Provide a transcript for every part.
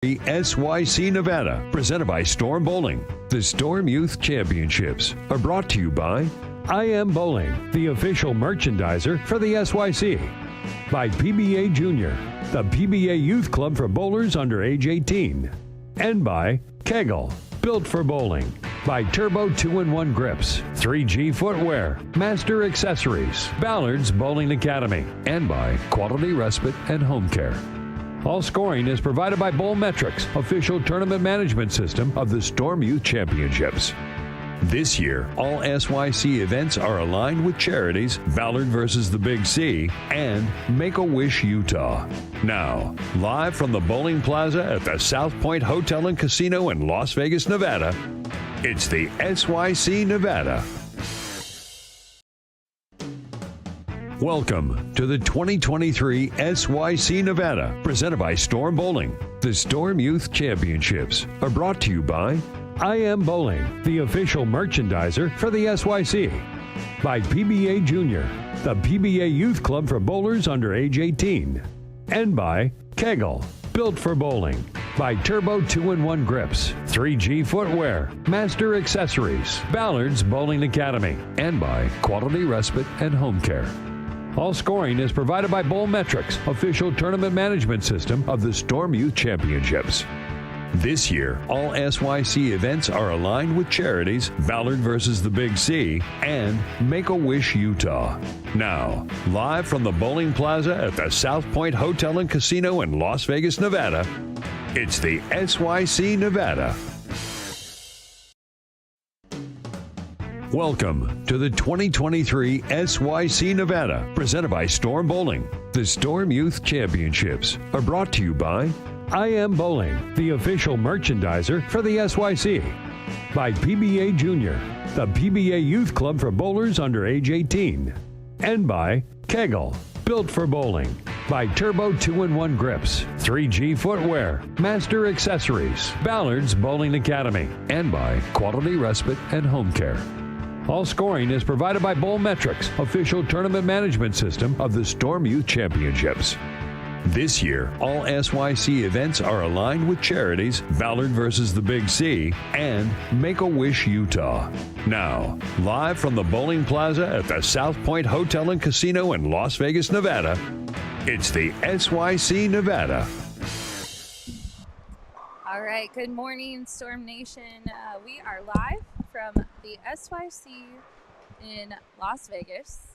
SYC Nevada, presented by Storm Bowling. The Storm Youth Championships are brought to you by I Am Bowling, the official merchandiser for the SYC. By PBA Junior, the PBA Youth Club for bowlers under age 18. And by Kegel, built for bowling. By Turbo 2-in-1 Grips, 3G Footwear, Master Accessories, Ballard's Bowling Academy, and by Quality Respite and Home Care. All scoring is provided by Bowlmetrics, official tournament management system of the Storm Youth Championships. This year, all SYC events are aligned with charities Ballard versus the Big C and Make-A-Wish Utah. Now, live from the Bowling Plaza at the South Point Hotel and Casino in Las Vegas, Nevada, it's the SYC Nevada. Welcome to the 2023 SYC Nevada, presented by Storm Bowling. The Storm Youth Championships are brought to you by I Am Bowling, the official merchandiser for the SYC. By PBA Junior, the PBA Youth Club for bowlers under age 18. And by Kegel, built for bowling. By Turbo 2-in-1 Grips, 3G Footwear, Master Accessories, Ballard's Bowling Academy, and by Quality Respite and Home Care. All scoring is provided by Bowlmetrics, official tournament management system of the Storm Youth Championships. This year, all SYC events are aligned with charities Ballard versus the Big C and Make-A-Wish Utah. Now, live from the Bowling Plaza at the South Point Hotel and Casino in Las Vegas, Nevada, it's the SYC Nevada. Welcome to the 2023 SYC Nevada, presented by Storm Bowling. The Storm Youth Championships are brought to you by I Am Bowling, the official merchandiser for the SYC. By PBA Junior, the PBA Youth Club for bowlers under age 18. And by Kegel, built for bowling. By Turbo 2-in-1 Grips, 3G Footwear, Master Accessories, Ballard's Bowling Academy, and by Quality Respite and Home Care. All scoring is provided by Bowlmetrics, official tournament management system of the Storm Youth Championships. This year, all SYC events are aligned with charities Ballard versus the Big C and Make-A-Wish Utah. Now, live from the Bowling Plaza at the South Point Hotel and Casino in Las Vegas, Nevada, it's the SYC Nevada. All right, good morning, Storm Nation. We are live from the SYC in Las Vegas.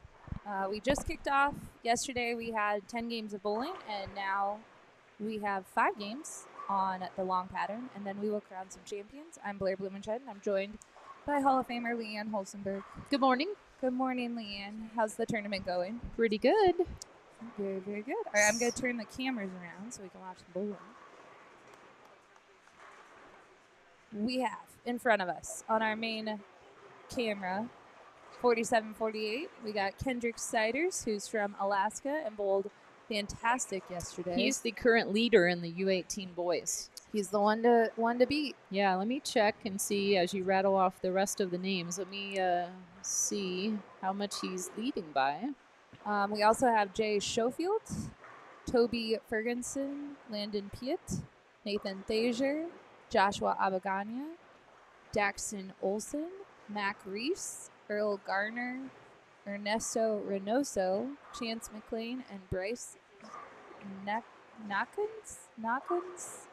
We just kicked off. Yesterday we had 10 games of bowling, and now we have 5 games on the long pattern, and then we will crown some champions. I'm Blair Blumenscheid, and I'm joined by Hall of Famer Leanne Holzenberg. Good morning. Good morning, Leanne. How's the tournament going? Pretty good. Very, very good. All right, I'm going to turn the cameras around so we can watch the bowling. We have in front of us on our main camera 47-48. We got Kendrick Siders, who's from Alaska and bowled fantastic yesterday. He's the current leader in the U18 boys. He's the one to beat. Yeah, let me check and see as you rattle off the rest of the names. Let me see how much he's leading by. We also have Jay Schofield, Toby Ferguson, Landon Piet, Nathan Thaser, Joshua Abagania, Daxton Olson, Mac Reese, Earl Garner, Ernesto Reynoso, Chance McLean, and Bryce Knockins.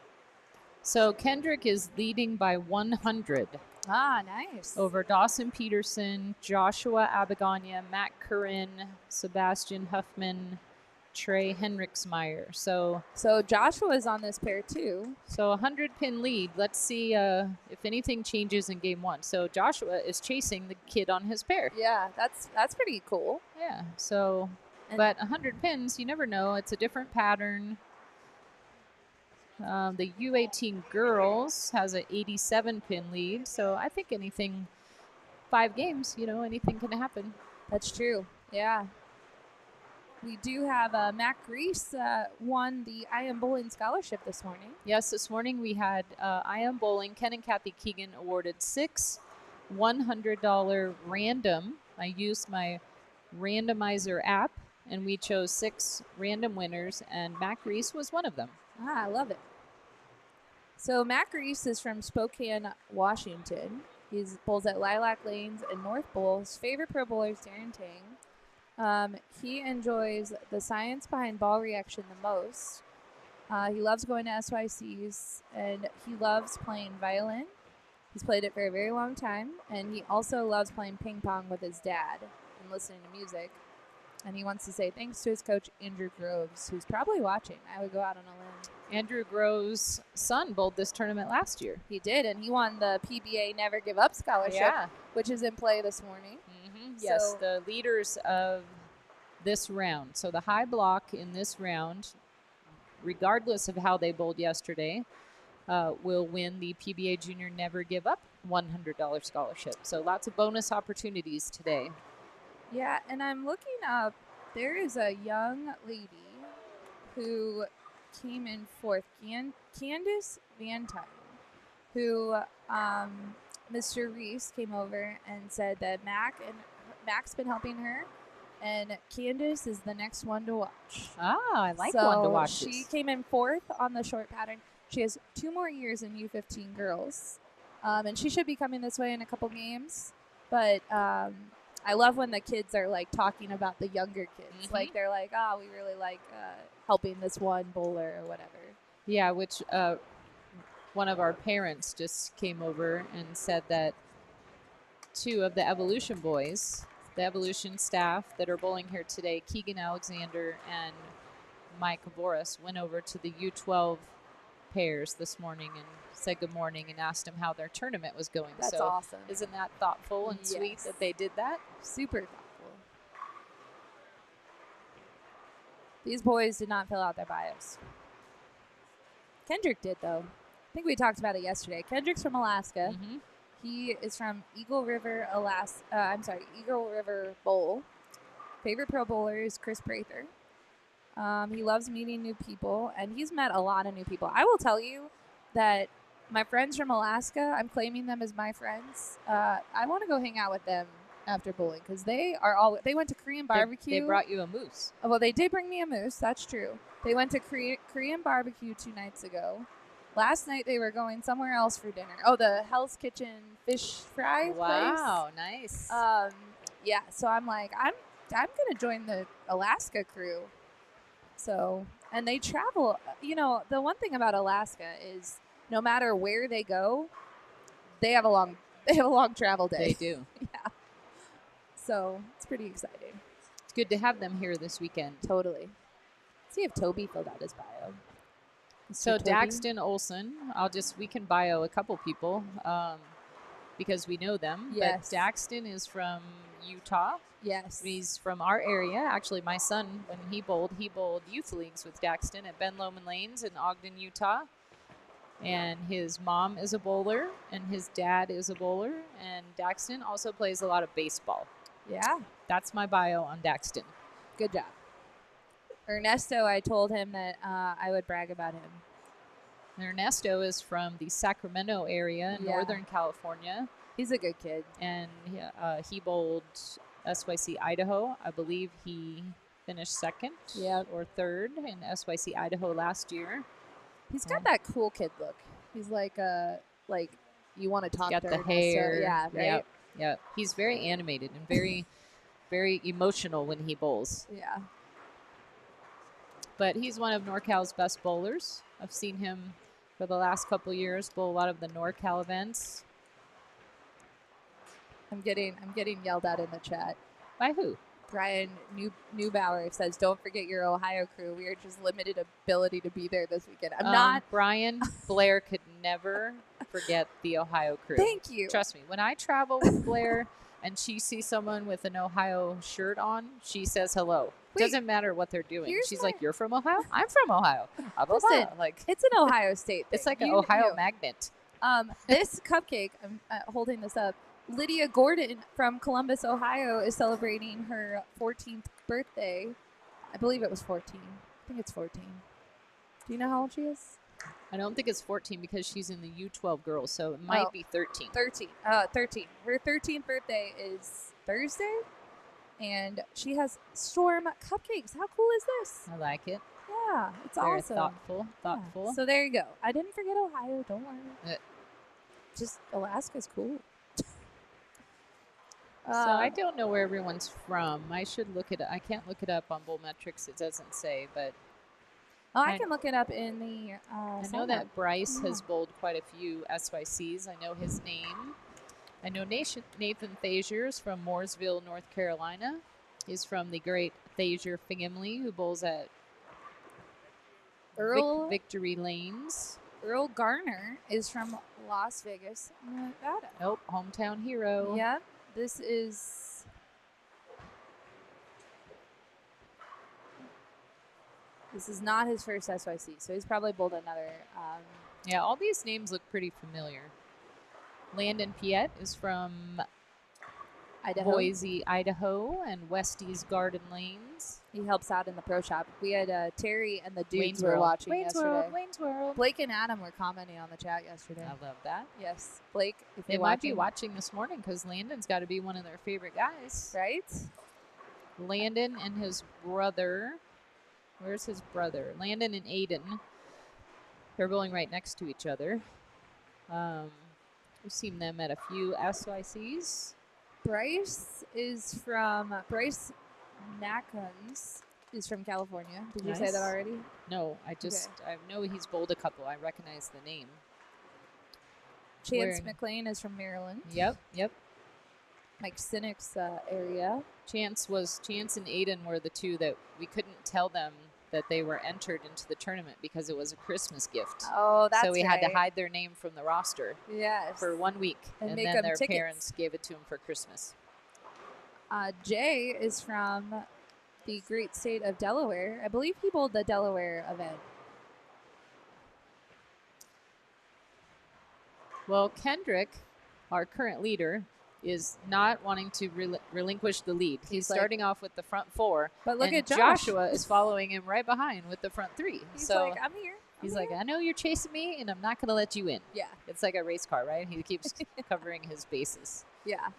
So Kendrick is leading by 100. Ah, nice. Over Dawson Peterson, Joshua Abagania, Matt Curran, Sebastian Huffman, Trey Henriksmeyer. So Joshua's on this pair too. So 100-pin lead. Let's see if anything changes in game 1. So Joshua is chasing the kid on his pair. Yeah, that's pretty cool. Yeah. So, but 100 pins, you never know. It's a different pattern. The U18 girls has an 87-pin lead. So I think anything, 5 games, anything can happen. That's true. Yeah. We do have Mac Reese won the I Am Bowling Scholarship this morning. Yes, this morning we had I Am Bowling. Ken and Kathy Keegan awarded 6 $100 random. I used my randomizer app, and we chose 6 random winners, and Mac Reese was one of them. Ah, I love it. So Mac Reese is from Spokane, Washington. He bowls at Lilac Lanes and North Bowl. His favorite pro bowler is Darren Tang. He enjoys the science behind ball reaction the most. He loves going to SYCs, and he loves playing violin. He's played it for a very long time, and he also loves playing ping pong with his dad and listening to music. And he wants to say thanks to his coach, Andrew Groves, who's probably watching. I would go out on a limb. Andrew Groves' son bowled this tournament last year. He did, and he won the PBA Never Give Up Scholarship, which is in play this morning. Mm-hmm. Yes, the leaders of this round. So the high block in this round, regardless of how they bowled yesterday, will win the PBA Junior Never Give Up $100 scholarship. So lots of bonus opportunities today. Yeah, and I'm looking up, there is a young lady who came in fourth, Candace Van Tyne, who Mr. Reese came over and said that Mac's been helping her, and Candace is the next one to watch. Ah, I like one to watch. She came in fourth on the short pattern. She has 2 more years in U15 girls, and she should be coming this way in a couple games, but I love when the kids are, like, talking about the younger kids. Mm-hmm. Like, they're like, oh, we really like helping this one bowler or whatever. Yeah, which one of our parents just came over and said that 2 of the Evolution boys, the Evolution staff that are bowling here today, Keegan Alexander and Mike Boris, went over to the U12 pairs this morning and said good morning and asked them how their tournament was going. That's so awesome. Isn't that thoughtful and sweet that they did that? Super thoughtful. These boys did not fill out their bios. Kendrick did, though. I think we talked about it yesterday. Kendrick's from Alaska. Mm-hmm. He is from Eagle River, Eagle River Bowl. Favorite pro bowler is Chris Prather. He loves meeting new people, and he's met a lot of new people. I will tell you that my friends from Alaska, I'm claiming them as my friends. I want to go hang out with them after bowling because they went to Korean barbecue. They brought you a moose. Well, they did bring me a moose. That's true. They went to Korean barbecue 2 nights ago. Last night they were going somewhere else for dinner. Oh, the Hell's Kitchen fish fry place. Wow, nice. Yeah. So I'm like, I'm gonna join the Alaska crew. So, and they travel. You know, the one thing about Alaska is no matter where they go, they have a long travel day. They do. Yeah. So it's pretty exciting. It's good to have them here this weekend. Totally. Let's see if Toby filled out his bio. So Toby? Daxton Olson, we can bio a couple people because we know them. Yes. But Daxton is from Utah. Yes. He's from our area. Actually, my son, when he bowled youth leagues with Daxton at Ben Lomond Lanes in Ogden, Utah. And his mom is a bowler, and his dad is a bowler. And Daxton also plays a lot of baseball. Yeah. That's my bio on Daxton. Good job. Ernesto, I told him that I would brag about him. Ernesto is from the Sacramento area in Northern California. He's a good kid. And he bowled SYC Idaho. I believe he finished second or third in SYC Idaho last year. He's got that cool kid look. He's like you want to talk to Ernesto. Got the hair. Yeah, right? Yeah. He's very animated and very, very emotional when he bowls. Yeah. But he's one of NorCal's best bowlers. I've seen him for the last couple years bowl a lot of the NorCal events. I'm getting yelled at in the chat. By who? Brian Neubauer says, "Don't forget your Ohio crew. We are just limited ability to be there this weekend." I'm not. Brian Blair could never forget the Ohio crew. Thank you. Trust me. When I travel with Blair and she sees someone with an Ohio shirt on, she says hello. Wait, doesn't matter what they're doing. She's like, "You're from Ohio? I'm from Ohio." Listen, like it's an Ohio State thing. It's like an Ohio magnet. This cupcake, I'm holding this up. Lydia Gordon from Columbus, Ohio, is celebrating her 14th birthday. I believe it was 14. I think it's 14. Do you know how old she is? I don't think it's 14 because she's in the U12 girls, so it might be 13. 13. 13. Her 13th birthday is Thursday, and she has Storm cupcakes. How cool is this? I like it. Yeah, it's Very awesome. thoughtful. Yeah. So there you go. I didn't forget Ohio. Don't worry. Just Alaska's cool. So I don't know where everyone's from. I should look it up. I can't look it up on Bull Metrics. It doesn't say, but I can look it up in the. I know that Bryce has bowled quite a few SYCs. I know his name. I know Nathan Thasier from Mooresville, North Carolina. He's from the great Thasier family who bowls at Victory Lanes. Earl Garner is from Las Vegas, Nevada. Nope, hometown hero. Yeah, this is. This is not his first SYC, so he's probably bowled another. Yeah, all these names look pretty familiar. Landon Piet is from Boise, Idaho, and Westie's Garden Lanes. He helps out in the pro shop. We had Terry and the dudes were watching yesterday. Wayne's World. Blake and Adam were commenting on the chat yesterday. I love that. Yes, Blake. If they might be watching this morning because Landon's got to be one of their favorite guys, right? Landon and his brother. Where's his brother? Landon and Aiden. They're bowling right next to each other. We've seen them at a few SYCs. Bryce Nakons is from California. Did you say that already? No, I know he's bowled a couple. I recognize the name. Chance McLean is from Maryland. Yep. Mike Sinnick's area. Chance and Aiden were the two that we couldn't tell them that they were entered into the tournament because it was a Christmas gift. Oh, that's right. So we had to hide their name from the roster. Yes. For 1 week. And then their parents gave it to them for Christmas. Jay is from the great state of Delaware. I believe he bowled the Delaware event. Well, Kendrick, our current leader, is not wanting to relinquish the lead. He's starting off with the front four. But look at Joshua is following him right behind with the front three. He's like, I'm here. He's like, I know you're chasing me, and I'm not going to let you in. Yeah. It's like a race car, right? He keeps covering his bases. Yeah.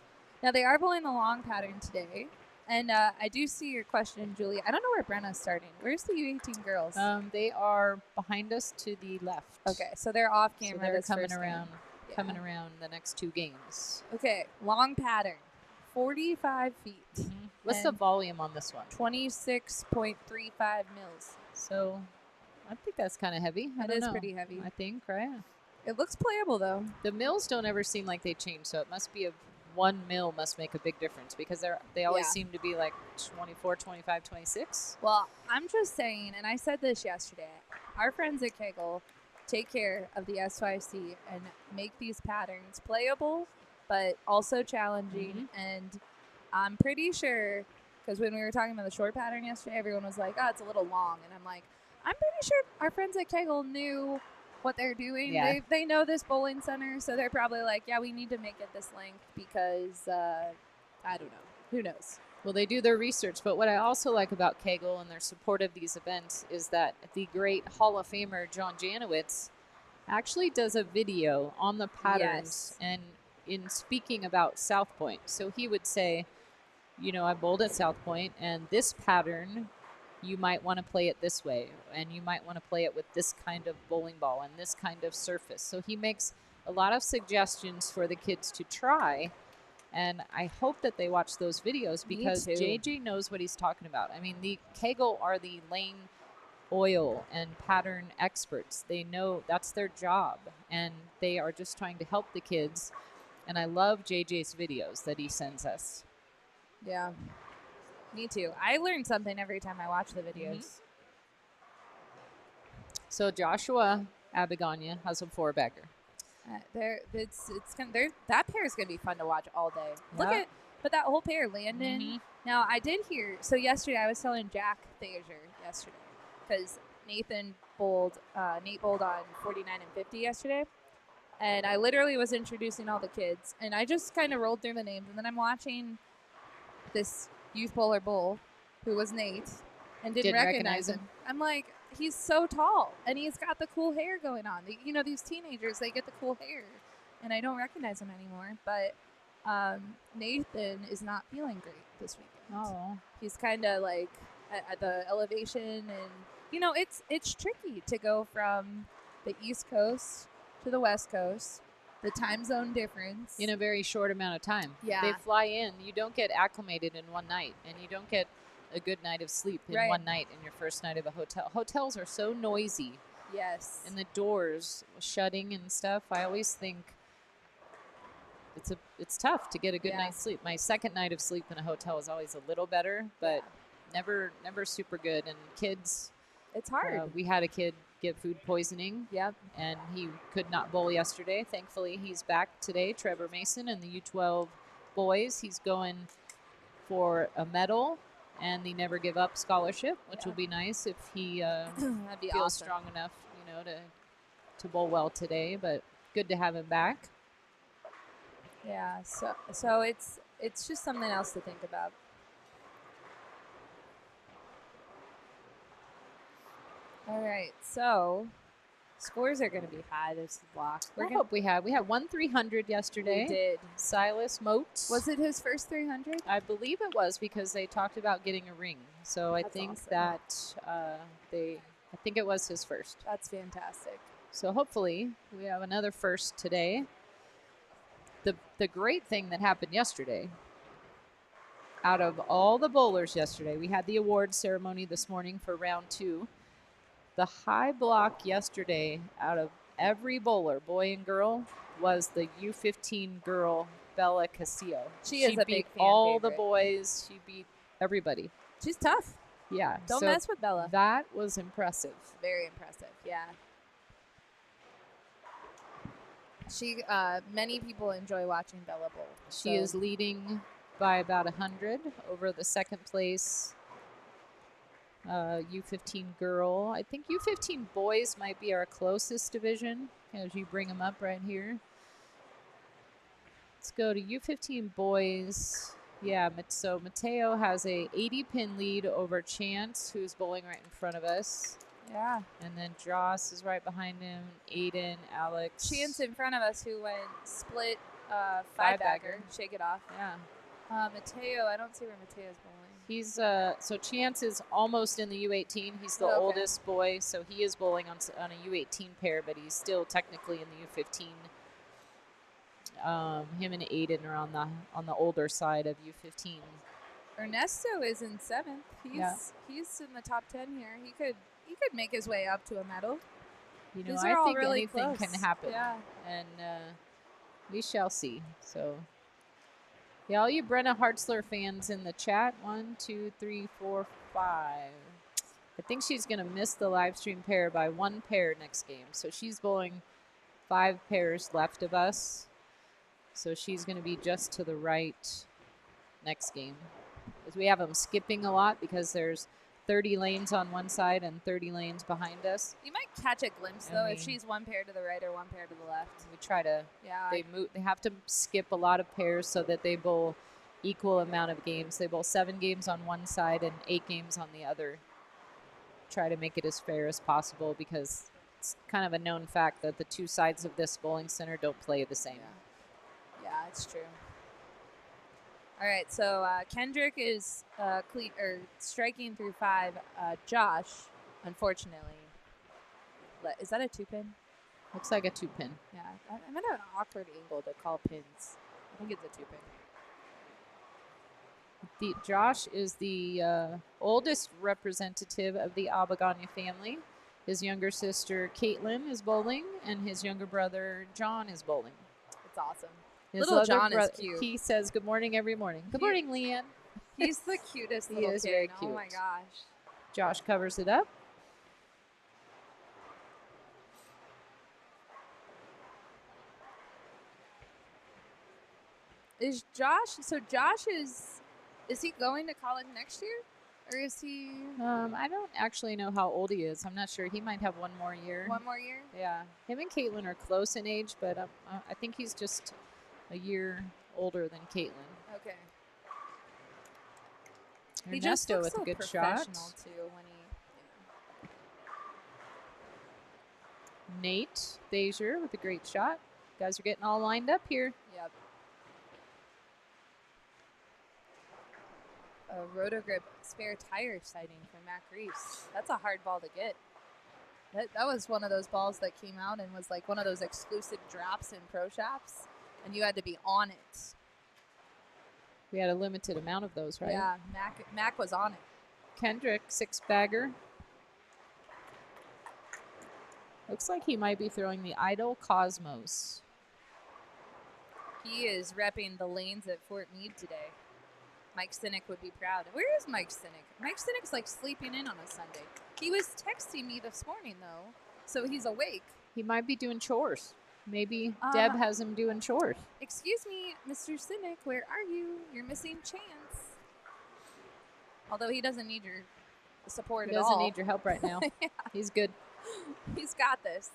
Now, they are bowling the long pattern today. And I do see your question, Julie. I don't know where Brenna's starting. Where's the U18 girls? They are behind us to the left. Okay, so they're off camera. So they're coming around. Coming around the next two games. Okay, long pattern, 45 feet. Mm-hmm. What's the volume on this one? 26.35 mils. So I think that's kind of heavy. It is pretty heavy. I think, right? It looks playable, though. The mils don't ever seem like they change, so it must be 1 mil must make a big difference because they always seem to be like 24, 25, 26. Well, I'm just saying, and I said this yesterday, our friends at Kegel take care of the SYC and make these patterns playable, but also challenging. Mm-hmm. And I'm pretty sure, because when we were talking about the short pattern yesterday, everyone was like, oh, it's a little long. And I'm like, I'm pretty sure our friends at Kegel knew what they're doing. Yeah. They know this bowling center, so they're probably like, yeah, we need to make it this length because, I don't know. Who knows? Well, they do their research, but what I also like about Kegel and their support of these events is that the great Hall of Famer John Janowitz actually does a video on the patterns and in speaking about South Point. So he would say, I bowled at South Point, and this pattern, you might want to play it this way, and you might want to play it with this kind of bowling ball and this kind of surface. So he makes a lot of suggestions for the kids to try. And I hope that they watch those videos because JJ knows what he's talking about. I mean, the Kegel are the lane oil and pattern experts. They know that's their job, and they are just trying to help the kids. And I love JJ's videos that he sends us. Yeah, me too. I learn something every time I watch the videos. Mm-hmm. So Joshua Abigania has a 4-bagger. That pair is gonna be fun to watch all day. But that whole pair, Landon. Mm-hmm. Now I did hear. So yesterday I was telling Jack Thasier yesterday because Nate bowled on 49 and 50 yesterday, and I literally was introducing all the kids, and I just kind of rolled through the names, and then I'm watching this youth bowler bowl, who was Nate, and didn't recognize him. I'm like, he's so tall, and he's got the cool hair going on. These teenagers, they get the cool hair, and I don't recognize him anymore. But Nathan is not feeling great this weekend. Oh. He's kind of like at the elevation, and You know, it's tricky to go from the East Coast to the West Coast, the time zone difference. In a very short amount of time. Yeah. They fly in. You don't get acclimated in one night, and you don't get a good night of sleep in Right. one night in your first night of a hotel. Hotels are so noisy, Yes. and the doors shutting and stuff. I always think it's tough to get a good Yeah. night's sleep. My second night of sleep in a hotel is always a little better, but never super good. And kids, It's hard. we had a kid get food poisoning. Yep. And he could not bowl yesterday. Thankfully, he's back today. Trevor Mason and the U12 boys. He's going for a medal and the Never Give Up scholarship, which will be nice if he That'd be feels awesome. strong enough, to bowl well today. But good to have him back. Yeah. So it's just something else to think about. All right. So scores are going to be high this block. I hope we had 1-300 yesterday. We did. Silas Motes. Was it his first 300? I believe it was because they talked about getting a ring. So I That's think awesome. that I think it was his first. That's fantastic. So hopefully we have another first today. The great thing that happened yesterday, out of all the bowlers yesterday, we had the award ceremony this morning for round 2. The high block yesterday out of every bowler, boy and girl, was the U15 girl, Bella Castillo. She is a beat big fan all the favorite. boys. She beat everybody. She's tough. Yeah. Don't so mess with Bella. That was impressive. Very impressive. Yeah. She many people enjoy watching Bella bowl. She is leading by about 100 over the second place U15 girl. I think U15 boys might be our closest division as you bring them up right here. Let's go to U15 boys. Yeah, so Mateo has a 80-pin lead over Chance, who's bowling right in front of us. Yeah. And then Joss is right behind him. Aiden, Alex. Chance in front of us who went split five-bagger. Shake it off. Yeah. Mateo, I don't see where Mateo's bowling. He's so Chance is almost in the U18. He's the oldest boy, so he is bowling on a U18 pair, but he's still technically in the U15. Him and Aiden are on the older side of U15. Ernesto is in 7th. He's in the top 10 here. He could make his way up to a medal. These are I all think really anything close. can happen. Yeah. And we shall see. So, yeah, all you Brenna Hartzler fans in the chat. 1, 2, 3, 4, 5. I think she's going to miss the live stream pair by 1 pair next game. So she's bowling 5 pairs left of us. So she's going to be just to the right next game. Because we have them skipping a lot because there's 30 lanes on one side and 30 lanes behind us. You might catch a glimpse, though, if she's 1 pair to the right or 1 pair to the left. We try to. Yeah. They have to skip a lot of pairs so that they bowl equal amount of games. They bowl 7 games on one side and 8 games on the other. Try to make it as fair as possible because it's kind of a known fact that the 2 sides of this bowling center don't play the same. Yeah, it's true. All right, so Kendrick is striking through 5. Josh, unfortunately, is that a 2-pin? Looks like a 2-pin. Yeah, I'm at an awkward angle to call pins. I think it's a 2-pin. Josh is the oldest representative of the Abagana family. His younger sister, Caitlin, is bowling, and his younger brother, John, is bowling. It's awesome. His Little John is cute. He says good morning every morning. Good morning, Leanne. He's the cutest He little is kid. very Oh, cute. my gosh. Josh covers it up. Is Josh he going to college next year? Or is he I don't actually know how old he is. I'm not sure. He might have 1 more year. 1 more year? Yeah. Him and Caitlin are close in age, but I think he's just a year older than Caitlin. Okay. Ernesto with a good shot. Too, when Nate Bezier with a great shot. Guys are getting all lined up here. Yep. a Rotogrip spare tire sighting from Mac Reese. That's a hard ball to get. That was one of those balls that came out and was like one of those exclusive drops in pro shops, and you had to be on it. We had a limited amount of those, right? Yeah, Mac was on it. Kendrick, 6-bagger. Looks like he might be throwing the Idol Cosmos. He is repping the lanes at Fort Meade today. Mike Sinek would be proud. Where is Mike Sinek? Mike Sinek's like sleeping in on a Sunday. He was texting me this morning, though, so he's awake. He might be doing chores. Maybe Deb has him doing chores. Excuse me, Mr. Sinek, where are you? You're missing Chance. Although he doesn't need your support at all. He doesn't need your help right now. Yeah. He's good. He's got this.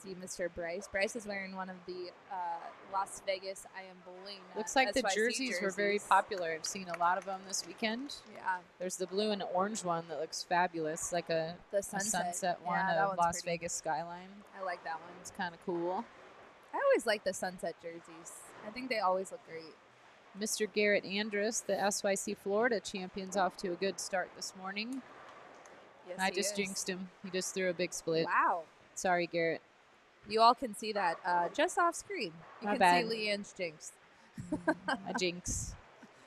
See Mr. Bryce. Bryce is wearing one of the Las Vegas I Am Bowling. Looks like the SYC jerseys were very popular. I've seen a lot of them this weekend. Yeah. There's the blue and orange one that looks fabulous, like a sunset one of Las Vegas skyline. I like that one. It's kind of cool. I always like the sunset jerseys. I think they always look great. Mr. Garrett Andrus, the SYC Florida champion's off to a good start this morning. Yes, I just jinxed him. He just threw a big split. Wow. Sorry, Garrett. You all can see that just off screen. You can see Leanne's jinx. A jinx.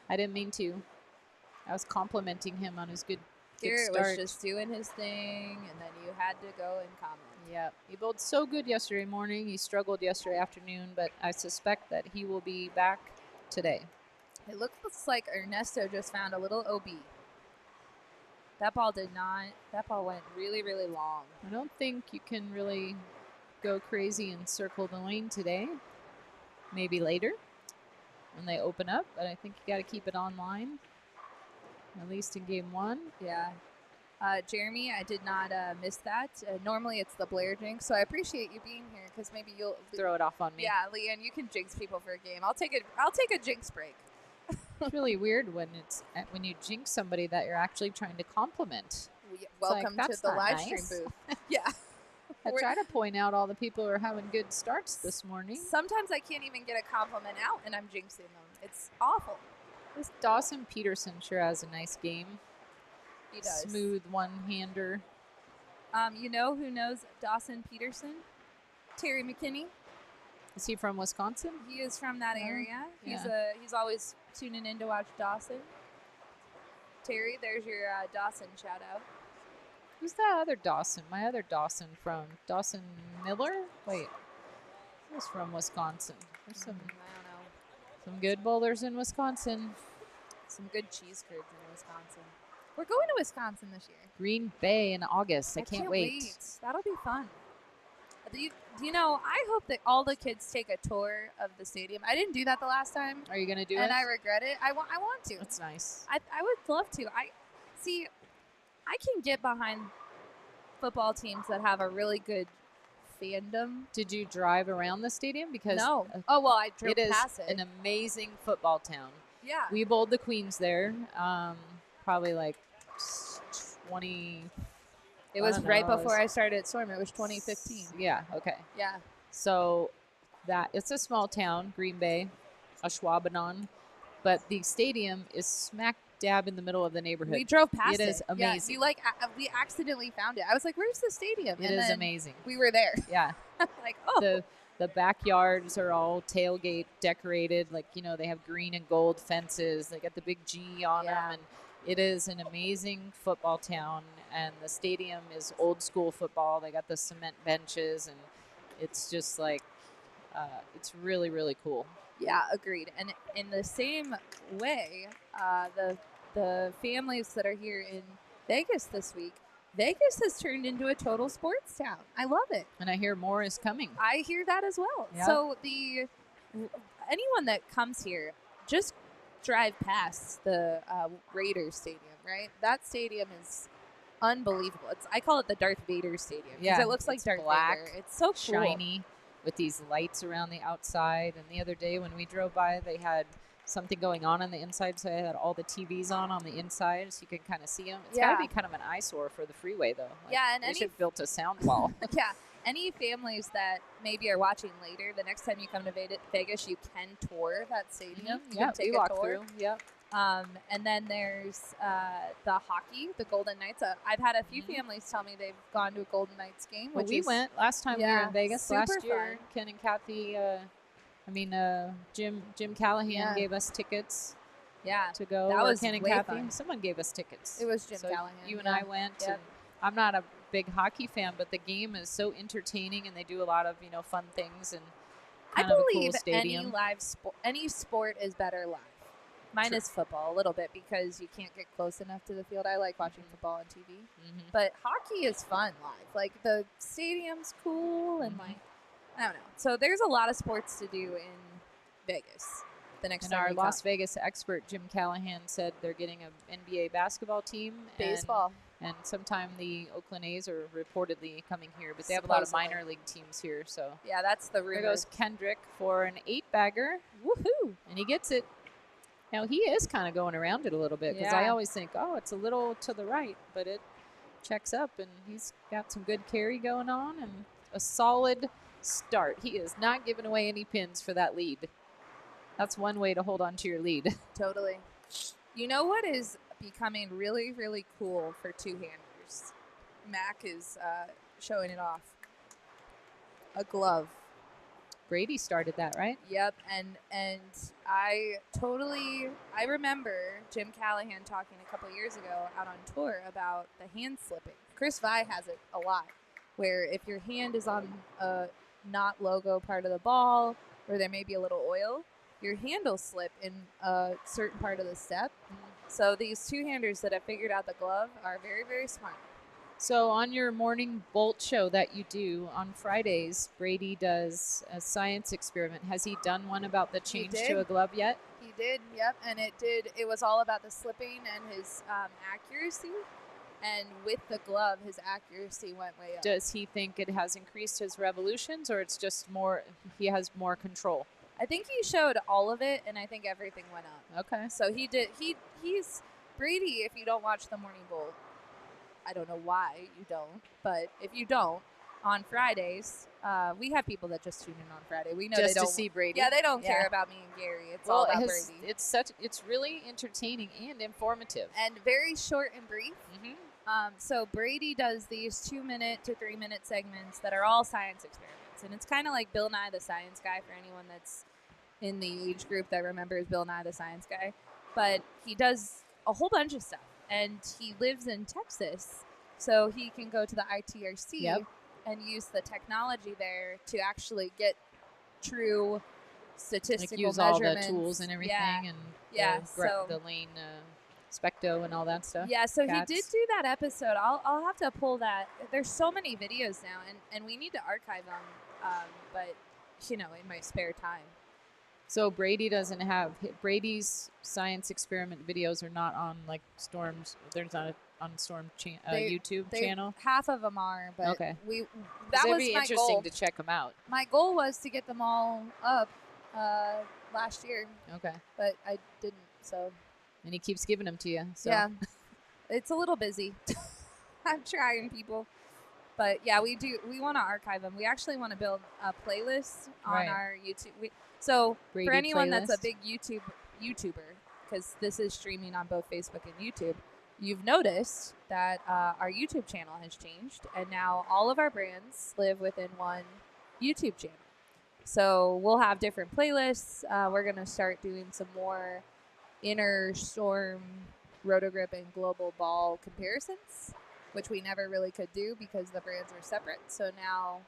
I didn't mean to. I was complimenting him on his good Garrett start. was just doing his thing, and then you had to go and comment. Yeah, he bowled so good yesterday morning. He struggled yesterday afternoon, but I suspect that he will be back today. It looks like Ernesto just found a little OB. That ball did not. That ball went really, really long. I don't think you can really go crazy and circle the lane today. Maybe later when they open up, but I think you got to keep it online, at least in game one. Yeah. Jeremy, I did not miss that. Normally it's the Blair jinx, so I appreciate you being here because maybe you'll throw it off on me. Yeah, Leanne, you can jinx people for a game. I'll take a jinx break. It's really weird when you jinx somebody that you're actually trying to compliment. Welcome to the live stream booth. Yeah. I try to point out all the people who are having good starts this morning. Sometimes I can't even get a compliment out, and I'm jinxing them. It's awful. This Dawson Peterson sure has a nice game. He does. Smooth one-hander. You know who knows Dawson Peterson? Terry McKinney. Is he from Wisconsin? He is from that area. Yeah. He's always tuning in to watch Dawson. Terry, there's your Dawson shout out. Who's that other Dawson? My other Dawson from Dawson Miller? Wait, who's from Wisconsin? There's some. I don't know. Some good bowlers in Wisconsin. Some good cheese curds in Wisconsin. We're going to Wisconsin this year. Green Bay in August. I can't wait. That'll be fun. Do you know, I hope that all the kids take a tour of the stadium. I didn't do that the last time. Are you going to do it? And it? I regret it. I want to. That's nice. I would love to. I can get behind football teams that have a really good fandom. Did you drive around the stadium? Because no. I drove past it. It is an amazing football town. Yeah. We bowled the Queens there. Probably like 20. It was right before I started at Storm. It was 2015. Yeah. Okay. Yeah. So it's a small town, Green Bay, Ashwaubenon, but the stadium is smack dab in the middle of the neighborhood. We drove past it. It is amazing. Yeah, we accidentally found it. I was like, "Where's the stadium?" It is amazing. We were there. Yeah. Like, oh. The backyards are all tailgate decorated. Like, they have green and gold fences. They got the big G on them. And it is an amazing football town. And the stadium is old school football. They got the cement benches. And it's just like, it's really, really cool. Yeah, agreed. And in the same way, the families that are here in Vegas this week, Vegas has turned into a total sports town. I love it. And I hear more is coming. I hear that as well. Yeah. So anyone that comes here, just drive past the Raiders Stadium, right? That stadium is unbelievable. I call it the Darth Vader Stadium. Yeah, it looks like Darth black, Vader. It's so cool. Shiny with these lights around the outside. And the other day when we drove by, they had something going on the inside, so I had all the TVs on the inside, so you can kind of see them. It's got to be kind of an eyesore for the freeway, though. Like, yeah, and they should have built a sound wall. Yeah, any families that maybe are watching later, the next time you come to Vegas, you can tour that stadium. You can take we a walk tour. through. Yep. And then there's the hockey, the Golden Knights. I've had a few families tell me they've gone to a Golden Knights game. Well, Which we went last time we were in Vegas super last year. fun. Ken and Kathy, Jim Callahan gave us tickets. Yeah, to go. That was Ken and way Kathy. fun. Someone gave us tickets. It was Jim so Callahan. You and I went. Yep. And I'm not a big hockey fan, but the game is so entertaining, and they do a lot of fun things and I kind of a believe cool stadium. any sport is better live. Mine is football a little bit because you can't get close enough to the field. I like watching football on TV, but hockey is fun live. Like the stadium's cool and like I don't know. So there's a lot of sports to do in Vegas. The next And time our we Las come. Vegas expert Jim Callahan said they're getting an NBA basketball team, Baseball. and sometime the Oakland A's are reportedly coming here, but they have a lot of Supposedly. minor league teams here. So Yeah, that's the rumor. there goes Kendrick for an 8-bagger. Woohoo! And he gets it. Now, he is kind of going around it a little bit because I Yeah. always think, oh, it's a little to the right, but it checks up, and he's got some good carry going on and a solid start. He is not giving away any pins for that lead. That's one way to hold on to your lead. Totally. You know what is becoming really, really cool for two-handers? Mac is showing it off. A glove. Brady started that, right? Yep, and I remember Jim Callahan talking a couple years ago out on tour about the hand slipping. Chris Vi has it a lot, where if your hand is on a not logo part of the ball, or there may be a little oil, your hand will slip in a certain part of the step. So these two-handers that have figured out the glove are very, very smart. So on your morning Bolt show that you do on Fridays, Brady does a science experiment. Has he done one about the change to a glove yet? He did, yep. And it was all about the slipping and his accuracy. And with the glove, his accuracy went way up. Does he think it has increased his revolutions, or it's just he has more control? I think he showed all of it, and I think everything went up. Okay. So he's Brady, if you don't watch the Morning Bolt, I don't know why you don't, but if you don't, on Fridays, we have people that just tune in on Friday. We know just they don't to see Brady. Yeah, they don't care about me and Gary. It's all about Brady. It's really entertaining and informative And very short and brief. Mm-hmm. So Brady does these 2-minute to 3-minute segments that are all science experiments. And it's kind of like Bill Nye the Science Guy for anyone that's in the age group that remembers Bill Nye the Science Guy. But he does a whole bunch of stuff. And he lives in Texas, so he can go to the ITRC and use the technology there to actually get true statistical use measurements. all the tools and everything, and the lane specto and all that stuff. Yeah, so he did do that episode. I'll have to pull that. There's so many videos now, and we need to archive them, but in my spare time. So Brady doesn't have Brady's science experiment videos are not on like Storm's. There's not on Storm YouTube channel. Half of them are, but okay. That was be my interesting goal to check them out. My goal was to get them all up last year. Okay, but I didn't. So. And he keeps giving them to you. So. Yeah, it's a little busy. I'm trying, people. But yeah, we want to archive them. We actually want to build a playlist on our YouTube. So Brady for anyone playlist. that's a big YouTuber, because this is streaming on both Facebook and YouTube, you've noticed that our YouTube channel has changed, and now all of our brands live within one YouTube channel. So we'll have different playlists. We're going to start doing some more inner Storm, Rotogrip, and Global Ball comparisons, which we never really could do because the brands were separate. So now,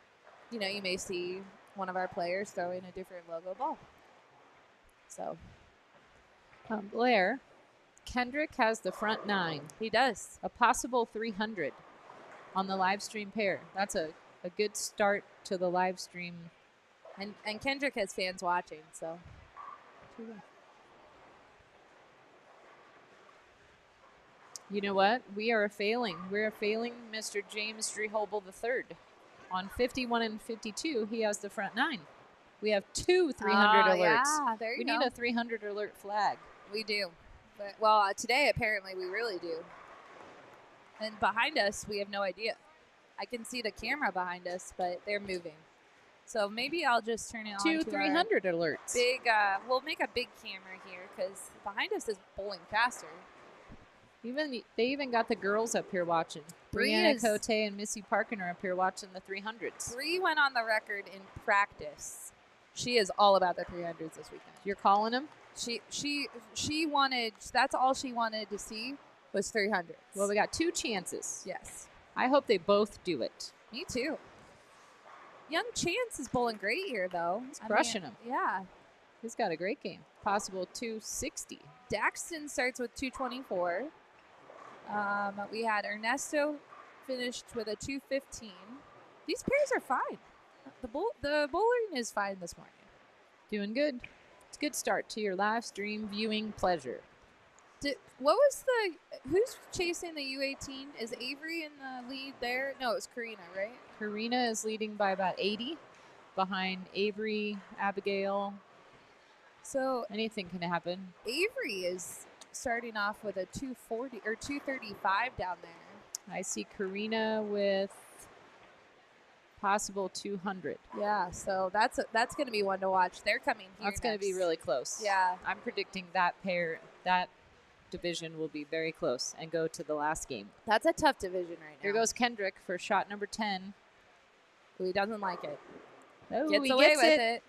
you may see one of our players throwing a different logo ball. So, Blair, Kendrick has the front 9. He does. A possible 300 on the live stream pair. That's a good start to the live stream. And Kendrick has fans watching, so. You know what? We're failing Mr. James Drehobel III. On 51 and 52, he has the front 9. We have 2 300 alerts. Yeah, there we you go. need a 300 alert flag. We do. But, today apparently we really do. And behind us, we have no idea. I can see the camera behind us, but they're moving. So maybe I'll just turn it on Two to 300 alerts. big. We'll make a big camera here because behind us is bowling faster. They even got the girls up here watching. Brianna Cote and Missy Parkin are up here watching the 300s. Bree went on the record in practice. She is all about the 300s this weekend. You're calling them? She wanted. That's all she wanted to see was 300s. Well, we got 2 chances. Yes. I hope they both do it. Me too. Young Chance is bowling great here, though. He's crushing them. Yeah. He's got a great game. Possible 260. Daxton starts with 224. We had Ernesto finished with a 215. These pairs are fine. The bowling is fine this morning. Doing good. It's a good start to your live stream viewing pleasure. Who's chasing the U18? Is Avery in the lead there? No, it's Karina, right? Karina is leading by about 80 behind Avery, Abigail. So anything can happen. Avery is starting off with a 240 or 235 down there. I see Karina with possible 200. Yeah, so that's going to be one to watch. They're coming here. That's going to be really close. Yeah. I'm predicting that division will be very close and go to the last game. That's a tough division right now. Here goes Kendrick for shot number 10. He doesn't like it. Oh, Gets away with it.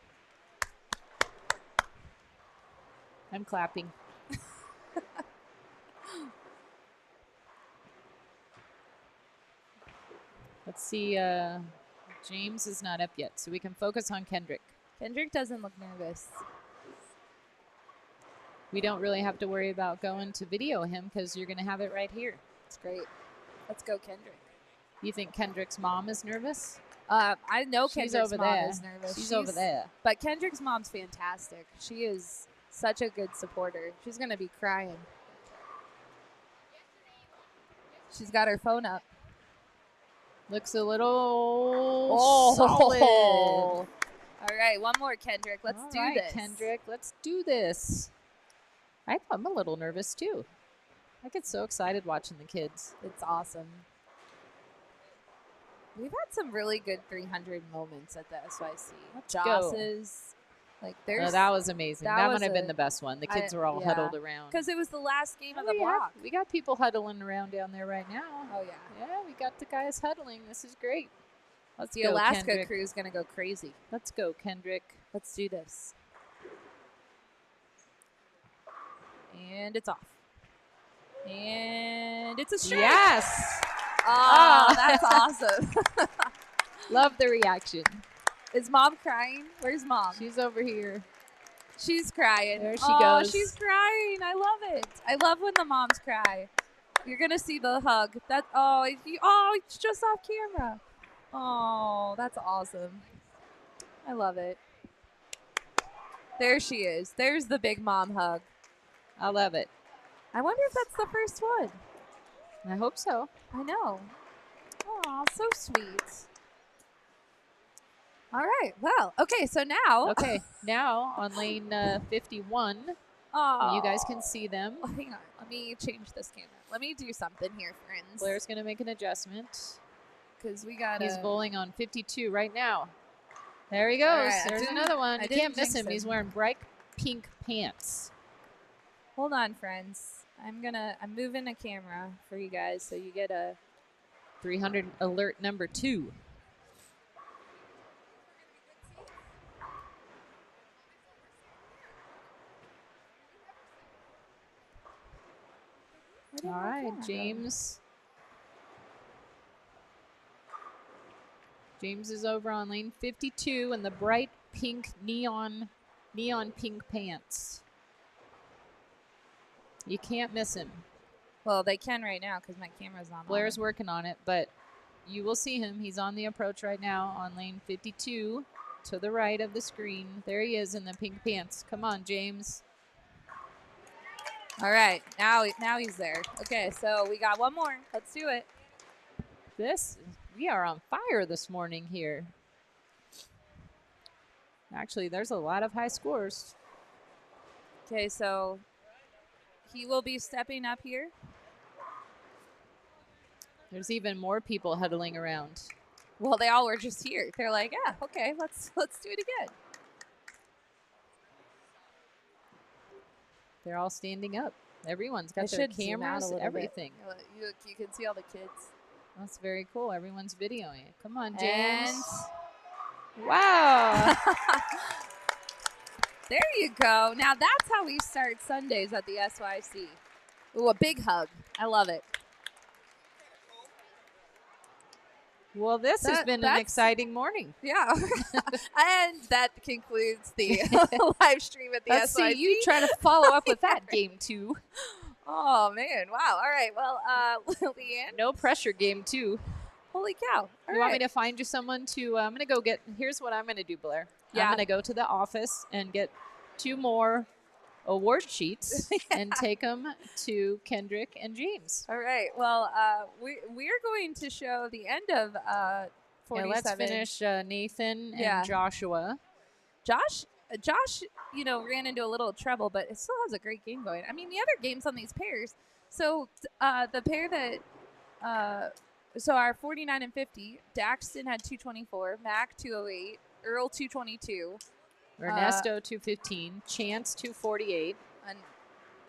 I'm clapping. Let's see. James is not up yet, so we can focus on Kendrick. Kendrick doesn't look nervous. We don't really have to worry about going to video him because you're going to have it right here. It's great. Let's go, Kendrick. You think Kendrick's mom is nervous? I know Kendrick's mom is nervous. She's over there. But Kendrick's mom's fantastic. She is such a good supporter. She's going to be crying. She's got her phone up. Looks a little solid. All right, one more, Kendrick. Let's do this. Kendrick, let's do this. I'm a little nervous, too. I get so excited watching the kids. It's awesome. We've had some really good 300 moments at the SYC. Joss's. That was amazing. That might have been the best one. The kids were all huddled around. Because it was the last game of the block. We got people huddling around down there right now. Oh, yeah. Yeah, we got the guys huddling. This is great. The Alaska crew is going to go crazy. Let's go, Kendrick. Let's do this. And it's off. And it's a strike. Yes. Oh, that's awesome. Love the reaction. Is Mom crying? Where's Mom? She's over here. She's crying. There she goes. She's crying. I love it. I love when the moms cry. You're going to see the hug. It's just off camera. Oh, that's awesome. I love it. There she is. There's the big mom hug. I love it. I wonder if that's the first one. I hope so. I know. Oh, so sweet. All right. Well, okay. So now. Okay. Now on lane 51. You guys can see them. Oh, hang on. Let me change this camera. Let me do something here, friends. Blair's going to make an adjustment. Because we got. He's bowling on 52 right now. There he goes. Right, There's another one. You can't miss him. him. He's wearing bright pink pants. Hold on, friends. I'm moving a camera for you guys so you get a 300 alert number 2. All right, James. James is over on lane 52 in the bright pink neon pink pants. You can't miss him. Well, they can right now because my camera's on. Blair's working on it, but you will see him. He's on the approach right now on lane 52 to the right of the screen. There he is in the pink pants. Come on, James. All right, now he's there. Okay, so we got one more. Let's do it. We are on fire this morning here. Actually, there's a lot of high scores. Okay, so he will be stepping up here. There's even more people huddling around. Well, they all were just here. They're like, yeah, okay, let's do it again. They're all standing up. Everyone's got I their should zoom out a cameras, little everything. bit. You can see all the kids. That's very cool. Everyone's videoing it. Come on, James. And Wow. there you go. Now that's how we start Sundays at the SYC. Ooh, a big hug. I love it. Well, this has been an exciting morning. Yeah. And that concludes the live stream at the Let's SYC. see you try to follow up with that game 2. Oh, man. Wow. All right. Well, Leanne. No pressure game 2. Holy cow. You want me to find you someone to, I'm going to go get, here's what I'm going to do, Blair. Yeah. I'm going to go to the office and get 2 more award sheets and take them to Kendrick and James. All right. Well, we're going to show the end of 47. Yeah, let's finish Nathan and Joshua. Josh, ran into a little trouble, but it still has a great game going. I mean, the other games on these pairs. So the pair that, so our 49 and 50, Daxton had 224, Mac 208, Earl 222. Ernesto 215, Chance 248, and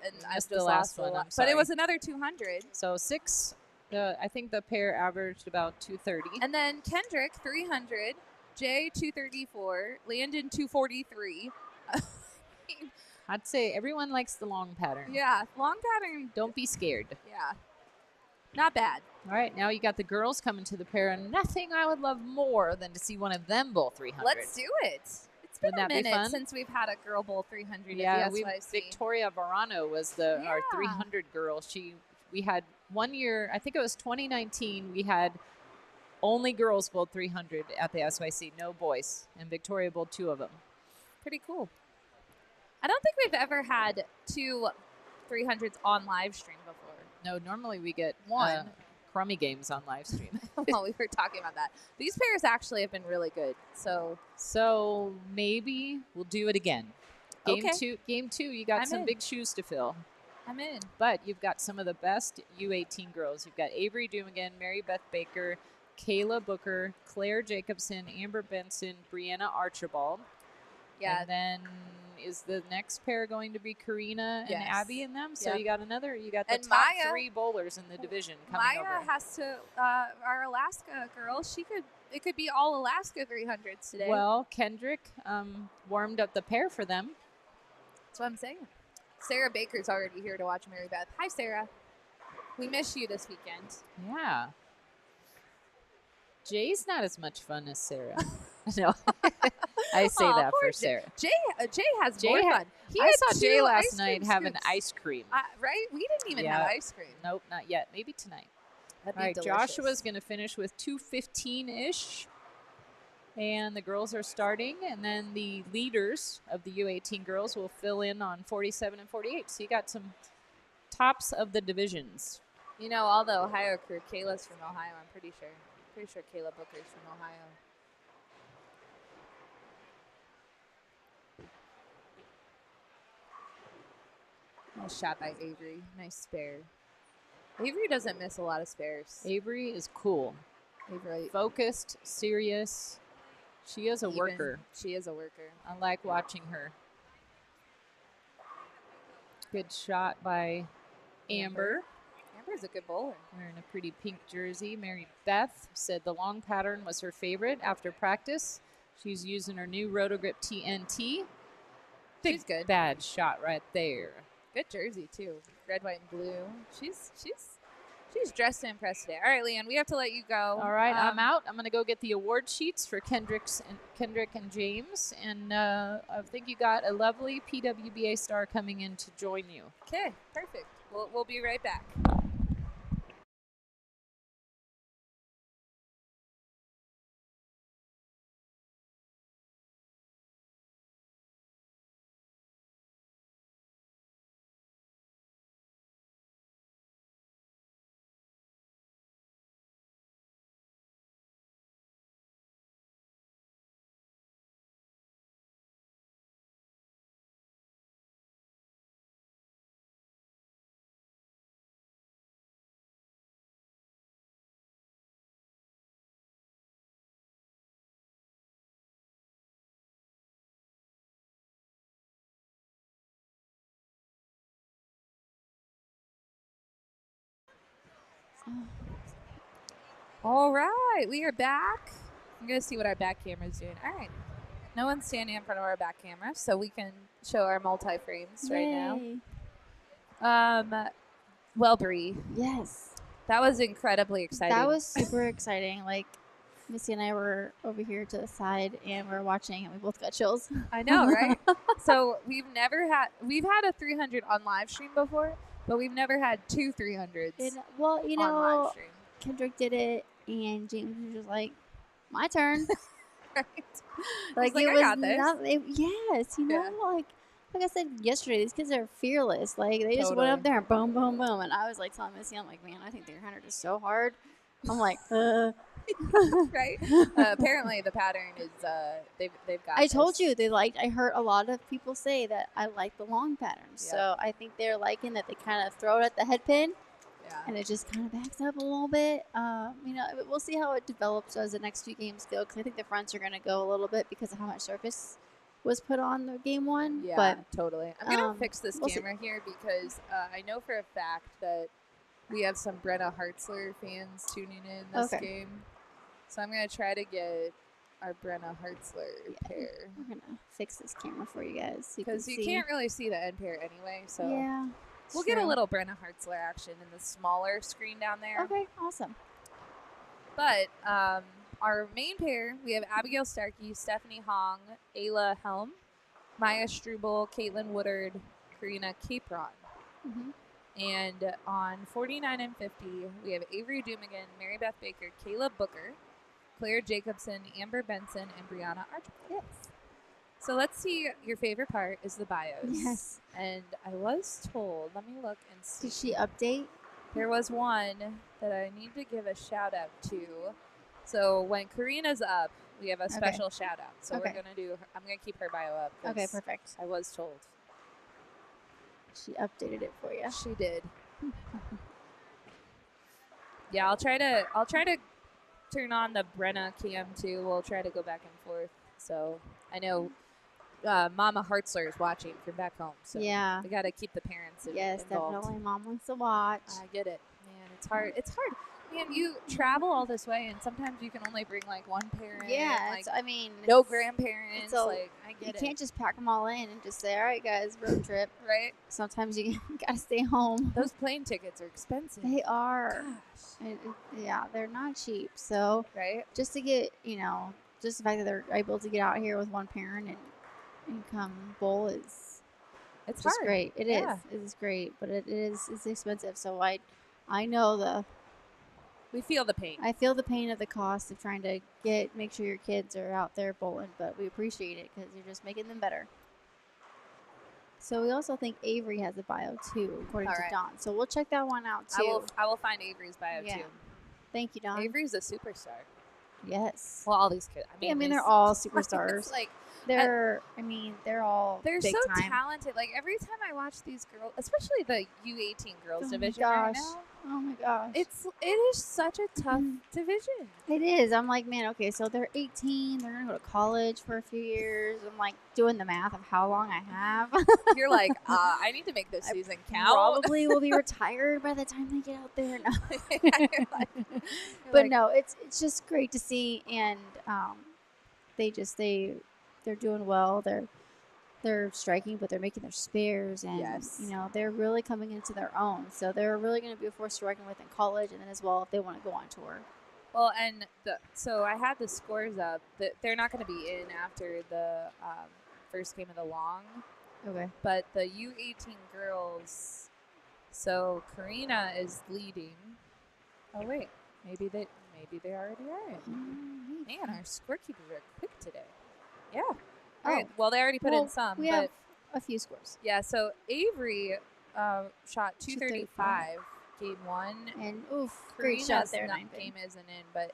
I missed just the last lost one. but it was another 200. So 6. I think the pair averaged about 230. And then Kendrick 300, Jay 234, Landon 243. I'd say everyone likes the long pattern. Yeah, long pattern. Don't be scared. Yeah, not bad. All right, now you got the girls coming to the pair, and nothing I would love more than to see one of them bowl 300. Let's do it. It's been Wouldn't a that be minute fun? since we've had a girl bowl 300 Yeah, at the SYC. Victoria Varano was our 300 girl. We had one year, I think it was 2019, we had only girls bowled 300 at the SYC, no boys, and Victoria bowled 2 of them. Pretty cool. I don't think we've ever had 2 300s on live stream before. No, normally we get one. crummy games on live stream. Well, we were talking about that. These pairs actually have been really good. So maybe we'll do it again. Game two, you got some big shoes to fill. I'm in. But you've got some of the best U18 girls. You've got Avery Dumigan, Mary Beth Baker, Kayla Booker, Claire Jacobson, Amber Benson, Brianna Archibald. Yeah. And then is the next pair going to be Karina and Abby in them? So you got the top Maya, 3 bowlers in the division coming over. Maya has to, our Alaska girl, it could be all Alaska 300s today. Well, Kendrick warmed up the pair for them. That's what I'm saying. Sarah Baker's already here to watch Mary Beth. Hi, Sarah. We miss you this weekend. Yeah. Jay's not as much fun as Sarah. No. I say that for Sarah. Jay has more fun. I saw Jay last night having ice cream. Right? We didn't even have ice cream. Nope, not yet. Maybe tonight. That'd All right, delicious. Joshua's going to finish with 215-ish. And the girls are starting. And then the leaders of the U18 girls will fill in on 47 and 48. So you got some tops of the divisions. You know, all the Ohio crew, Kayla's from Ohio, I'm pretty sure. Pretty sure Kayla Booker's from Ohio. Nice shot by Avery. Nice spare. Avery doesn't miss a lot of spares. Avery is cool. Avery. Focused, serious. She is a worker. She is a worker. I like watching her. Good shot by Amber. Amber's a good bowler. Wearing a pretty pink jersey. Mary Beth said the long pattern was her favorite after practice. She's using her new Rotogrip TNT. She's good. Bad shot right there. Good jersey too. Red, white, and blue. She's dressed to impress today. All right, Leanne, we have to let you go. All right, I'm out. I'm going to go get the award sheets for Kendrick and James. And I think you got a lovely PWBA star coming in to join you. Okay, perfect. We'll be right back. All right, we are back. I'm going to see what our back camera is doing. All right. No one's standing in front of our back camera, so we can show our multi-frames right now. Well, Bree, Yes. that was incredibly exciting. That was super exciting. Like, Missy and I were over here to the side and we're watching and we both got chills. I know, right? So we've had a 300 on live stream before, but we've never had two 300s Well, on live stream. Kendrick did it and James was just like, my turn. Right? Like, He's it I was got this. yes, like I said yesterday, these kids are fearless. Like, they just went Totally. up there and boom, boom, boom. And I was like telling Missy, I'm like, man, I think 300 is so hard. I'm like, Right? Apparently, the pattern is they've got. I told this. you I heard a lot of people say that I like the long patterns. Yeah. So I think they're liking that they kind of throw it at the head pin Yeah. and it just kind of backs up a little bit. We'll see how it develops as the next few games go because I think the fronts are going to go a little bit because of how much surface was put on the game one. Yeah, But totally. I'm gonna fix this we'll see. camera here because I know for a fact that we have some Brenna Hartzler fans tuning in this Okay. game. So I'm gonna try to get our Brenna Hartzler pair we're going to fix this camera for you guys. So because you can't really see the end pair anyway. So Yeah. we'll get a little Brenna Hartzler action in the smaller screen down there. Okay, awesome. But our main pair, we have Abigail Starkey, Stephanie Hong, Ayla Helm, Maya Struble, Caitlin Woodard, Karina Capron. Hmm. And on 49 and 50, we have Avery Dumigan, Mary Beth Baker, Kayla Booker, Claire Jacobson, Amber Benson, and Brianna Archibald. Yes. So let's see. Your favorite part is the bios. Yes. And I was told, let me look and see. Did she update? There was one that I need to give a shout out to. So when Karina's up, we have a special shout out. So Okay. I'm going to keep her bio up. 'cause Okay, perfect. I was told. She updated it for you. She did. Yeah, I'll try to turn on the Brenna cam too. We'll try to go back and forth. So I know Mama Hartzler is watching from back home. So Yeah. we got to keep the parents Yes, involved. definitely. Mom wants to watch. I get it, man. It's hard. It's hard. Man, you travel all this way, and sometimes you can only bring like one parent. Yeah, like, I mean, no it's- grandparents. it's Like I You get it. can't just pack them all in and just say, "All right, guys, road trip." Right? Sometimes you gotta stay home. Those plane tickets are expensive. They are, Gosh. yeah, they're not cheap. So Right? just to get, just the fact that they're able to get out here with one parent and come bowl is It's just hard. great. It Yeah. is. It is great, but it's expensive. So I know We feel the pain. I feel the pain of the cost of trying to make sure your kids are out there bowling, but we appreciate it because you're just making them better. So we also think Avery has a bio too, according All to right. Dawn. So we'll check that one out too. I will find Avery's bio Yeah. too. Thank you, Dawn. Avery's a superstar. Yes. Well, all these kids. I mean, these- they're all it's superstars. like they're all they're big so time. talented. Like every time I watch these girls, especially the U18 girls Oh my division right gosh. now, Oh my gosh. it is such a tough Mhm. division. It is. I'm like, man, okay, so they're 18. They're going to go to college for a few years. I'm like doing the math of how long I have. You're like, I need to make this season count. Probably will be retired by the time they get out there. No. You're like- But no, it's just great to see, and they're doing well. They're striking, but they're making their spares, and Yes. they're really coming into their own. So they're really going to be a force to reckon with in college, and then as well if they want to go on tour. Well, and so I had the scores up. That they're not going to be in after the first game of the long, Okay. but the U18 girls. So Karina is leading. Oh wait, maybe they already are in. Man, our scorekeepers are quick today. Yeah. All right. Well, they already put in some, We but have a few scores, yeah. So Avery shot 235 game one. and great shot there. Game isn't in, but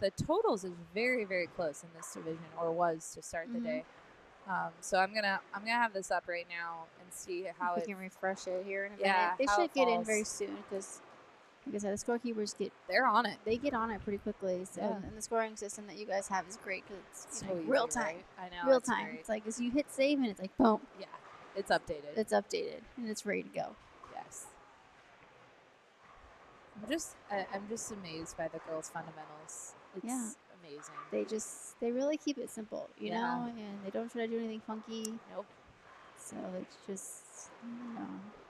the totals is very, very close in this division, or was to start the Mhm. day. So I'm gonna have this up right now and see how We it. can refresh it here in a Yeah, minute. They how should it get in falls. very soon because, like I said, the scorekeepers They're on it. they get on it pretty quickly. So Yeah. and the scoring system that you guys have is great because it's So easy, real time. right? I know. Real it's time. great. It's like as you hit save and it's like boom, Yeah, it's updated. it's updated and it's ready to go. Yes. I'm just amazed by the girls' fundamentals. It's Yeah. amazing. They really keep it simple, you Yeah. know, and they don't try to do anything funky. Nope. So it's just,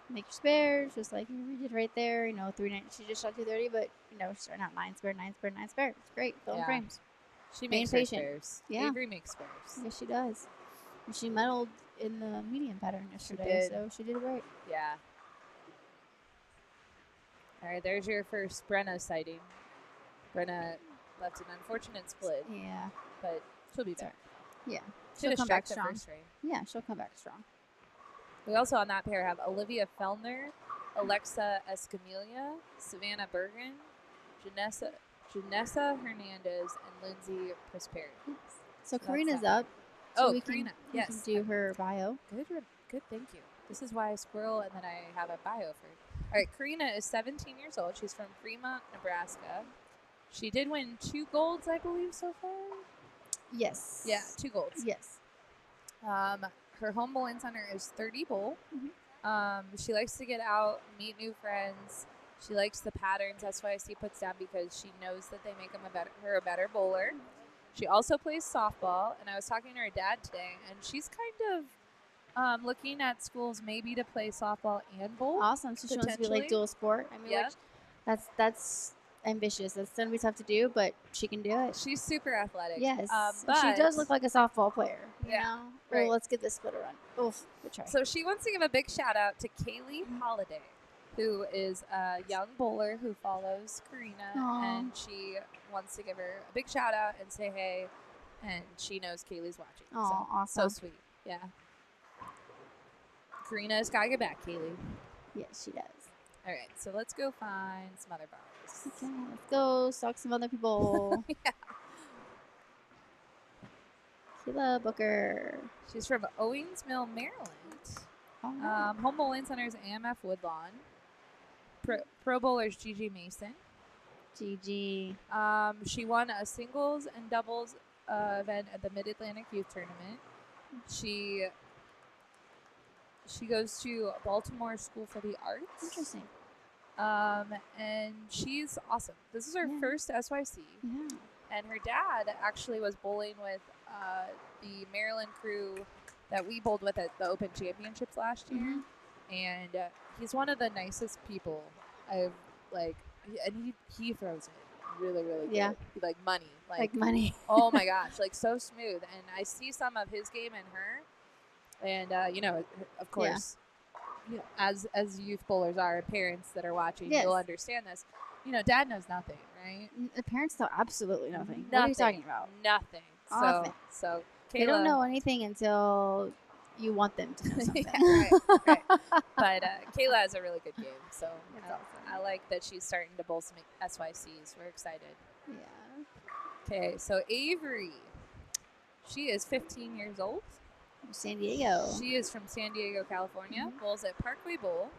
make your spares, just like you did right there. 390. She just shot 230, but she's starting out 9 spare, 9 spare, 9 spare. It's great. Filling Yeah. frames. She Being makes her patient. spares. Yeah. Avery makes spares. Yes, she does. And she medaled in the medium pattern yesterday, did. so she did great. Yeah. All right, there's your first Brenna sighting. Brenna left an unfortunate split, Yeah. but she'll be back. Yeah. Should She'll have come back struck the strong. first frame. Yeah, she'll come back strong. We also on that pair have Olivia Fellner, Alexa Escamilla, Savannah Bergen, Janessa Hernandez, and Lindsay Prosperi. So that's Karina's that. up. So Oh, we Karina. we Yes. can do her bio. Good, thank you. This is why I squirrel and then I have a bio for her. All right, Karina is 17 years old. She's from Fremont, Nebraska. She did win 2 golds, I believe, so far. Yes. Yeah, 2 golds. Yes. Her home bowling center is 30 Bowl. Mhm. She likes to get out, meet new friends. She likes the patterns SYC puts down because she knows that they make her a better bowler. She also plays softball, and I was talking to her dad today, and she's kind of looking at schools maybe to play softball and bowl. Awesome. So she wants to be potentially. like dual sport. I mean, Yeah. which that's ambitious. That's gonna be tough to do, but she can do it. She's super athletic. Yes. But she does look like a softball player. You Yeah, know? right. Oh, let's get this split a run. Oof. Good try. So she wants to give a big shout out to Kaylee Holiday, who is a young bowler who follows Karina, Aw. and she wants to give her a big shout out and say hey, and she knows Kaylee's watching. Oh, so, awesome. So sweet. Yeah. Karina's got your back, Kaylee. Yes, she does. All right, so let's go find some other bows. Okay, let's go stalk some other people. Yeah. Keila Booker. She's from Owings Mill, Maryland. Oh, Home bowling center is AMF Woodlawn. Pro bowler's Gigi Mason. GG. She won a singles and doubles event at the Mid-Atlantic Youth Tournament. She goes to Baltimore School for the Arts. Interesting. And she's awesome. This is her Yeah. first SYC. Yeah. And her dad actually was bowling with the Maryland crew that we bowled with at the Open Championships last year. Mhm. And he's one of the nicest people I've, and he throws it really, really good. Yeah. Like money. Like money. Oh my gosh, like so smooth. And I see some of his game in her. And, of course, as youth bowlers are, parents that are watching, Yes. you'll understand this. Dad knows nothing, right? The parents know absolutely nothing. What are Nothing. you talking about? Nothing. Nothing. So Kayla, They don't know anything until you want them to know something. Yeah, right. But Kayla has a really good game, so That's awesome. I like that she's starting to bowl some SYCs. We're excited. Yeah. Okay, so Avery, she is 15 years old. San Diego. She is from San Diego, California. Mhm. Bowls at Parkway Bowl.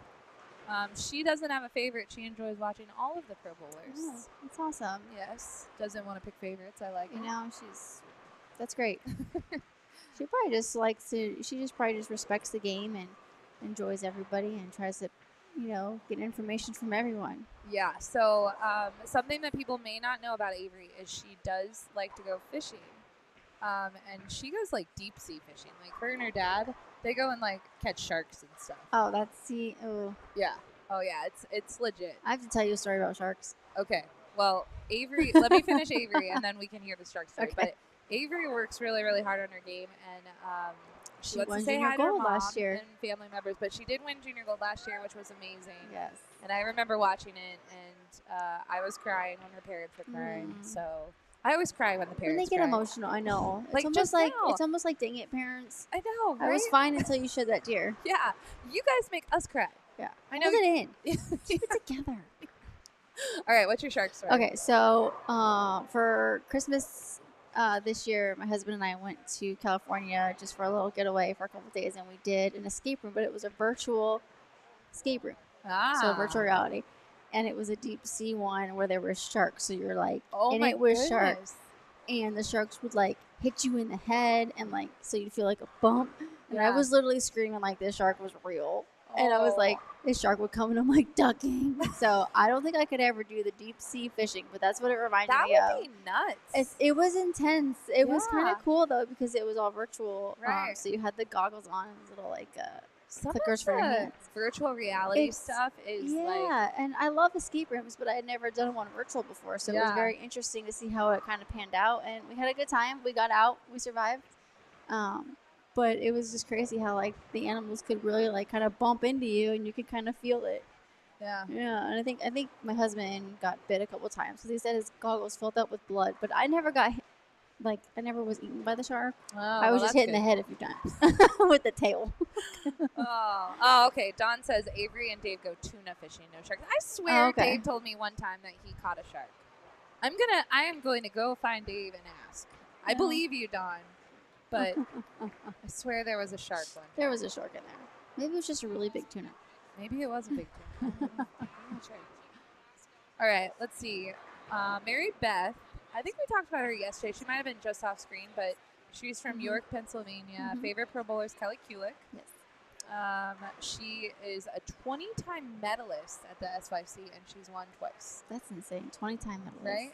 She doesn't have a favorite. She enjoys watching all of the pro bowlers. Oh, that's awesome. Yes, doesn't want to pick favorites. I like it. That's great. She probably just likes to. She just probably just respects the game and enjoys everybody and tries to, get information from everyone. Yeah, so something that people may not know about Avery is she does like to go fishing. And she goes deep sea fishing. Like her and her dad, they go and catch sharks and stuff. Oh, oh. Yeah. Oh yeah, it's legit. I have to tell you a story about sharks. Okay. Well, Avery, let me finish Avery and then we can hear the shark story. Okay. But Avery works really, really hard on her game, and she wants won to say junior hi to her gold mom last year. and family members. But she did win junior gold last year, which was amazing. Yes. And I remember watching it, and I was crying when her parents were crying. Mm. So I always cry when the When parents they get cry. emotional, I know. Like It's just almost like dang it, parents. I know, right? I was fine until you shed that tear. Yeah, you guys make us cry. Yeah. I know. Hold it in. Keep it together. All right, what's your shark story? Okay, so for Christmas this year, my husband and I went to California just for a little getaway for a couple of days, and we did an escape room, but it was a virtual escape room, so virtual reality, and it was a deep sea one where there were sharks. So you're Oh and my it was goodness. sharks, and the sharks would hit you in the head, and so you'd feel like a bump. And I Yeah. was literally screaming like this shark was real, and I was like, a shark would come and I'm like ducking. So I don't think I could ever do the deep sea fishing, but that's what it reminded That me of. would be nuts. It was intense. It was kind Yeah. of cool though because it was all virtual. Right. So you had the goggles on and little like Some clickers of for your the hands. virtual reality It's- stuff is Yeah, like, and I love escape rooms, but I had never done one virtual before, so it was Yeah. very interesting to see how it kind of panned out. And we had a good time. We got out. We survived. But it was just crazy how like the animals could really like kind of bump into you, and you could kind of feel it. yeah. Yeah, and I think my husband got bit a couple times because he said his goggles filled up with blood. But I never got like I never was eaten by the shark. Oh, I was just hit in the head a few times with the tail. Oh, okay. Don says Avery and Dave go tuna fishing, no sharks. I swear, Oh, okay. Dave told me one time that he caught a shark. I am going to go find Dave and ask. I Yeah. believe you, Don, but I swear there was a shark one. There was a shark in there. Maybe it was just a really big tuna. Maybe it was a big tuna. I'm not sure. All right, let's see. Mary Beth. I think we talked about her yesterday. She might have been just off screen, but she's from York, Pennsylvania. Mhm. Favorite Pro Bowler is Kelly Kulick. Yes. She is a 20-time medalist at the SYC, and she's won twice. That's insane. 20-time medalist. Right?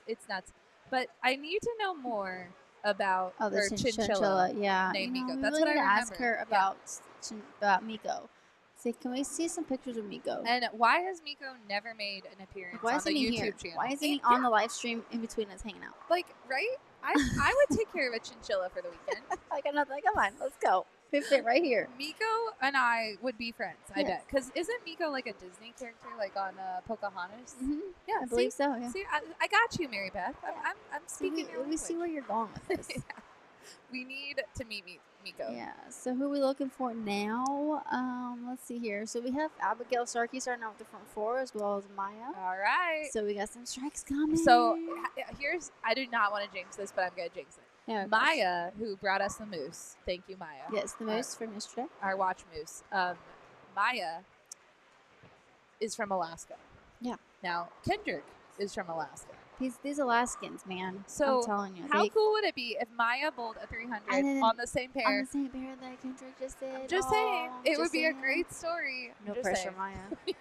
It's nuts. But I need to know more about Oh, the her chinchilla. Yeah. named You know, Miko. we That's really what I need to ask remember. her Yeah. about Miko. Say, can we see some pictures of Miko? And why has Miko never made an appearance Why on isn't the he YouTube here? channel? Why isn't he on the live stream in between us hanging out? Like, right? I would take care of a chinchilla for the weekend. Like, I'm not like, come on, let's go. Fit right here. Miko and I would be friends, I Yes. bet. Because isn't Miko like a Disney character, like on Pocahontas? Mm-hmm. Yeah, I believe so. Yeah. See, I got you, Mary Beth. I'm speaking your Let me see language. where you're going with this. We need to meet Miko. Yeah. So who are we looking for now? Let's see here. So we have Abigail Starkey starting out with the front four as well as Maya. All right. So we got some strikes coming. So here's, I do not want to jinx this, but I'm going to jinx it. yeah, of course. Maya, who brought us the moose. Thank you, Maya. Yes, the moose from yesterday. Our watch moose. Maya is from Alaska. Yeah. Now, Kendrick is from Alaska. These Alaskans, man. So I'm telling you. How cool would it be if Maya bowled a 300 And then on the same on pair? the same pair that Kendrick just did. Just Aw, saying. It just would be a saying. great story. No Just pressure, saying. Maya. Yeah.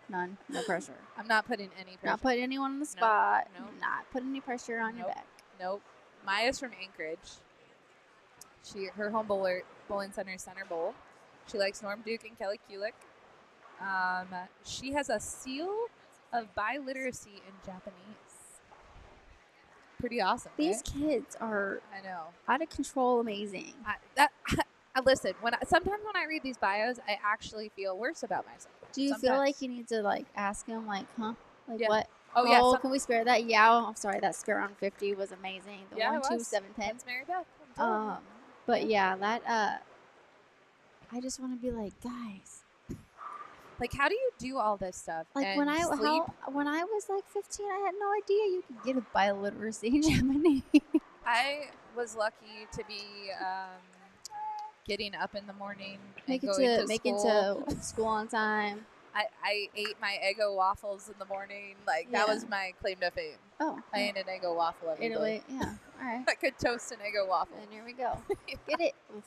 None. No pressure. I'm not putting any pressure. Not putting anyone on the spot. no. Not putting any pressure on your Nope. back. Nope. Maya's from Anchorage. Her home bowling center is Center Bowl. She likes Norm Duke and Kelly Kulick. She has a seal of biliteracy in Japanese. Pretty awesome. These right? kids are I know. out of control amazing. Listen. Sometimes when I read these bios, I actually feel worse about myself. Do you feel sometimes. like you need to like ask them like, huh? Like Yeah. what? Oh yeah. can we spare that? Yeah, I'm sorry, that spare round 50 was amazing. The Yeah, it 1, 2, was. 7, 10. That's Mary Beth. I'm telling you. But yeah, that I just want to be like, guys, Like, how do you do all this stuff? like and when I sleep? when I was like 15, I had no idea you could get a biliteracy in Japanese. I was lucky to be getting up in the morning and make it going to make school. it to school on time. I ate my Eggo waffles in the morning. Like that Yeah. was my claim to fame. Oh, I ate an Eggo waffle every day. Italy, yeah. All right, I could toast an Eggo waffle. and here we go. Get it. Oof.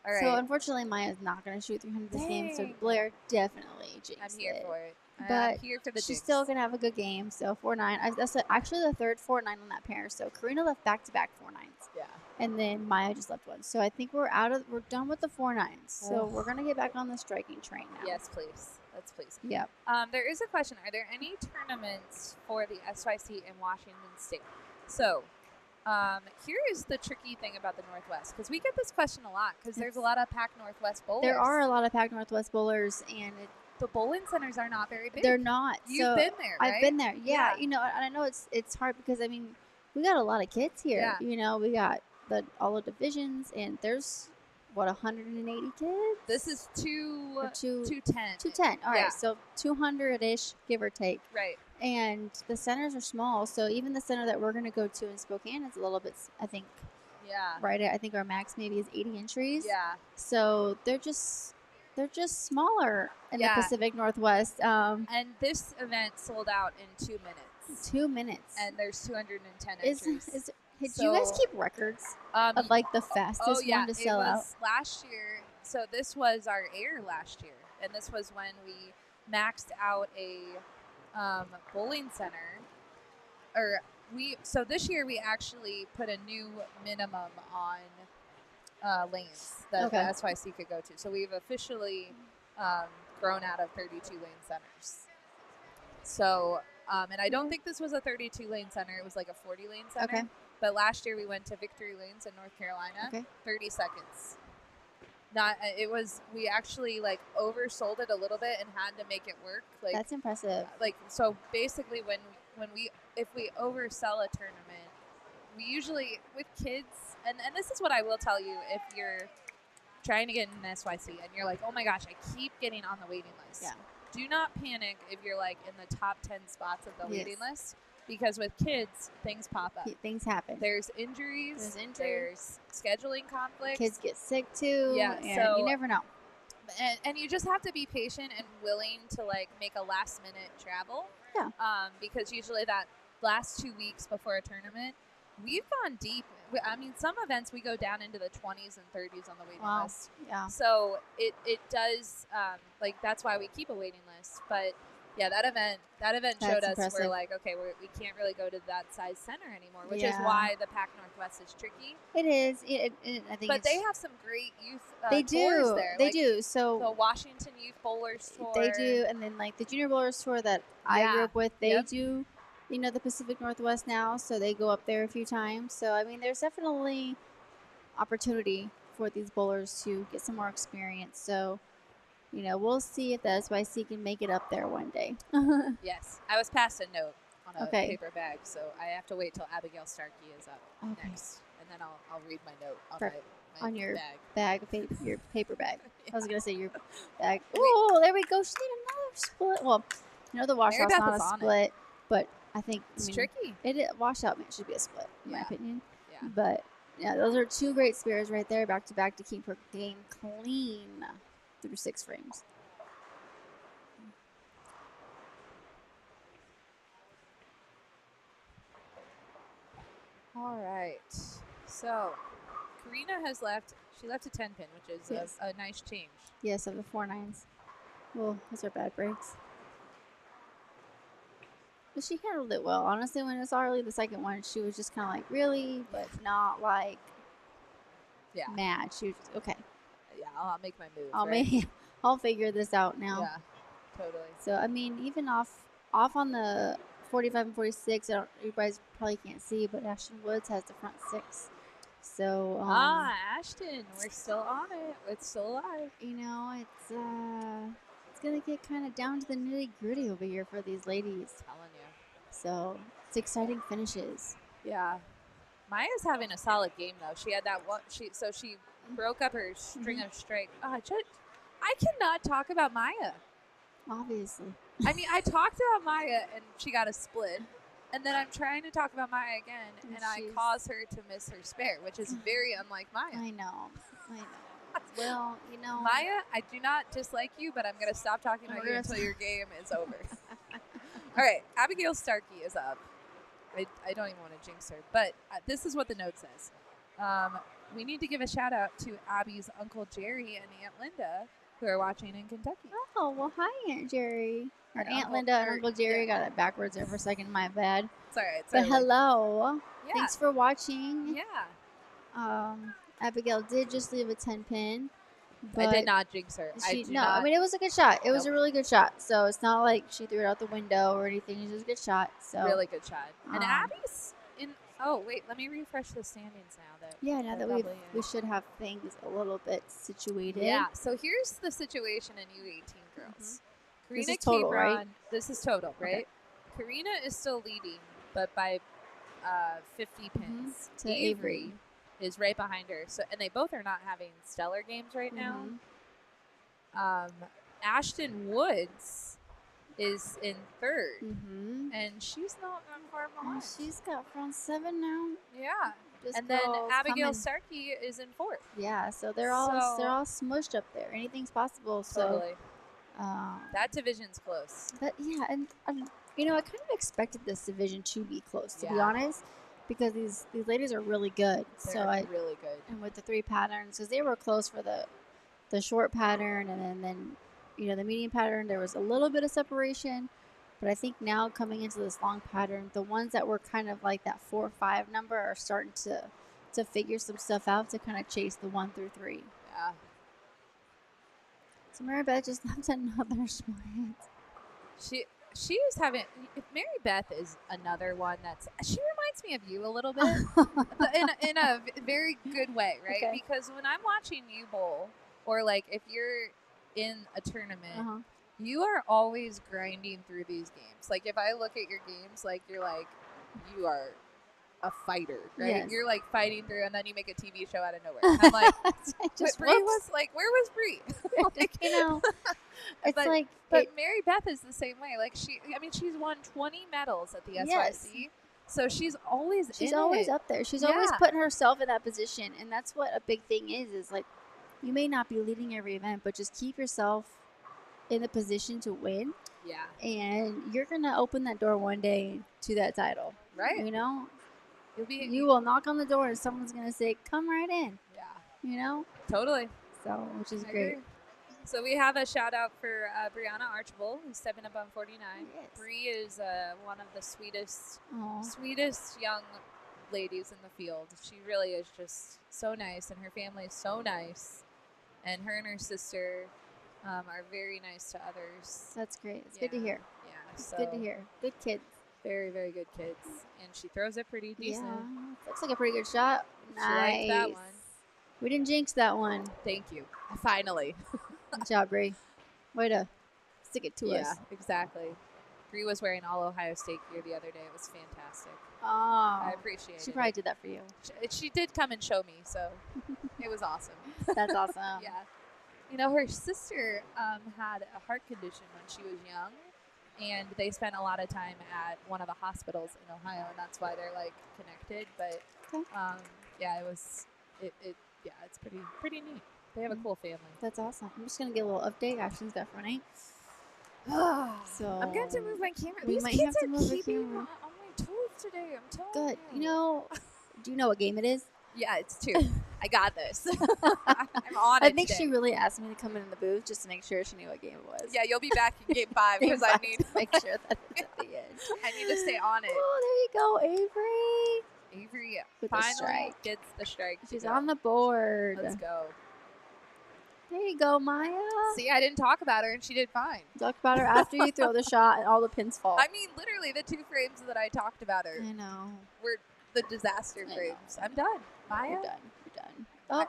All right, So unfortunately, Maya's not going to shoot 300 this game. So Dang. Blair definitely jinxed I'm here it. for it. I'm But here for the She's jinx. still going to have a good game. So 4-9. That's actually the third 4-9 on that pair. So Karina left back-to-back 4-9s. Yeah. And then Maya just left one. So I think we're done with the 4-9s. So Ugh. we're going to get back on the striking train now. Yes, please. Let's please. Yep. There is a question. Are there any tournaments for the SYC in Washington State? So, here is the tricky thing about the Northwest, because we get this question a lot, because there's a lot of Pac Northwest bowlers. There are a lot of Pac Northwest bowlers, and The bowling centers are not very big. they're not. You've so been there, right? I've been there. Yeah. Yeah. You know, and I know it's hard because, I mean, we got a lot of kids here. Yeah. You know, we got all the divisions, and there's, 180 kids? This is Or 210. 210. All right, Yeah. so 200-ish, give or take. Right. And the centers are small, so even the center that we're going to go to in Spokane is a little bit, I think, Yeah. right at, I think our max maybe is 80 entries. Yeah. So they're just smaller in Yeah. the Pacific Northwest. And this event sold out in 2 minutes. 2 minutes. And there's 210 is entries. do you guys So, keep records Um, of like the fastest oh, yeah. one to sell it out? was last year. So this was our air last year. and this was when we maxed out a bowling center. So this year we actually put a new minimum on lanes that the SYC could go to. So we've officially grown out of 32 lane centers. So, and I don't think this was a 32 lane center. It was like a 40 lane center. Okay. But last year we went to Victory Lanes in North Carolina. 30 seconds. We actually like oversold it a little bit and had to make it work. Like, that's impressive. Like, so basically if we oversell a tournament, we usually, with kids, and this is what I will tell you, if you're trying to get in an SYC and you're like, oh my gosh, I keep getting on the waiting list. Yeah. Do not panic if you're like in the top 10 spots of the waiting list, because with kids, things pop up. Things happen. There's injuries. There's scheduling conflicts. Kids get sick too. Yeah, and so you never know. And you just have to be patient and willing to like make a last minute travel. Yeah. Because usually that last 2 weeks before a tournament, we've gone deep. I mean, some events we go down into the 20s and 30s on the waiting list. Yeah. So it does, like, that's why we keep a waiting list. But yeah, that event showed us we're like, okay, we can't really go to that size center anymore, which is why the Pac Northwest is tricky. It is. I think. But they have some great youth they tours do. there. They like, do. So the Washington Youth Bowlers Tour. They do, and then like the Junior Bowlers Tour that I grew up with, they do. You know, the Pacific Northwest now, so they go up there a few times. So I mean, there's definitely opportunity for these bowlers to get some more experience. So, you know, we'll see if the SYC can make it up there one day. Yes. I was passed a note on a paper bag, so I have to wait till Abigail Starkey is up next. And then I'll read my note on my your bag. your paper bag. I was going to say your bag. Oh, there we go. She did another split. Well, you know, the washout's not a split, but I think it's tricky. Washout should be a split, in my opinion. Yeah. But, yeah, those are two great spares right there, back to back, to keep her game clean through 6 frames. All right. So, Karina has left. She left a 10 pin, which is a nice change. Yes, of the 4-9s. Well, those are bad breaks. But she handled it well. Honestly, when it was already the second one, she was just kind of like, really? But not like mad. She was just, okay. Yeah, I'll make my move. I'll figure this out now. Yeah, totally. So, I mean, even off on the 45 and 46, you guys probably can't see, but Ashton Woods has the front 6. So, Ashton, we're still on it. It's still alive. You know, it's going to get kind of down to the nitty-gritty over here for these ladies. I'm telling you. So, it's exciting finishes. Yeah. Maya's having a solid game, though. She had that one. She broke up her string of strike. I cannot talk about Maya. Obviously. I mean, I talked about Maya, and she got a split. And then I'm trying to talk about Maya again, and I cause her to miss her spare, which is very unlike Maya. I know. Well, you know. Maya, I do not dislike you, but I'm going to stop talking about you until your game is over. All right, Abigail Starkey is up. I don't even want to jinx her, but this is what the note says. We need to give a shout out to Abby's Uncle Jerry and Aunt Linda, who are watching in Kentucky. Oh, well, hi, Aunt Jerry. Or Aunt Linda and Uncle Jerry. Got it backwards there for a second. My bad. It's all right. But hello. Yeah. Thanks for watching. Yeah. Abigail did just leave a 10 pin. But I did not jinx her. I mean, it was a good shot. It was a really good shot. So it's not like she threw it out the window or anything. It was a good shot. So really good shot. And Abby's in. Oh wait, let me refresh the standings now. Now that we should have things a little bit situated. Yeah. So here's the situation in U18 girls. Karina This is total, Cabron, right? This is total, right? Okay. Karina is still leading, but by 50 pins. To Avery is right behind her. So, and they both are not having stellar games right now. Ashton Woods is in 3rd, and she's not far behind. She's got front 7 now. Yeah. And then Abigail Starkey is in 4th. Yeah, so they're all smushed up there. Anything's possible. Totally. So that division's close. But yeah, and you know, I kind of expected this division to be close, to be honest, because these ladies are really good. They're really good. And with the 3 patterns, because they were close for the short pattern, and then the median pattern, there was a little bit of separation. But I think now coming into this long pattern, the ones that were kind of like that 4 or 5 number are starting to figure some stuff out to kind of chase the 1 through 3. Yeah. So Mary Beth just left another split. She is having. Mary Beth is another one she reminds me of you a little bit, but in a very good way, right? Okay. Because when I'm watching you bowl, or like if you're in a tournament, you are always grinding through these games. Like if I look at your games, like you are a fighter, right? Yes. You're like fighting through, and then you make a TV show out of nowhere. I'm like, just Bree was like, where was Bree? like, it's but, like. But Mary Beth is the same way. Like she's won 20 medals at the SYC, so she's always up there. She's always putting herself in that position, and that's what a big thing is like, you may not be leading every event, but just keep yourself in the position to win. Yeah. And you're gonna open that door one day to that title, right? You will knock on the door, and someone's gonna say, "Come right in." Yeah. Totally. So, which is great. So we have a shout out for Brianna Archibald, who's stepping up on 49. Yes. Bree is one of the sweetest young ladies in the field. She really is just so nice, and her family is so nice. And her and her sister are very nice to others. That's great. It's good to hear. Yeah, it's good to hear. Good kids. Very, very good kids, and she throws it pretty decent. Yeah, looks like a pretty good shot. Nice. She liked that one. We didn't jinx that one. Thank you. Finally. Good job, Bree. Way to stick it to us. Yeah, exactly. Bree was wearing all Ohio State gear the other day. It was fantastic. Oh, I appreciate it. She probably did that for you. She did come and show me, so it was awesome. That's awesome. Yeah. Her sister had a heart condition when she was young, and they spent a lot of time at one of the hospitals in Ohio, and that's why they're like connected. But it's pretty neat. They have a cool family. That's awesome. I'm just gonna get a little update. Ashton's got front 8. So I'm going to move my camera. We These might kids have to are move the keeping camera. on my toes today. I'm telling Good. you. Do you know what game it is? Yeah, it's 2. I got this. I'm on it. I think today. she really asked me to come in the booth just to make sure she knew what game it was. Yeah, you'll be back in game 5 because I need to make sure that it's at the end. I need to stay on it. Oh, there you go, Avery. Avery With finally the strike. gets the strike. She's on the board. Let's go. There you go, Maya. See, I didn't talk about her, and she did fine. Talk about her after you throw the shot and all the pins fall. I mean, literally, the 2 frames that I talked about her I know. were the disaster frames. I'm done. Maya? You're done.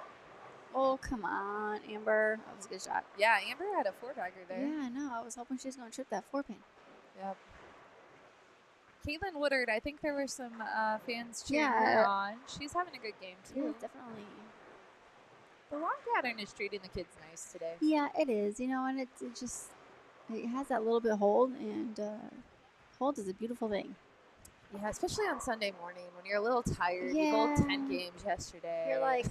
Oh, come on, Amber. That was a good shot. Yeah, Amber had a 4-bagger there. Yeah, I know. I was hoping she was going to trip that 4-pin. Yep. Caitlin Woodard, I think there were some fans cheering her on. She's having a good game, too. Yeah, definitely. The long pattern is treating the kids nice today. Yeah, it is. And it has that little bit of hold, and hold is a beautiful thing. Yeah, especially on Sunday morning when you're a little tired. Yeah. You bowled 10 games yesterday. You're like,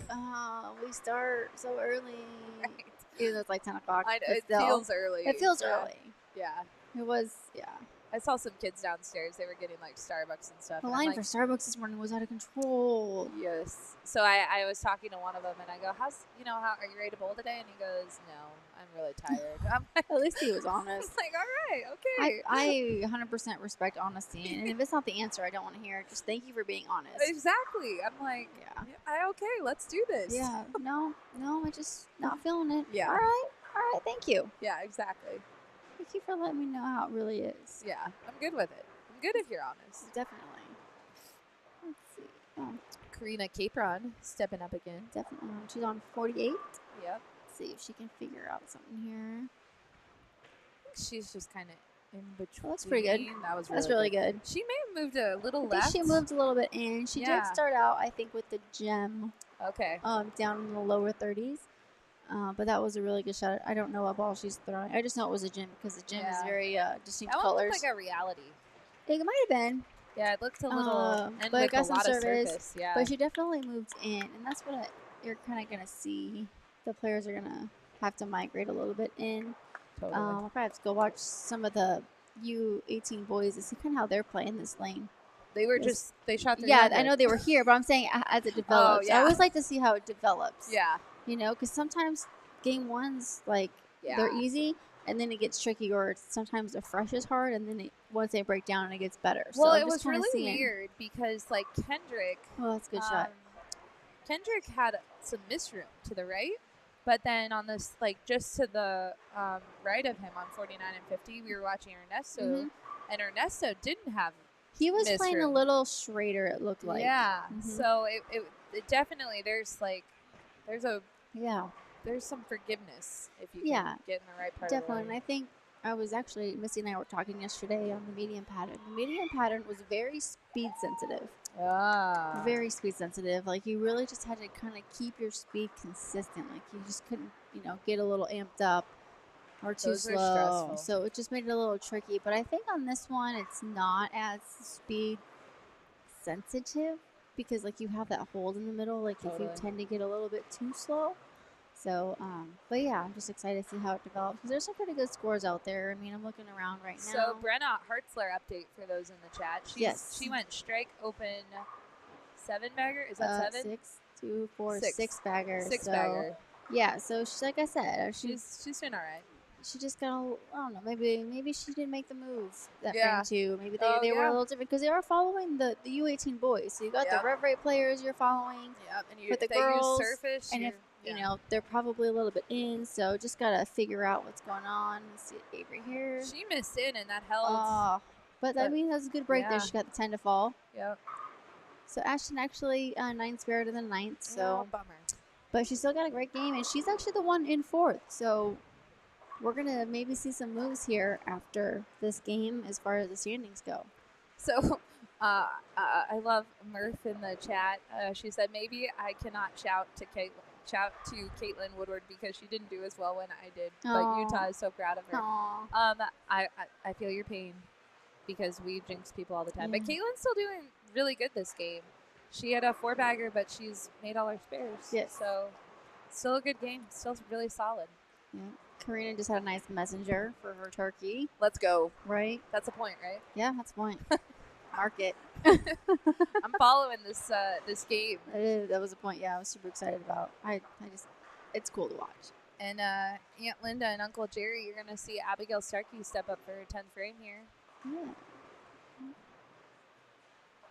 we start so early. Right. Even though it's like 10 o'clock. It feels early. It feels early. Yeah. It was, yeah. I saw some kids downstairs. They were getting like Starbucks and stuff. The line for Starbucks this morning was out of control. Yes. So I was talking to one of them, and I go, how are you ready to bowl today? And he goes, no, I'm really tired. I'm like, at least he was honest. like, all right, okay. I 100% respect honesty, and if it's not the answer, I don't want to hear it. Just thank you for being honest. Exactly. I'm like, okay, let's do this. Yeah. No, I'm just not feeling it. Yeah. All right. Thank you. Yeah, exactly. Thank you for letting me know how it really is. Yeah, I'm good with it. I'm good if you're honest. Definitely. Let's see. Oh, Karina Capron stepping up again. definitely. She's on 48. Yep. Let's see if she can figure out something here. I think she's just kind of in between. Well, that's pretty good. That's really good. She may have moved a little I left. think she moved a little bit in. She did start out, I think, with the gem. Okay. Down in the lower 30s. But that was a really good shot. I don't know what ball she's throwing. I just know it was a gem because the gem is very distinct that colors. That looked like a reality. It might have been. Yeah, it looked a little, and but with got a some lot service, of surface. Yeah. But she definitely moved in, and that's what you're kind of going to see. The players are going to have to migrate a little bit in. Totally. I'll probably have to go watch some of the U18 boys to see kind of how they're playing this lane. They were they shot their Yeah, I know they were here, but I'm saying as it develops. I always like to see how it develops. Yeah. Because sometimes game ones, they're easy, and then it gets tricky, or sometimes the fresh is hard, and then once they break down, it gets better. Well, so it was really weird because like Kendrick. Oh, that's a good shot. Kendrick had some misroom to the right, but then on this, like just to the right of him on 49 and 50, we were watching Ernesto, and Ernesto didn't have. He was playing a misroom. little straighter, it looked like. Yeah. So it definitely there's some forgiveness if you can get in the right part. Definitely. Of the And I think Missy and I were talking yesterday on the medium pattern. The medium pattern was very speed sensitive. Very speed sensitive. Like you really just had to kind of keep your speed consistent. Like you just couldn't, get a little amped up or too Those are slow. stressful. So it just made it a little tricky. But I think on this one, it's not as speed sensitive because like you have that hold in the middle. Like if you tend to get a little bit too slow. So, but yeah, I'm just excited to see how it develops because there's some pretty good scores out there. I mean, I'm looking around right now. So, Brenna Hartzler update for those in the chat. She went strike open 7-bagger. Is that 7? 6, 2, 4, 6-bagger. 6-bagger. Yeah, so she's like I said, she's doing all right. She just got I don't know, maybe she didn't make the move that frame too. Maybe they were a little different because they are following the U18 boys. So you got the Rev Rate players you're following. Yep, and with the girls, use surface, and if they're probably a little bit in, so just gotta figure out what's going on. Let's see Avery here. She missed in, and that held. But I mean that's a good break there. She got the 10 to fall. Yep. So Ashton actually 9th spared in the 9th. So bummer. But she still got a great game, and she's actually the one in 4th. So we're going to maybe see some moves here after this game as far as the standings go. So I love Murph in the chat. She said, maybe I cannot shout to Caitlin Woodward because she didn't do as well when I did. But Utah is so proud of her. I feel your pain because we jinx people all the time. But Caitlin's still doing really good this game. She had a 4-bagger, but she's made all her spares. Yes. So still a good game. Still really solid. Yeah. Karina just had a nice messenger for her turkey. Let's go. Right? That's a point, right? Yeah, that's a point. Mark it. I'm following this game. That was a point. Yeah, I was super excited about. It's cool to watch. And Aunt Linda and Uncle Jerry, you're gonna see Abigail Starkey step up for her 10th frame here. Yeah.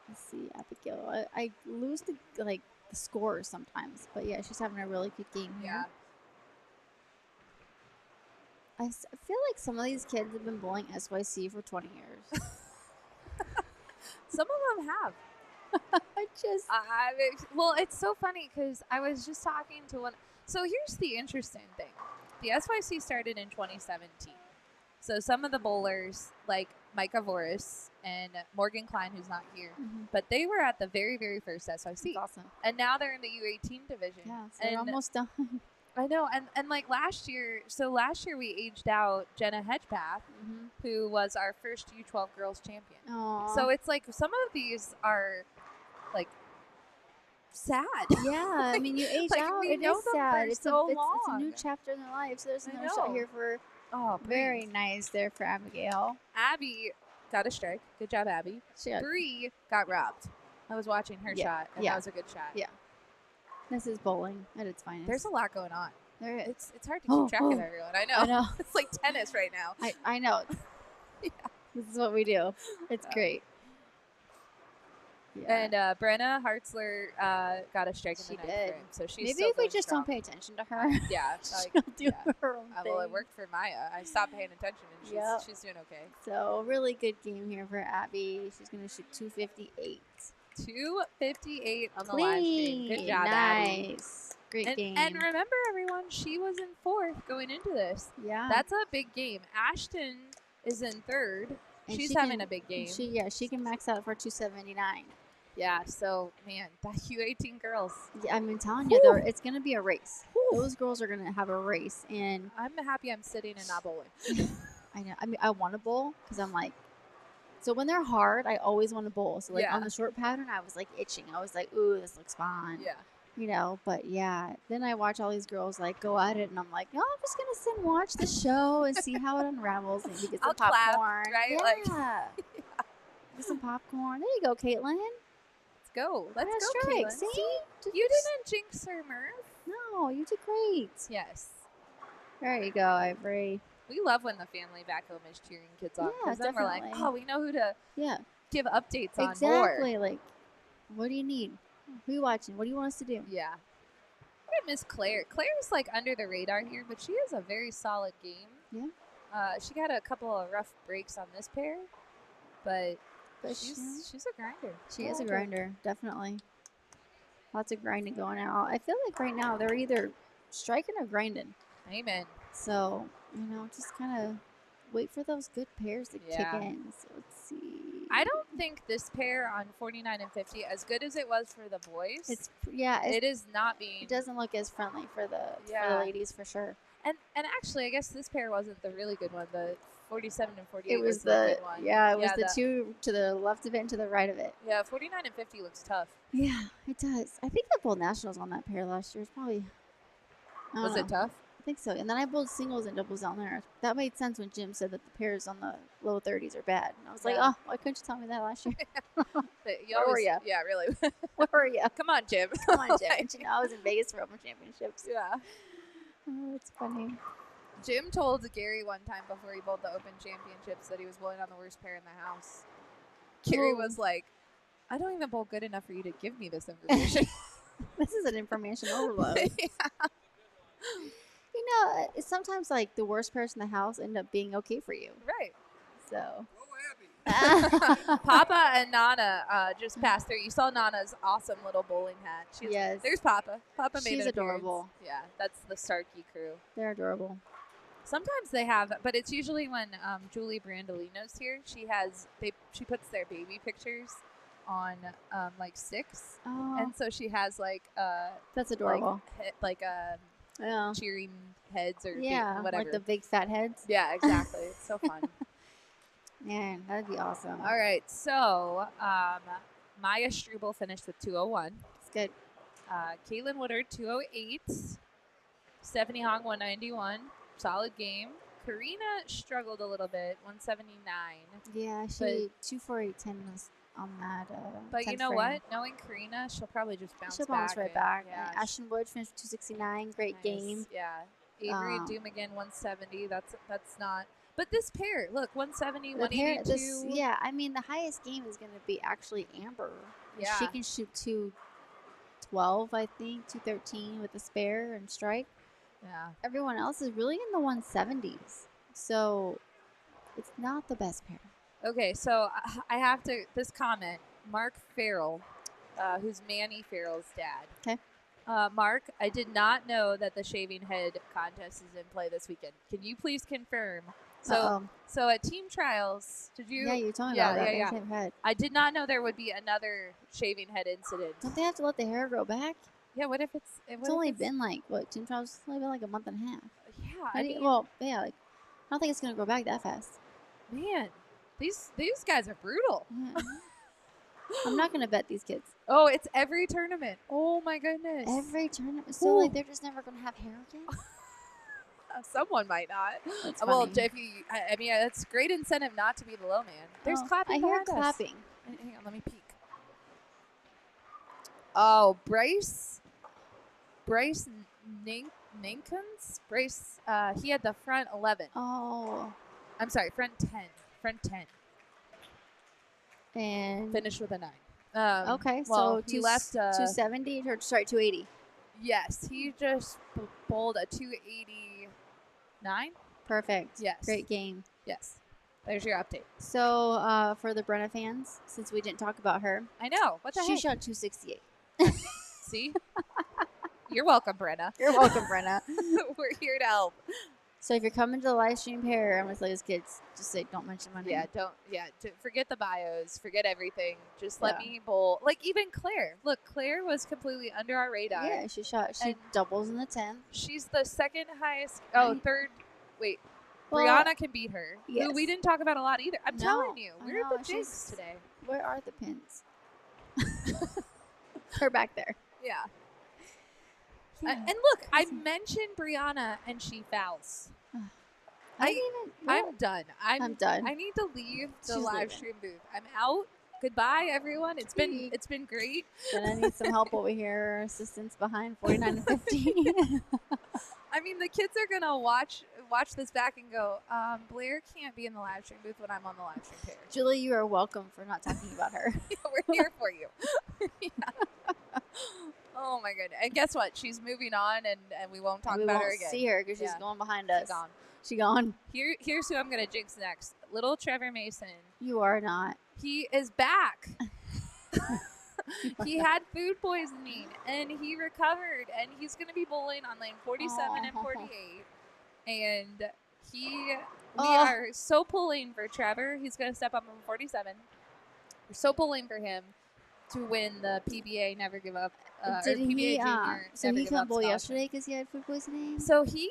Let's see, Abigail. I lose the scores sometimes, but yeah, she's having a really good game here. Yeah. I feel like some of these kids have been bowling SYC for 20 years. Some of them have. Well, it's so funny because I was just talking to one. So here's the interesting thing. The SYC started in 2017. So some of the bowlers, like Micah Voris and Morgan Klein, who's not here, but they were at the very, very first SYC. That's awesome. And now they're in the U18 division. Yeah, so they're almost done. I know, and like last year we aged out Jenna Hedgepath, who was our first U12 girls champion. Aww. So it's like some of these are like sad. Yeah, I mean you age out. It is sad. It's a new chapter in their life. So there's another shot here for. Oh, very nice there for Abigail. Abby got a strike. Good job, Abby. Bree got robbed. I was watching her shot, and that was a good shot. Yeah. This is bowling at its finest. There's a lot going on. There is. It's hard to keep track of everyone. I know. It's like tennis right now. I know. Yeah. This is what we do. It's great. Yeah. And Brenna Hartzler got a strike in the 9th frame. So she's maybe if we just don't pay attention to her. Yeah. She'll do her own thing. Well, it worked for Maya. I stopped paying attention, and she's doing okay. So really good game here for Abby. She's going to shoot 258. 258 on the live stream. Good job, Abby. Nice. Great game. And remember, everyone, she was in 4th going into this. Yeah. That's a big game. Ashton is in 3rd. And she's having a big game. She can max out for 279. Yeah, so, man, that U18 girls. Yeah, I've been telling you, it's going to be a race. Those girls are going to have a race. And I'm happy I'm sitting and not bowling. I know. I mean, I want to bowl because I'm like, so when they're hard, I always want to bowl. So, on the short pattern, I was, itching. I was like, ooh, this looks fun. Yeah. But, then I watch all these girls, go at it, and I'm like, no, I'm just going to sit and watch the show and see how it unravels. Maybe get some popcorn. Clap, right? Yeah. Get some popcorn. There you go, Caitlin. Let's go. Let's go, Caitlin. See? You didn't jinx her, Murph. No, you did great. Yes. There you go, Ivory. We love when the family back home is cheering kids on. Yeah, Then we're like, definitely. oh, we know who to Yeah, give updates on exactly. board. Like, what do you need? Who you watching? What do you want us to do? Yeah. I miss Claire. Claire's like under the radar here, but she has a very solid game. Yeah. She got a couple of rough breaks on this pair, but But she's a grinder. she is a grinder, definitely. Lots of grinding going out. I feel like right now they're either striking or grinding. Amen. So, just kind of wait for those good pairs to kick Yeah. in. So let's see. I don't think this pair on 49 and 50, as good as it was for the boys, it is not being. It doesn't look as friendly for the ladies for sure. And actually, I guess this pair wasn't the really good one. The 47 and 48 It was the good one. it was the two to the left of it and to the right of it. Yeah, 49 and 50 looks tough. Yeah, it does. I think I bowled nationals on that pair last year. It's probably. Was it tough? I think so. And then I bowled singles and doubles down there. That made sense when Jim said that the pairs on the low 30s are bad. And I was like, oh, why couldn't you tell me that last year? Where were you? Yeah, really. Where were you? Come on, Jim. Come on, Jim. I was in Vegas for Open Championships. Yeah. Oh, it's funny. Jim told Gary one time before he bowled the Open Championships that he was bowling on the worst pair in the house. Gary was like, I don't even bowl good enough for you to give me this information. This is an information overload. Yeah. Sometimes like the worst pairs in the house end up being okay for you. Right. So. Papa and Nana just passed through. You saw Nana's awesome little bowling hat. Yes. There's Papa. Papa made She's an appearance. adorable. Yeah, that's the Starkey crew. They're adorable. Sometimes they have, but it's usually when Julie Brandolino's here. She puts their baby pictures on like sticks, and so she has like that's adorable. Like yeah. cheering heads or whatever. Like the big fat heads. Yeah, exactly. It's so fun. Man, that'd be awesome. All right, so Maya Struble finished with 201. It's good. Caitlin Woodard 208. Stephanie Hong 191. Solid game. Karina struggled a little bit, 179. Yeah, she 248.10 was on that. But you know frame. what? Knowing Karina, she'll probably just bounce She'll back. bounce right back. Yeah, Ashton Wood finished with 269. Great game. Yeah. Avery Doom again, 170. That's not. But this pair, look, 170, 182. I mean, the highest game is going to be actually Amber. Yeah. She can shoot 212, I think, 213 with a spare and strike. Yeah. Everyone else is really in the 170s. So it's not the best pair. Okay, so I have to, this comment, Mark Farrell, who's Manny Farrell's dad. Okay. Mark, I did not know that the shaving head contest is in play this weekend. Can you please confirm? So at team trials, did you? Yeah, you told me about that. Yeah. Head. I did not know there would be another shaving head incident. Don't they have to let the hair grow back? Yeah, what if it's... It's only been like, team trials? It's only been like a month and a half. Yeah, I don't think it's going to grow back that fast. Man, these guys are brutal. Yeah. I'm not going to bet these kids. Oh, it's every tournament. Oh, my goodness. Every tournament. So, they're just never going to have hair again? Someone might not. That's well, funny. I mean, that's great incentive not to be the low man. There's clapping. I hear behind us. clapping. Hang on, let me peek. Oh, Bryce Ninkins? Bryce, he had the front 11. Oh. I'm sorry, front 10. Front 10. And finished with a 9. Okay, well, so he left 270 or 280. Yes, he just bowled a 289. Perfect. Yes. Great game. Yes. There's your update. So for the Brenna fans, since we didn't talk about her, I know. What the she heck? shot 268. See? You're welcome, Brenna. You're welcome, Brenna. We're here to help. So if you're coming to the live stream pair, I'm going to tell those kids, just say, don't mention my name. Forget the bios, forget everything. Just let me bowl. Like even Claire. Look, Claire was completely under our radar. Yeah, she doubles in the 10th. She's the second highest, third, wait. Well, Brianna can beat her, yes. who we didn't talk about a lot either. I'm telling you, we're the she's jinx today. Where are the pins? They're back there. Yeah. Yeah. And look, I mentioned Brianna and she fouls. I'm done. I'm done. I need to leave the She's live leaving. stream booth. I'm out. Goodbye, everyone. It's been great. Then I need some help over here. Assistance behind 49 and 50. I mean, the kids are gonna watch this back and go, Blair can't be in the live stream booth when I'm on the live stream page. Julie, you are welcome for not talking about her. We're here for you. Yeah. Oh my goodness! And guess what? She's moving on, and we won't talk we about won't her again. see her because she's Yeah. going behind us. She's gone. She gone. Here's who I'm gonna jinx next. Little Trevor Mason. You are not. He is back. He had food poisoning and he recovered, and he's going to be bowling on lane 47 and 48. And we are so pulling for Trevor. He's going to step up on 47. We're so pulling for him to win the PBA Never Give Up. Did or PBA he? Junior So Never he Give couldn't Up bowl scholarship. yesterday because he had food poisoning. So he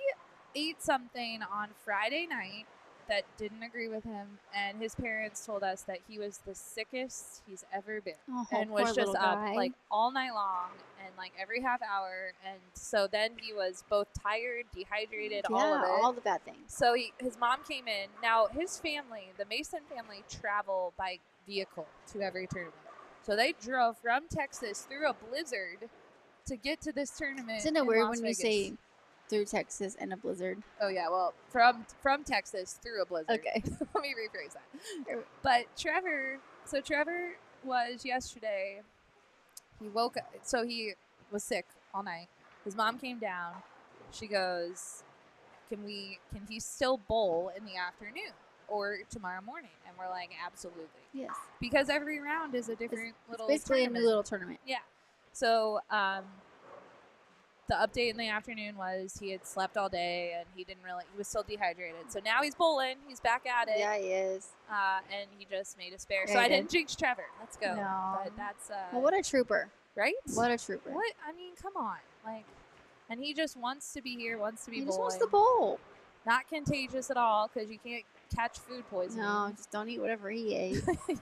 ate something on Friday night that didn't agree with him, and his parents told us that he was the sickest he's ever been, and was poor just little up guy. like all night long and like every half hour, and so then he was both tired, dehydrated, all of it. all the bad things. So his mom came in. Now his family, the Mason family, travel by vehicle to every tournament. So they drove from Texas through a blizzard to get to this tournament. Isn't it in weird Las when Vegas. you say through Texas and a blizzard? Oh yeah, well, from Texas through a blizzard. Okay. Let me rephrase that. But Trevor was yesterday. He woke up, so he was sick all night. His mom came down. She goes, "Can he still bowl in the afternoon or tomorrow morning?" And we're like, "Absolutely." Yes. Because every round is a different little It's basically tournament. a new little tournament. Yeah. So the update in the afternoon was he had slept all day and he was still dehydrated. So now he's bowling. He's back at it. Yeah, he is. And he just made a spare. Yeah, So he I did. didn't jinx Trevor. Let's go. No. But that's Well, what a trooper. right? What a trooper. What? I mean, come on. Like, and he just wants to be here, wants to be He bowling. just wants to bowl. Not contagious at all because you can't catch food poisoning. No, just don't eat whatever he ate. Yeah.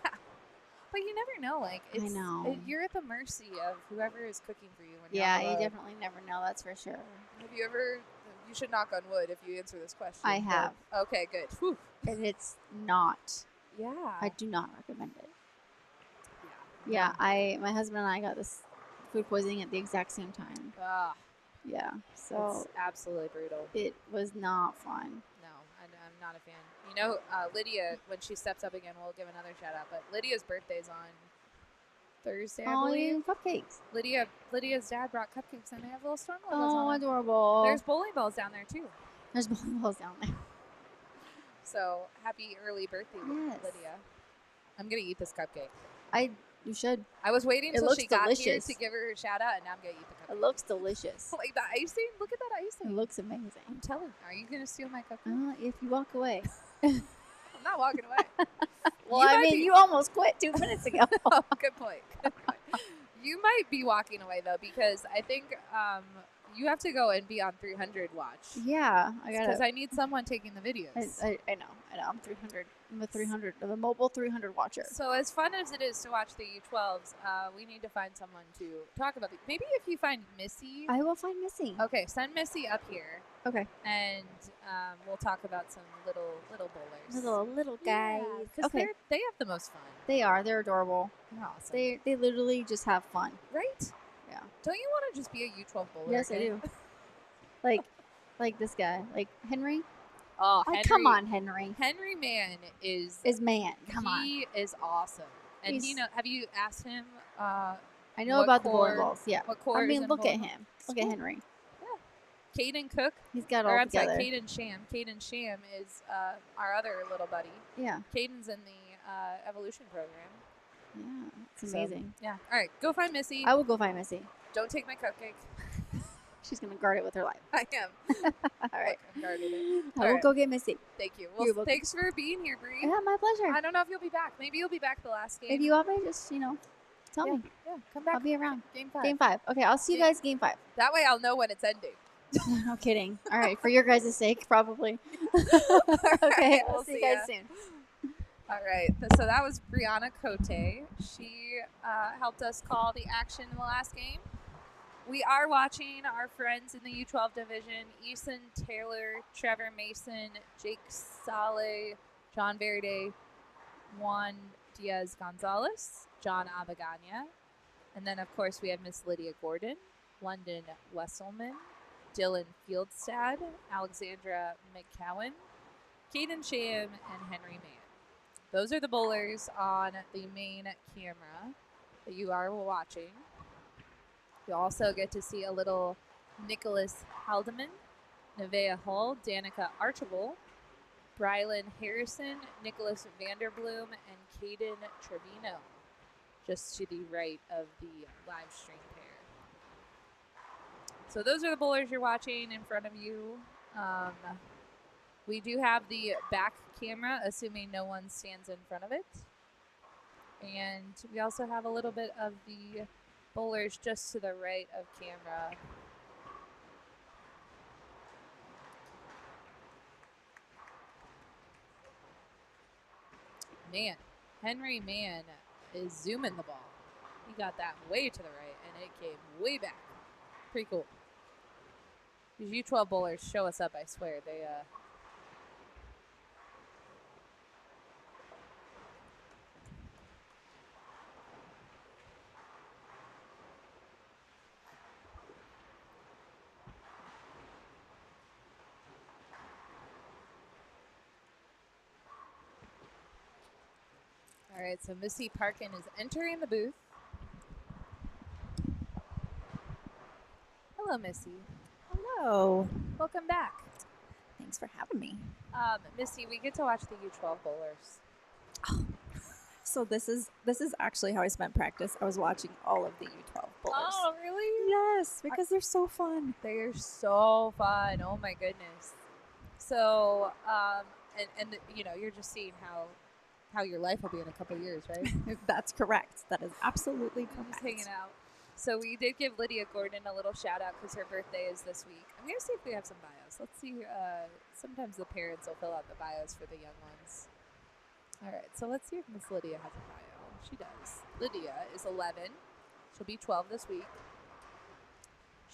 But you never know. Like, I know. You're at the mercy of whoever is cooking for you. When Yeah, you're on you the road. definitely never know. That's for sure. Have you ever? You should knock on wood if you answer this question. I but- have. Okay, good. Whew. And it's not. Yeah. I do not recommend it. Yeah. Yeah, my husband and I got this food poisoning at the exact same time. Ah, Yeah, so it's absolutely brutal. it was not fun. No, I'm not a fan. You know, Lydia, when she steps up again, we'll give another shout out. But Lydia's birthday's on Thursday, I Oh, believe. you cupcakes. Lydia's dad brought cupcakes and they have little storm logos Oh, on them. adorable. There's bowling balls down there too. There's bowling balls down there. So happy early birthday, Yes. Lydia. I'm gonna eat this cupcake. You should. I was waiting It until looks she got here delicious. to give her a shout out, and now I'm gonna eat the cupcake. It looks delicious. Like the icing. Look at that It icing. looks amazing. I'm telling you. Are you gonna steal my cupcake? If you walk away. I'm not walking away. Well, You I might mean, be- you almost quit 2 minutes ago. Oh, good point. Good point. You might be walking away though, because I think you have to go and be on 300 watch. Yeah, I Because gotta. I need someone taking the videos. I know. I'm 300. I'm a 300. I'm a mobile 300 watcher. So as fun as it is to watch the U12s, we need to find someone to talk about. Maybe if you find Missy. I will find Missy. Okay, send Missy up here, Okay. and we'll talk about some little bowlers. Little guys. Because Okay. they have the most fun. They are. They're adorable. They're awesome. They literally just have fun. right? Yeah. Don't you want to just be a U12 bowler? Yes, I again? do. like this guy. Like Henry. Oh, Oh, Henry. come on, Henry. Henry Man is Man. Come on. He is awesome. And He's- have you asked him I know what about the bowling chord- balls. Yeah. what I chords mean, and look at bowling- him. Look at Henry. Caden Cook? He's got Or all I'm sorry, together. Caden Sham. Caden Sham is our other little buddy. Yeah. Caden's in the evolution program. Yeah. It's So, amazing. Yeah. All right, go find Missy. I will go find Missy. Don't take my cupcake. She's gonna guard it with her life. I am. All right. Look, I'm guarding it. I All will right. go get Missy. Thank you. You're Well, welcome. thanks for being here, Bree. Yeah, my pleasure. I don't know if you'll be back. Maybe you'll be back the last game. If you want me, just tell yeah, me. yeah, come back. I'll be around. Game 5. Game 5. Okay, I'll see you Game- guys game 5. That way I'll know when it's ending. No kidding. All right, for your guys' sake, probably. Okay, I'll we'll see you see guys ya. soon. All right. So that was Brianna Cote. She helped us call the action in the last game. We are watching our friends in the U12 division: Eason Taylor, Trevor Mason, Jake Saleh, John Verde, Juan Diaz Gonzalez, John Abagana, and then of course we have Miss Lydia Gordon, London Wesselman, Dylan Fieldstad, Alexandra McCowan, Caden Sham, and Henry Mann. Those are the bowlers on the main camera that you are watching. You also get to see a little Nicholas Haldeman, Nevaeh Hull, Danica Archibald, Brylan Harrison, Nicholas Vanderbloom, and Caden Trevino, just to the right of the live stream pair. So those are the bowlers you're watching in front of you. We do have the back camera, assuming no one stands in front of it. And we also have a little bit of the bowlers just to the right of camera. Man, Henry Mann is zooming the ball. He got that way to the right, and it came way back. Pretty cool. These U12 bowlers show us up, I swear. They, All right, so Missy Parkin is entering the booth. Hello, Missy. Hello. Welcome back. Thanks for having me. Missy, we get to watch the U12 bowlers. So this is actually how I spent practice. I was watching all of the U12 bowlers. Oh, really? Yes, because they're so fun. They're so fun. Oh, my goodness. So, and you know, you're just seeing how your life will be in a couple years, right? That's correct. That is absolutely correct. Just hanging out. So we did give Lydia Gordon a little shout out because her birthday is this week. I'm going to see if we have some bios. Let's see. Sometimes the parents will fill out the bios for the young ones. All right. So let's see if Miss Lydia has a bio. She does. Lydia is 11. She'll be 12 this week.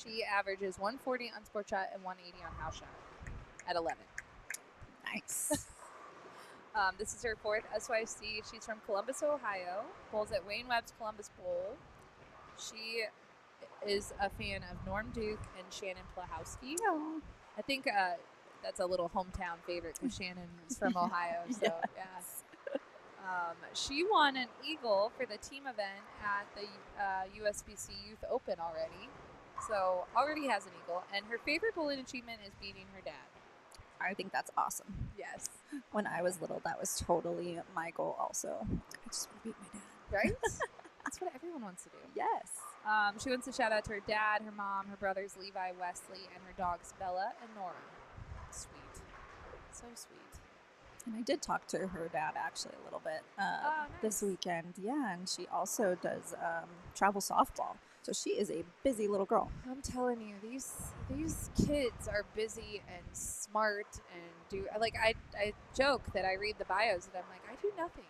She averages 140 on sport shot and 180 on house shot at 11. Nice. This is her fourth SYC. She's from Columbus, Ohio. Bowls at Wayne Webb's Columbus Bowl. She is a fan of Norm Duke and Shannon Plahowski. Oh. I think that's a little hometown favorite because Shannon is from Ohio. So, Yes. she won an Eagle for the team event at the USBC Youth Open already. So, already has an Eagle. And her favorite bowling achievement is beating her dad. I think that's awesome. Yes. When I was little, that was totally my goal also. I just want to beat my dad. Right? That's what everyone wants to do. Yes. She wants to shout out to her dad, her mom, her brothers Levi, Wesley, and her dogs Bella and Nora. Sweet. So sweet. And I did talk to her dad actually a little bit this Nice. weekend. Yeah, and she also does travel softball. So she is a busy little girl. I'm telling you, these kids are busy and smart and do like I joke that I read the bios and I'm like, I do nothing.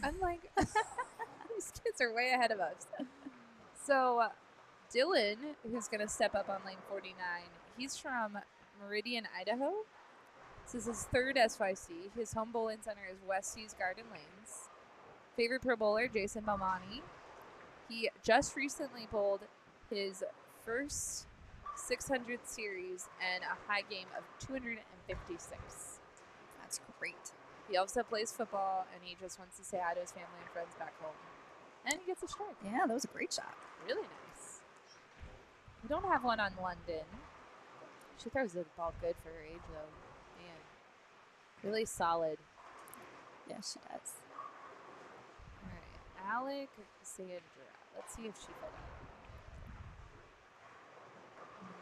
I'm like, these kids are way ahead of us. So Dylan, who's going to step up on lane 49, he's from Meridian, Idaho. This is his third SYC. His home bowling center is Westview's Garden Lanes. Favorite pro bowler, Jason Belmonte. He just recently bowled his first 600 series and a high game of 256. That's great. He also plays football, and he just wants to say hi to his family and friends back home. And he gets a strike. Yeah, that was a great shot. Really nice. We don't have one on London. She throws the ball good for her age, though. Man, really solid. Yeah, she does. All right, Alexandra. Let's see if she filled out.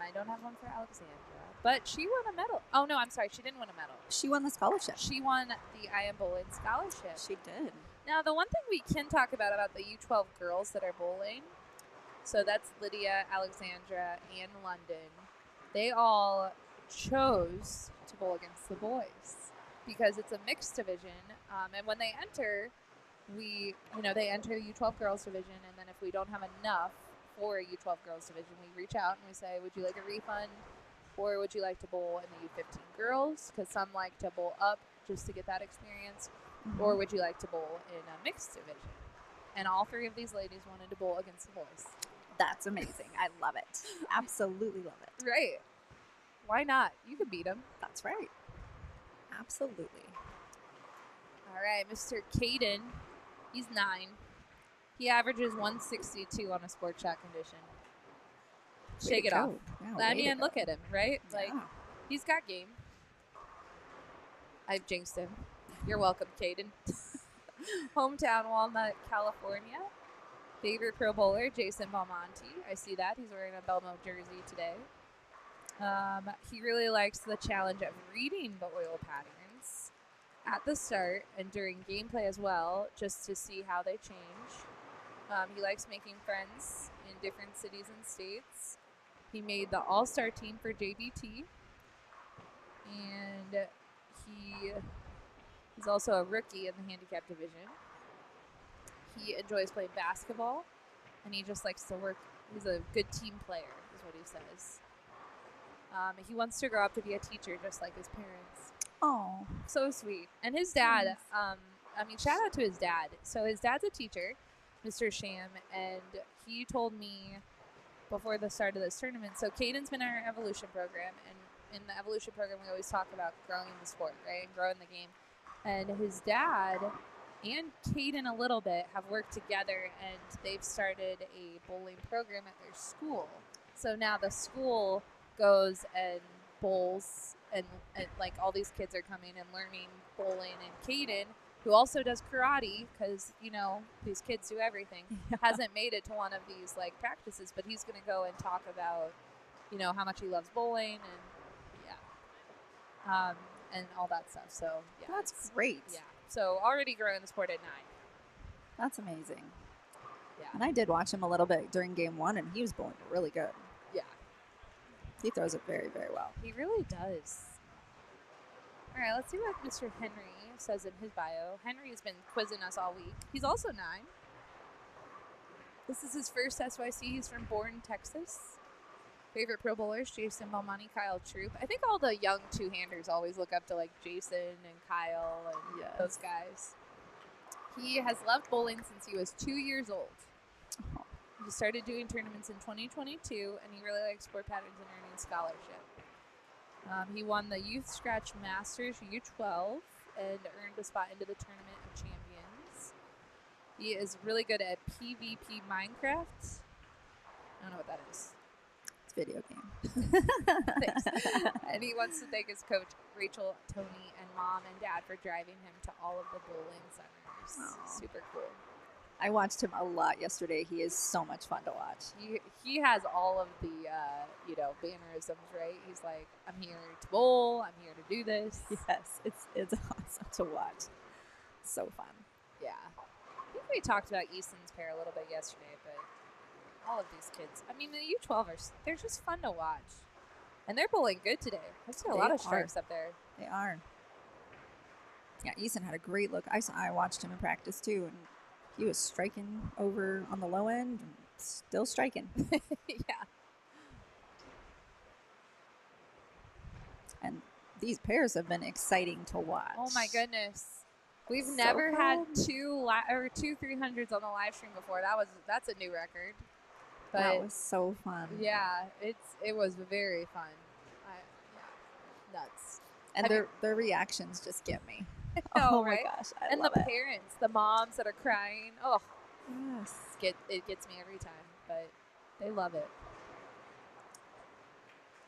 I don't have one for Alexandra, but she won a medal. Oh no, I'm sorry, she didn't win a medal. She won the scholarship. She won the I Am Bowling scholarship. She did. Now, the one thing we can talk about the U12 girls that are bowling, so that's Lydia, Alexandra, and London, they all chose to bowl against the boys because it's a mixed division. And when they enter, they enter the U12 girls division, and then if we don't have enough for a U12 girls division, we reach out and we say, would you like a refund, or would you like to bowl in the U15 girls? Because some like to bowl up just to get that experience. Or would you like to bowl in a mixed division? And all three of these ladies wanted to bowl against the boys. That's amazing. I love it. Absolutely love it. Right. Why not? You can beat him. That's right. Absolutely. All right, Mr. Caden. He's 9. He averages 162 on a sport shot condition. Shake it off. Yeah, I mean, look at him, right? Like, Yeah. he's got game. I've jinxed him. You're welcome, Caden. Hometown, Walnut, California. Favorite Pro Bowler, Jason Belmonte. I see that. He's wearing a Belmo jersey today. He really likes the challenge of reading the oil patterns at the start and during gameplay as well, just to see how they change. He likes making friends in different cities and states. He made the all-star team for JBT. And he is also a rookie in the handicap division. He enjoys playing basketball, and he just likes to work. He's a good team player, is what he says. He wants to grow up to be a teacher, just like his parents. Oh, So sweet. And his dad, shout out to his dad. So his dad's a teacher, Mr. Sham, and he told me before the start of this tournament. So Caden's been in our evolution program, and in the evolution program, we always talk about growing the sport, right, and growing the game. And his dad and Caden a little bit have worked together, and they've started a bowling program at their school. So now the school goes and bowls, and like all these kids are coming and learning bowling. And Caden, who also does karate, because these kids do everything, hasn't made it to one of these like practices, but he's going to go and talk about how much he loves bowling and all that stuff. So yeah, that's great. Yeah. So already growing the sport at 9. That's amazing. Yeah. And I did watch him a little bit during game 1, and he was bowling really good. Yeah. He throws it very, very well. He really does. All right, let's see what Mr. Henry says in his bio. Henry has been quizzing us all week. He's also 9. This is his first SYC. He's from Bourne, Texas. Favorite Pro Bowlers, Jason Belmonte, Kyle Troop. I think all the young two-handers always look up to like Jason and Kyle and those guys. He has loved bowling since he was 2 years old. He started doing tournaments in 2022, and he really likes sport patterns and earning scholarship. He won the Youth Scratch Masters U12 and earned a spot into the Tournament of Champions. He is really good at PvP Minecraft. I don't know what that is. Video game. Thanks. And he wants to thank his coach, Rachel, Tony, and mom and dad for driving him to all of the bowling centers. Aww. Super cool. I watched him a lot yesterday. He is so much fun to watch. He has all of the bannerisms, right? He's like, I'm here to bowl. I'm here to do this. Yes, it's awesome to watch. So fun. Yeah. I think we talked about Easton's pair a little bit yesterday, but all of these kids. I mean, the U12 they're just fun to watch. And they're bowling good today. I've seen a lot of strikes up there. They are. Yeah, Easton had a great look. I watched him in practice too, and he was striking over on the low end, and still striking. Yeah. And these pairs have been exciting to watch. Oh my goodness. We've So never had fun. two 300s on the live stream before. That's a new record. But That was so fun. yeah, it was very fun. Nuts. And their reactions just get me. know, Oh right? my gosh, I And love the it. parents, the moms that are crying. Oh, Yes. it gets me every time, but they love it.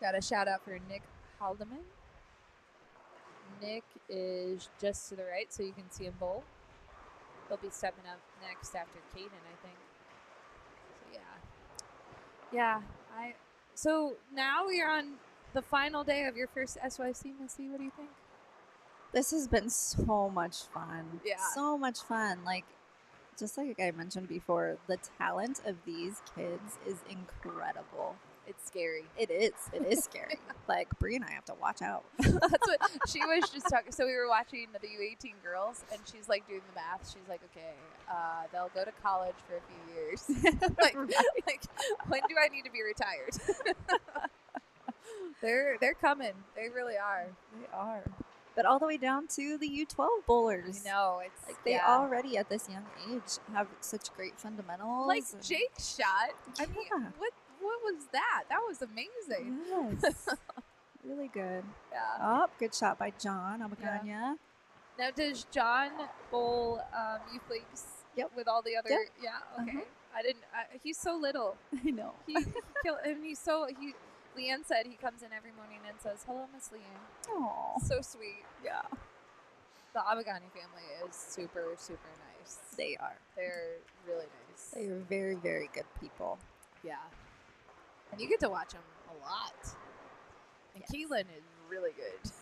Got a shout out for Nick Haldeman. Nick is just to the right, so you can see him bowl. He'll be stepping up next after Caden, I think. So yeah. So now we are on the final day of your first SYC, Missy. What do you think? This has been so much fun. Yeah. So much fun. Just like I mentioned before, the talent of these kids is incredible. It's scary. It is. It is scary. Bree and I have to watch out. That's what she was just talking. So we were watching the U18 girls, and she's doing the math. She's like, okay, they'll go to college for a few years. like, when do I need to be retired? They're coming. They really are. They are. But all the way down to the U12 bowlers. I know. It's They already at this young age have such great fundamentals. like Jake's shot. I mean, Yeah. what was that? That was amazing. Yes. Really good. Yeah. Oh, good shot by John Abaganya. Now, does John bowl youth leagues Yep. with all the other? Yep. Yeah. Okay. Uh-huh. I didn't. He's so little. I know. He killed, and he's so he. Leanne said he comes in every morning and says, "Hello, Miss Leanne." Oh, So sweet. yeah. The Abagani family is super, super nice. They are. They're really nice. They are very, very good people. Yeah. And you get to watch them a lot. And Yes. Keelan is really good.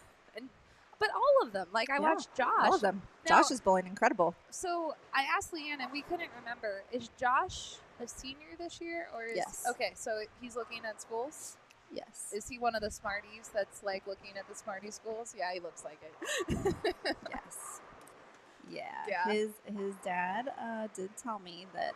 But all of them. Like, I watched Josh. All of them. Now, Josh is bowling incredible. So I asked Leanne, and we couldn't remember. Is Josh a senior this year? Or is, Yes. Okay, so he's looking at schools? Yes. Is he one of the smarties that's, like, looking at the smarty schools? Yeah, he looks like it. Yes. Yeah. Yeah. His dad did tell me that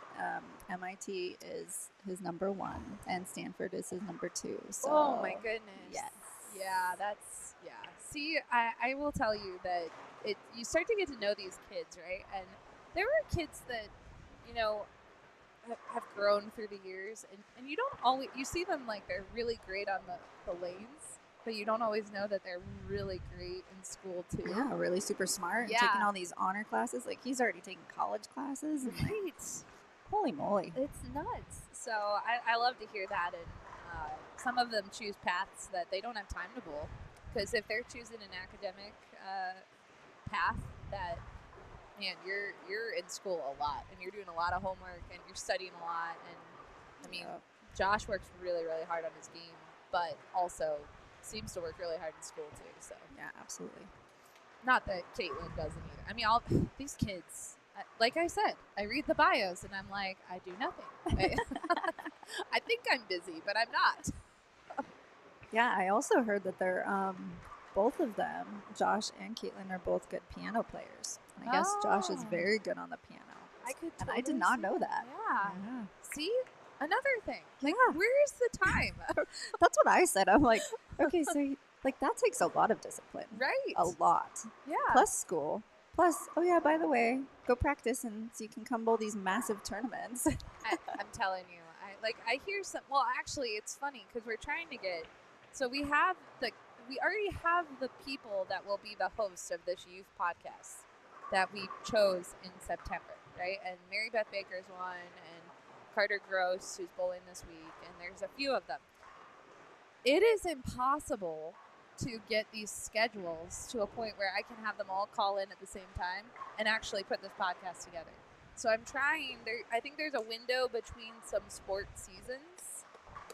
MIT is his number 1 and Stanford is his number 2. So Oh, my goodness. yes. Yeah, that's, yeah. See, I will tell you that you start to get to know these kids, right? And there were kids that, you know, have grown through the years, and you don't always, you see them like they're really great on the lanes, but you don't always know that they're really great in school too. Yeah, really super smart. Yeah. And taking all these honor classes. Like, he's already taking college classes. And like, Right. holy moly. It's nuts. So I love to hear that, and some of them choose paths that they don't have time to bowl, because if they're choosing an academic path, that, man, you're in school a lot, and you're doing a lot of homework, and you're studying a lot, and I mean, Yep. Josh works really, really hard on his game, but also seems to work really hard in school too. So Yeah, absolutely. not that Caitlin doesn't either. I mean, all these kids. Like I said, I read the bios and I'm like, I do nothing. I think I'm busy, but I'm not. Yeah, I also heard that they're both of them, Josh and Caitlin, are both good piano players. And I guess Josh is Oh. very good on the piano. I could. And I totally did not see know that. Yeah. Yeah. See, another thing. Like, Yeah. where's the time? That's what I said. I'm like, okay, so like that takes a lot of discipline. Right. A lot. Yeah. Plus school. Plus, oh yeah, by the way, go practice and so you can come bowl these massive tournaments. I'm telling you, I hear some. Well, actually, it's funny because we're trying to get. So we already have the people that will be the hosts of this youth podcast that we chose in September, right? And Mary Beth Baker's one, and Carter Gross, who's bowling this week, and there's a few of them. It is impossible to get these schedules to a point where I can have them all call in at the same time and actually put this podcast together. So I'm trying. I think there's a window between some sport seasons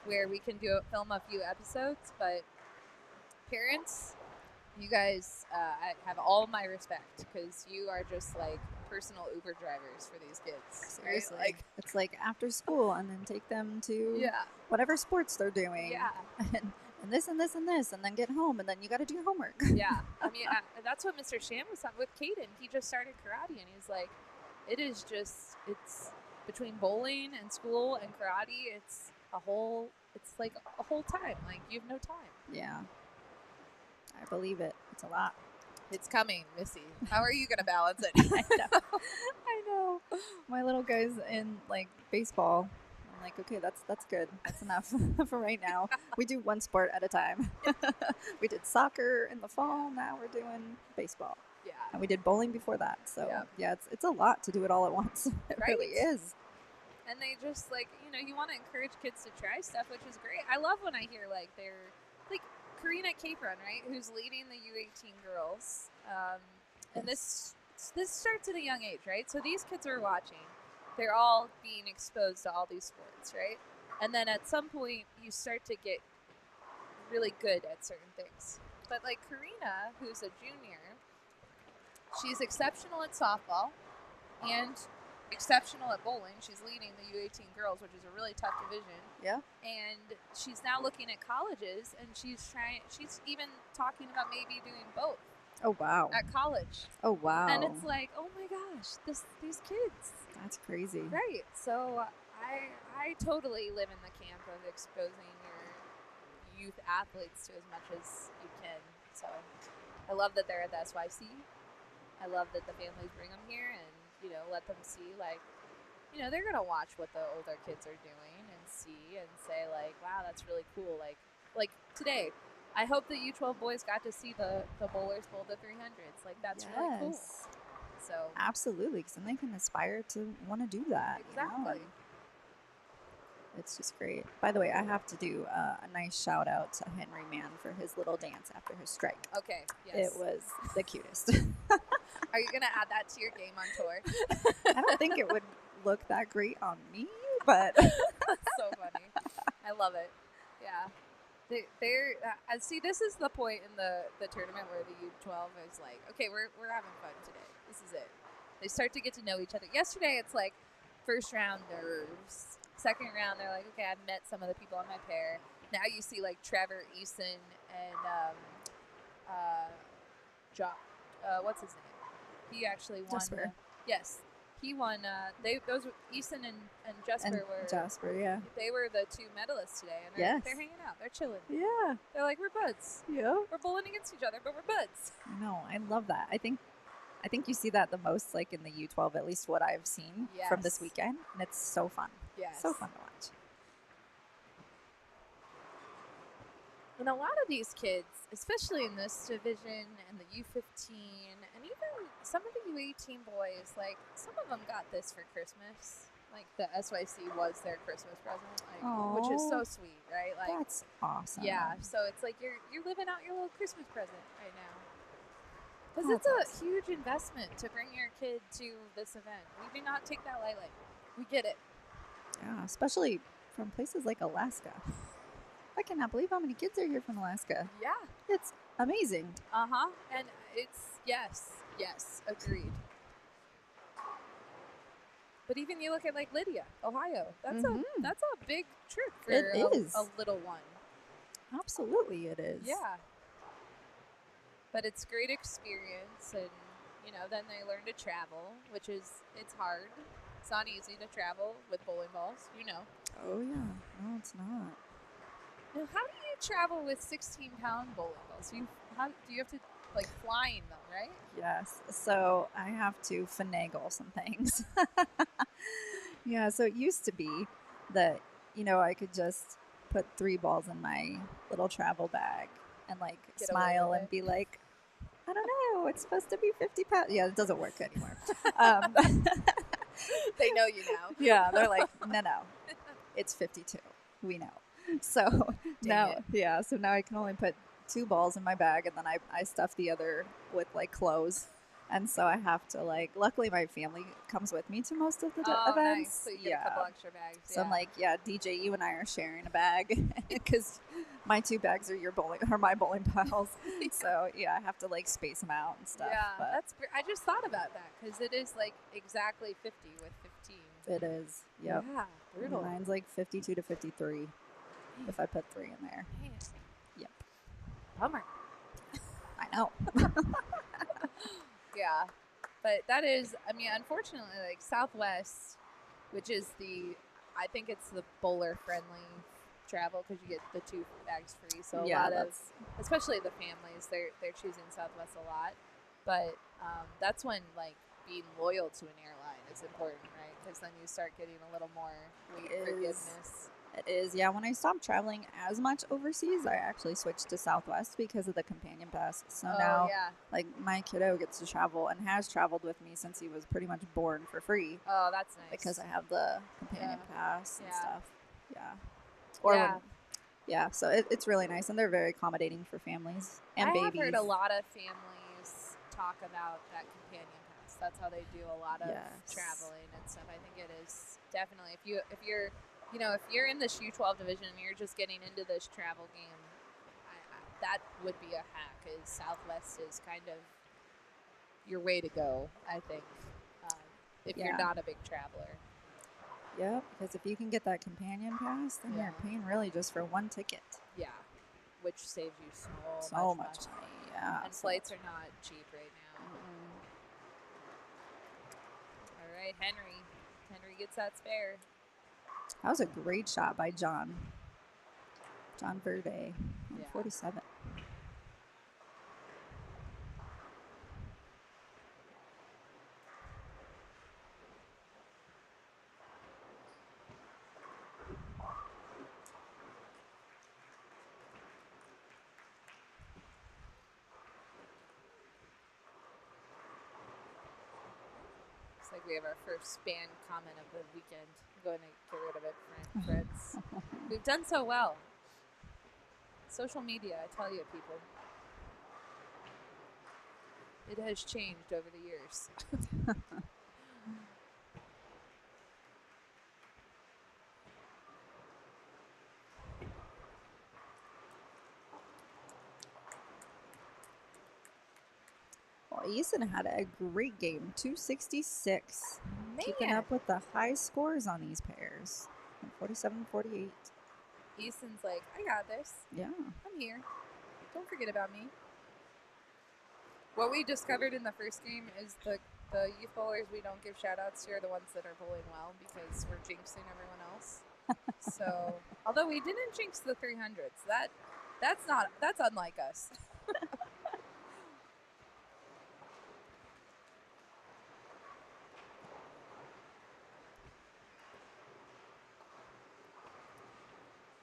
where we can film a few episodes. But parents, you guys, I have all my respect, because you are just like personal Uber drivers for these kids. right? Seriously. Like, It's like after school and then take them to yeah, whatever sports they're doing. yeah. And this and this and this, and then get home, and then you got to do your homework. Yeah, I mean, that's what Mr. Sham was talking with Caden. He just started karate, and he's like, it's between bowling and school and karate, it's like a whole time. Like, you have no time. Yeah. I believe it. It's a lot. It's coming, Missy. How are you going to balance it? I know. My little guy's in like baseball. I'm like, okay, that's good. That's enough for right now. We do one sport at a time. We did soccer in the fall. Now we're doing baseball. Yeah. And we did bowling before that. So Yeah. it's a lot to do it all at once. It Right? really is. And they just, like, you want to encourage kids to try stuff, which is great. I love when I hear, like, they're, like, Karina Capron, right, who's leading the U18 girls. And this starts at a young age, right? So these kids are watching. They're all being exposed to all these sports, right? And then at some point, you start to get really good at certain things. But, like, Karina, who's a junior, she's exceptional at softball and exceptional at bowling. She's leading the U18 girls, which is a really tough division. Yeah. And she's now looking at colleges, and she's even talking about maybe doing both Oh wow. at college. Oh wow. And it's like, oh my gosh, these kids. That's crazy. Right. So I totally live in the camp of exposing your youth athletes to as much as you can. So I love that they're at the SYC. I love that the families bring them here and, let them see, like, they're going to watch what the older kids are doing and see and say, like, wow, that's really cool. Like today, I hope the U12 boys got to see the Bowlers Bowl, the 300s. Like, that's really cool. Yes. So Absolutely, because then they can aspire to want to do that. exactly. and it's just great. By the way, I have to do a nice shout out to Henry Mann for his little dance after his strike. Okay. Yes. It was the cutest. Are you gonna add that to your game on tour? I don't think it would look that great on me, but That's so funny. I love it. Yeah. They're see, this is the point in the tournament where the U12 is like, okay, we're having fun today. This is it. They start to get to know each other. Yesterday, it's like first round nerves. Second round, they're like, okay, I've met some of the people on my pair. Now you see like Trevor Eason and what's his name? He actually won. Jasper. Yes, he won. Those were Eason and Jasper and were. Jasper, yeah. They were the two medalists today, and Yes. they're hanging out. They're chilling. Yeah. They're like, we're buds. Yeah. We're bowling against each other, but we're buds. No, I love that. I think you see that the most, like in the U12, at least what I've seen from this Yes. weekend, and it's so fun. Yes. So fun to watch. And a lot of these kids, especially in this division and the U15, and even some of the U18 boys, like some of them got this for Christmas. Like the SYC was their Christmas present, like, which is so Aw. sweet, right? Like, That's awesome. yeah. So it's like you're living out your little Christmas present right now. Because That's it's a huge investment to bring your kid to this event. We do not take that lightly. We get it. Yeah, especially from places like Alaska. I cannot believe how many kids are here from Alaska. Yeah. It's amazing. Uh-huh. And it's, yes, agreed. But even you look at like Lydia, Ohio. That's Mhm. that's a big trip for It is. a little one. Absolutely, it is. Yeah. But it's great experience, and then they learn to travel, which is it's hard. It's not easy to travel with bowling balls, Oh, yeah. No, it's not. Now, how do you travel with 16-pound bowling balls? Do you have to like flying them, right? Yes. So I have to finagle some things. Yeah. So it used to be that, I could just put 3 balls in my little travel bag and like Get away smile with and it. be like, I don't know, it's supposed to be 50 pounds. Yeah, it doesn't work anymore. They know you now. Yeah, they're like, no, it's 52. We know. So now, it. so now I can only put 2 balls in my bag, and then I stuff the other with like clothes. And so I have to luckily my family comes with me to most of the Oh, events. nice. So you get a couple extra bags. So I'm like, DJ, you and I are sharing a bag because my 2 bags are my bowling pals. So yeah, I have to space them out and stuff. yeah, but that's great. I just thought about that because it is like exactly 50 with 15. it is. Yep. Yeah, brutal. Mine's 52 to 53 if I put 3 in there. Man. Yep. Bummer. I know. Yeah, but that is, unfortunately, Southwest, which is I think it's the bowler-friendly travel because you get the 2 bags free. So a lot of, especially the families, they're choosing Southwest a lot. But that's when being loyal to an airline is important, right? Because then you start getting a little more forgiveness. It is. Yeah, when I stopped traveling as much overseas, I actually switched to Southwest because of the companion pass. So now, my kiddo gets to travel and has traveled with me since he was pretty much born for free. Oh, that's nice. Because I have the companion pass and stuff. Yeah. So it's really nice, and they're very accommodating for families and babies. I have heard a lot of families talk about that companion pass. That's how they do a lot of traveling and stuff. I think it is definitely if you're in this U12 division and you're just getting into this travel game, that would be a hack. Is Southwest is kind of your way to go, I think, if you're not a big traveler. Yeah, because if you can get that companion pass, then you're paying really just for 1 ticket. Yeah, which saves you so much money. Yeah, and flights are not cheap right now. All right, Henry. Henry gets that spare. That was a great shot by John Verde, 47. Like we have our first spam comment of the weekend. I'm going to get rid of it, friends. We've done so well. Social media, I tell you, people. It has changed over the years. Well, Easton had a great game, 266. Keeping Man. up with the high scores on these pairs. 47-48. Easton's like, I got this. Yeah. I'm here. Don't forget about me. What we discovered in the first game is the youth bowlers we don't give shout outs to are the ones that are bowling well because we're jinxing everyone else. So, although we didn't jinx the 300s, that's unlike us.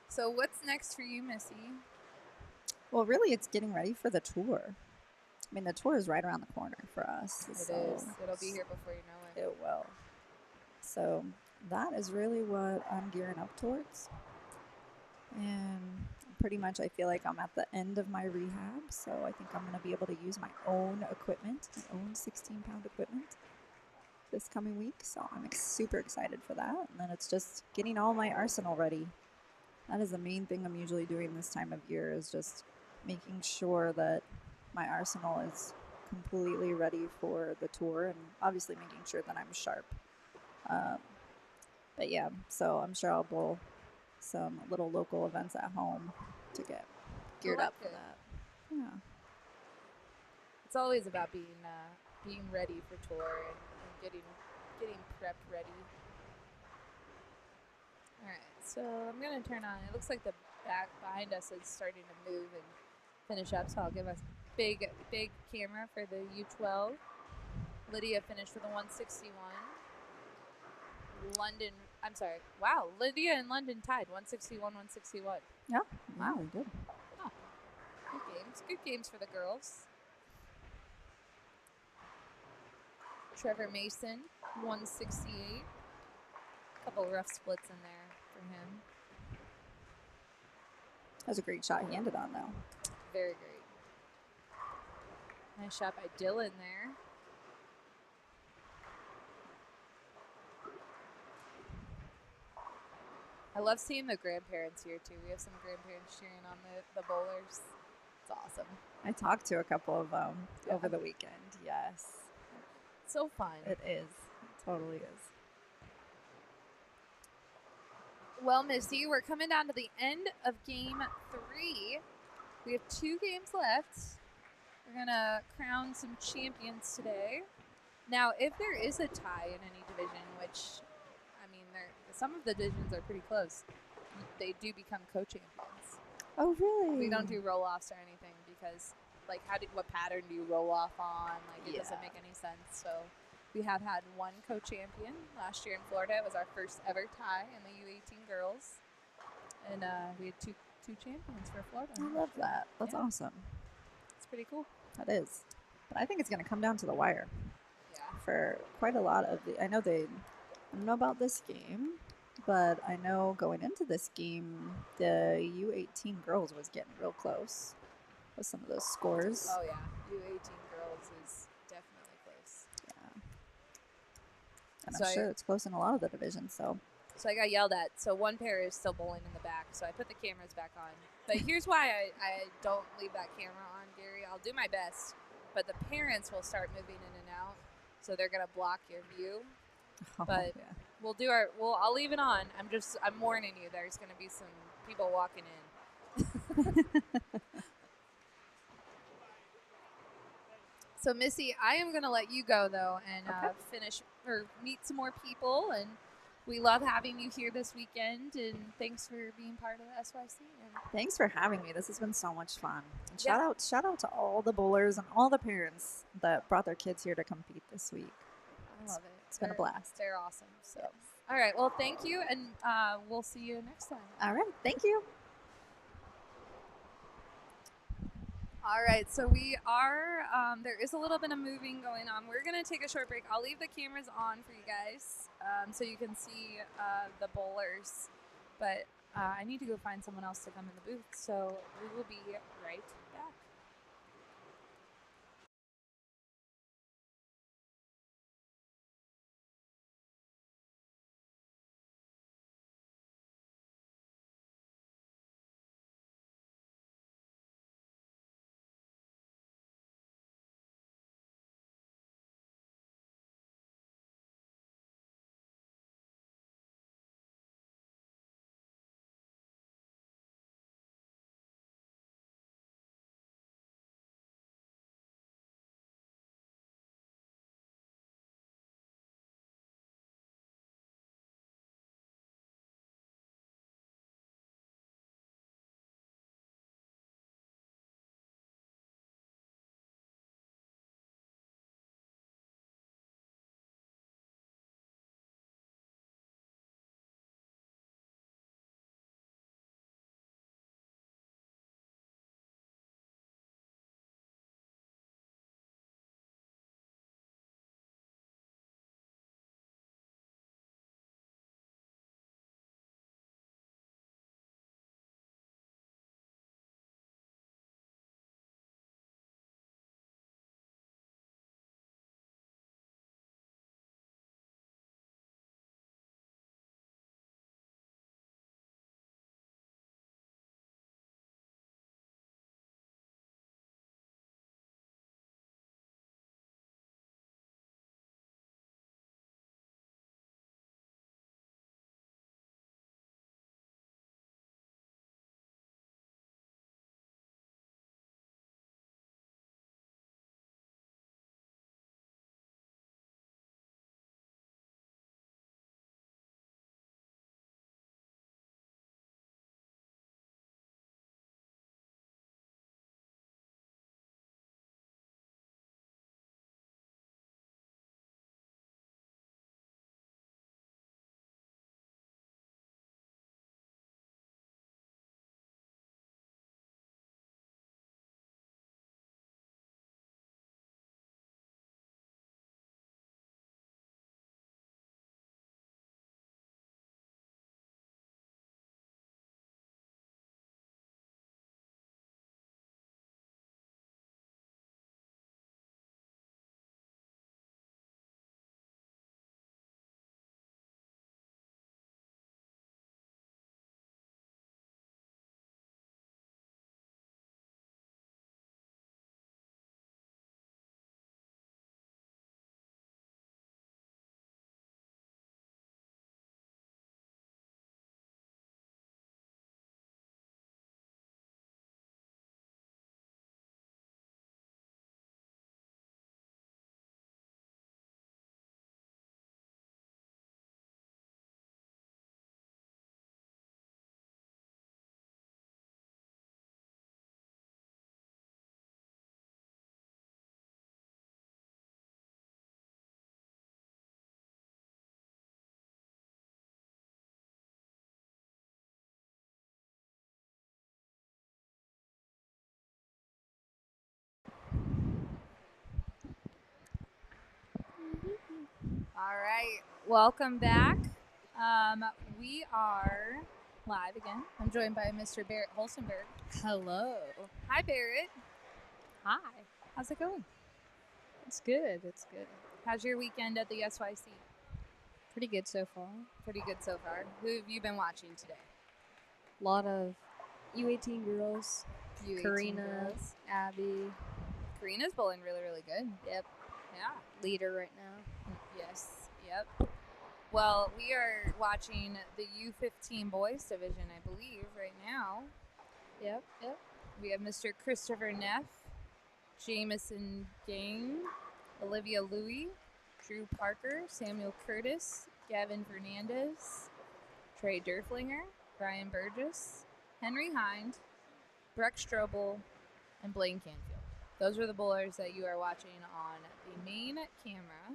So, what's next for you, Missy? Well, really, it's getting ready for the tour. I mean, the tour is right around the corner for us. It so is. It'll be here before you know it. It will. So that is really what I'm gearing up towards. And pretty much I feel like I'm at the end of my rehab. So I think I'm going to be able to use my own equipment, my own 16-pound equipment this coming week. So I'm super excited for that. And then it's just getting all my arsenal ready. That is the main thing I'm usually doing this time of year, is just making sure that my arsenal is completely ready for the tour, and obviously making sure that I'm sharp. But yeah, so I'm sure I'll bowl some little local events at home to get geared up for that. Yeah. It's always about being ready for tour and getting prepped ready. All right, so I'm gonna turn on. It looks like the back behind us is starting to move and finish up. So I'll give us big camera for the U12. Lydia finished with a 161. Lydia and London tied 161. Yeah, wow, we did. Oh, good games for the girls. Trevor Mason 168. A couple rough splits in there for him. That was a great shot he ended on, though. Very great. Nice shot by Dylan there. I love seeing the grandparents here, too. We have some grandparents cheering on the bowlers. It's awesome. I talked to a couple of them over the weekend, yes. So fun. It is. It totally is. Well, Missy, we're coming down to the end of game 3. We have 2 games left. We're going to crown some champions today. Now, if there is a tie in any division, which, I mean, some of the divisions are pretty close, they do become co-champions. Oh, really? We don't do roll-offs or anything because, like, what pattern do you roll off on? Like, it doesn't make any sense. So we have had one co-champion. Last year in Florida, it was our first ever tie in the U18 girls. And we had two champions for Florida. I love that. That's awesome. It's pretty cool. That is. But I think it's going to come down to the wire. Yeah. For quite a lot of I don't know about this game, but I know going into this game, the U18 girls was getting real close with some of those scores. Oh, yeah. U18 girls is definitely close. Yeah. And I'm sure it's close in a lot of the divisions, so I got yelled at. So one pair is still bowling in the back. So I put the cameras back on. But here's why I don't leave that camera on, Gary. I'll do my best. But the parents will start moving in and out. So they're going to block your view. But I'll leave it on. I'm warning you. There's going to be some people walking in. So, Missy, I am going to let you go, though, and finish or meet some more people. And we love having you here this weekend. And thanks for being part of the SYC. And thanks for having me. This has been so much fun. And shout out to all the bowlers and all the parents that brought their kids here to compete this week. I love it. It's been a blast. They're awesome. So, all right. Well, thank you, and we'll see you next time. All right. Thank you. All right, so we are, there is a little bit of moving going on. We're going to take a short break. I'll leave the cameras on for you guys so you can see the bowlers. But I need to go find someone else to come in the booth, so we will be right back. All right, welcome back. We are live again. I'm joined by Mr. Barrett Holstenberg. Hello. Hi, Barrett. Hi. How's it going? It's good. It's good. How's your weekend at the SYC? Pretty good so far. Pretty good so far. Who have you been watching today? A lot of U18 girls. U18 Karina, girls. Abby. Karina's bowling really, really good. Yep. Yeah. Leader right now. Yes. Yep. Well, we are watching the U15 boys division, I believe, right now. Yep. We have Mr. Christopher Neff, Jameson Gang, Olivia Louie, Drew Parker, Samuel Curtis, Gavin Fernandez, Trey Durflinger, Brian Burgess, Henry Hind, Breck Strobel, and Blaine Canfield. Those are the bowlers that you are watching on the main camera.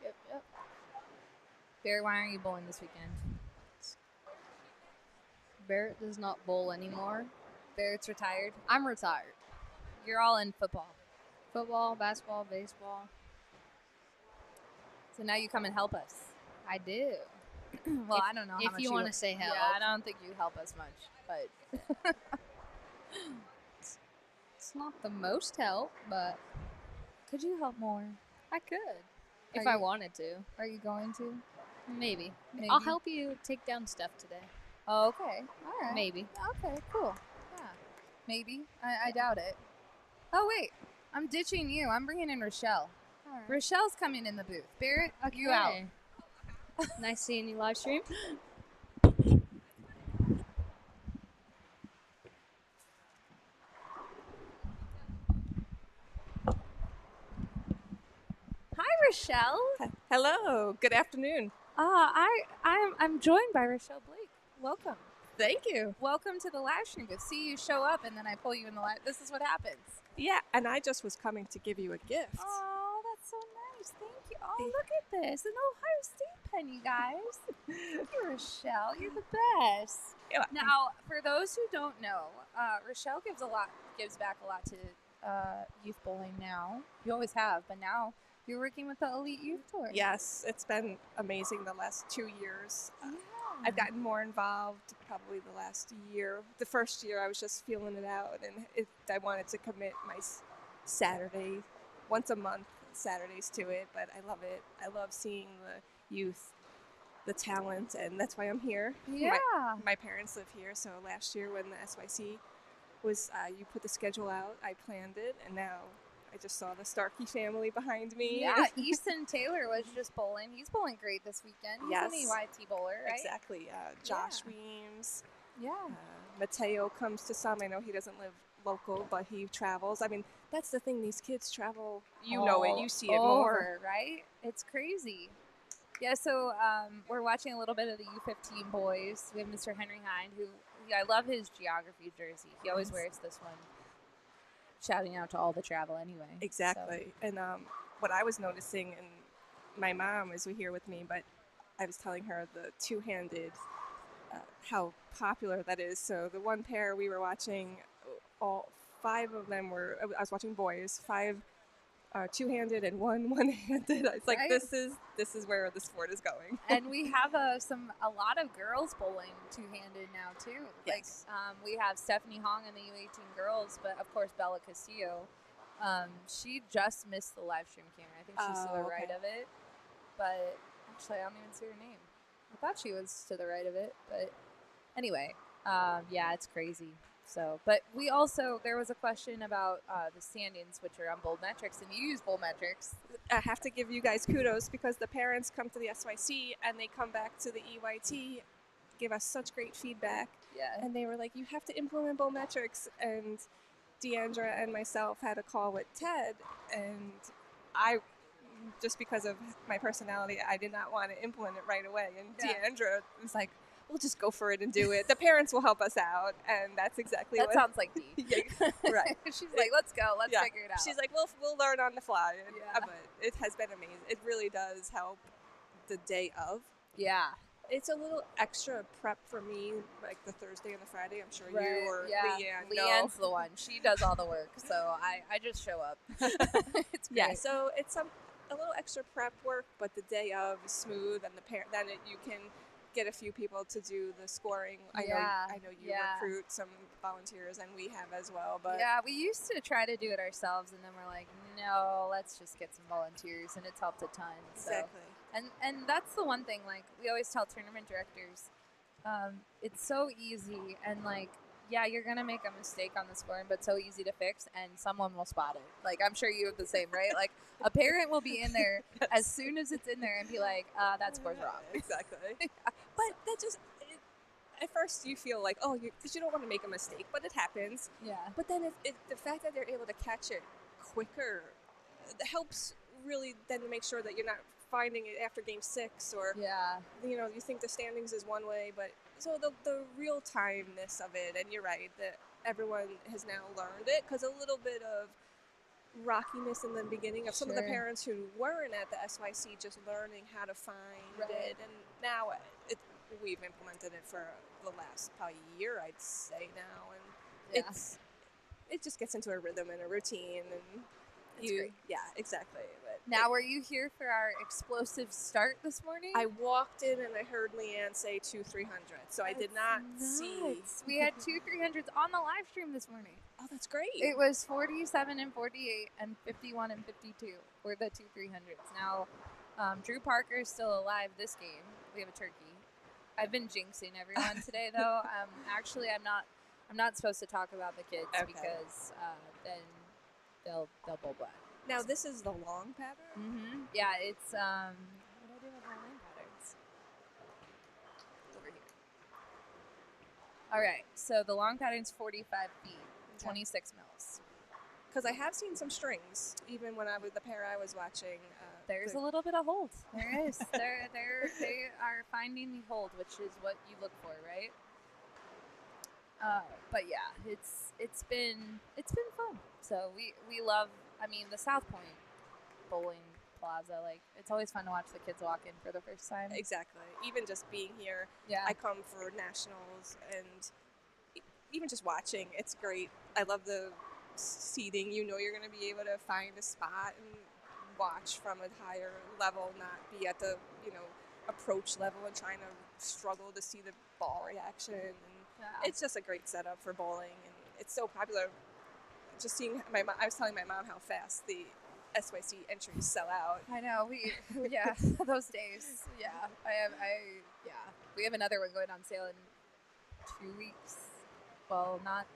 Yep. Barrett, why aren't you bowling this weekend? Barrett does not bowl anymore. Barrett's retired. I'm retired. You're all in football. Football, basketball, baseball. So now you come and help us. I do. Well, I don't know how If much you want to say help. Yeah, I don't think you help us much, but It's not the most help, but could you help more? I could. If Are I you- wanted to. Are you going to? Maybe. Maybe. I'll help you take down stuff today. Oh, okay. All right. Maybe. Okay, cool. Yeah. Maybe. I doubt it. Oh, wait. I'm ditching you. I'm bringing in Rochelle. All right. Rochelle's coming in the booth. Barrett, you out. Okay. Nice seeing you live stream. Hi, Rochelle. Hello. Good afternoon. I'm joined by Rochelle Blake. Welcome. Thank you. Welcome to the live stream booth. See, you show up and then I pull you in the live. This is what happens. Yeah, and I just was coming to give you a gift. Oh, that's so nice. Thank you. Oh, look at this. An Ohio State pen, you guys. Thank you, Rochelle. You're the best. Yeah. Now, for those who don't know, Rochelle gives back a lot to youth bowling now. You always have, but now you're working with the Elite Youth Tour. Yes, it's been amazing the last 2 years. Yeah. I've gotten more involved probably the last year. The first year I was just feeling it out, and I wanted to commit my Saturday, once a month, Saturdays to it, but I love it. I love seeing the youth, the talent, and that's why I'm here. Yeah. My parents live here, so last year when the SYC was, you put the schedule out, I planned it, and now I just saw the Starkey family behind me. Yeah, Easton Taylor was just bowling. He's bowling great this weekend. He's Yes. an EYT bowler, right? Exactly. Josh Weems. Yeah. Mateo comes to some. I know he doesn't live local, but he travels. I mean, that's the thing. These kids travel. You know it. You see it all more. over, right? It's crazy. Yeah, so we're watching a little bit of the U15 boys. We have Mr. Henry Hind, who I love his geography jersey. He always wears this one. Shouting out to all the travel anyway. Exactly. And what I was noticing, and my mom is here with me, but I was telling her the two-handed, how popular that is. So the one pair we were watching, all 5 of them were, I was watching boys, 5 two-handed and one-handed. It's like, Right. this is where the sport is going. And we have a lot of girls bowling two-handed now too. Yes. Like we have Stephanie Hong in the U18 girls, but of course Bella Castillo. She just missed the live stream camera. I think she's to the right okay. of it, but actually I don't even see her name. I thought she was to the right of it, but anyway, yeah, it's crazy. So, but we also, there was a question about the stand-ins, which are on Bold Metrics, and you use Bold Metrics. I have to give you guys kudos because the parents come to the SYC and they come back to the EYT, give us such great feedback. Yeah. And they were like, you have to implement Bowmetrics. And Deandra and myself had a call with Ted, and I, just because of my personality, I did not want to implement it right away. And Yeah. Deandra was like, we'll just go for it and do it. The parents will help us out. And that's exactly That what. sounds like Dee. Yeah, right. She's like, let's go. Let's Yeah. figure it out. She's like, we'll learn on the fly. And, Yeah. but it has been amazing. It really does help the day of. yeah. It's a little extra prep for me, like the Thursday and the Friday. I'm sure Right, you or yeah. Leanne know. Leanne's the one. She does all the work, so I just show up. It's great. Yeah, so it's a little extra prep work, but the day of is smooth, and you can get a few people to do the scoring. I know you yeah. recruit some volunteers, and we have as well. But Yeah, we used to try to do it ourselves, and then we're like, no, let's just get some volunteers, and it's helped a ton. So. exactly. And that's the one thing, like, we always tell tournament directors, it's so easy, and, like, yeah, you're going to make a mistake on the scoring, but so easy to fix, and someone will spot it. Like, I'm sure you have the same, right? Like, a parent will be in there as soon as it's in there and be like, that score's wrong. Exactly. But that just, at first you feel like, because you don't want to make a mistake, but it happens. Yeah. But then the fact that they're able to catch it quicker helps really then to make sure that you're not finding it after game 6 or, Yeah. you think the standings is one way, but so the real timeness of it, and you're right, that everyone has now learned it, because a little bit of rockiness in the beginning of some of the Sure. parents who weren't at the SYC just learning how to find Right. it, and now we've implemented it for the last probably year, I'd say now, and Yeah. It just gets into a rhythm and a routine, and It's great. yeah, exactly. But Now, were you here for our explosive start this morning? I walked in and I heard Leanne say 2-300, so I did not see. Nuts. We had 2 300s on the live stream this morning. Oh, that's great. It was 47 and 48 and 51 and 52 were the 2 300s. Now, Drew Parker is still alive this game. We have a turkey. I've been jinxing everyone today, though. Actually, I'm not supposed to talk about the kids Okay. because then they'll bull black. Now this is the long pattern. Mm-hmm. Yeah, it's what do I do with my line patterns? Over here. All right, so the long pattern's 45 feet, 26 mils. Because I have seen some strings, even when the pair I was watching. There's a little bit of hold. There is. They are finding the hold, which is what you look for, right? But yeah, it's been fun. So we love. I mean, the South Point Bowling Plaza. Like, it's always fun to watch the kids walk in for the first time. Exactly. Even just being here, Yeah. I come for nationals, and even just watching, it's great. I love the seating. You know, you're going to be able to find a spot and watch from a higher level, not be at the approach level and trying to struggle to see the ball reaction. And Yeah. it's just a great setup for bowling, and it's so popular. Just seeing I was telling my mom how fast the SYC entries sell out. I know. Yeah, those days. Yeah, we have another one going on sale in 2 weeks. Well, not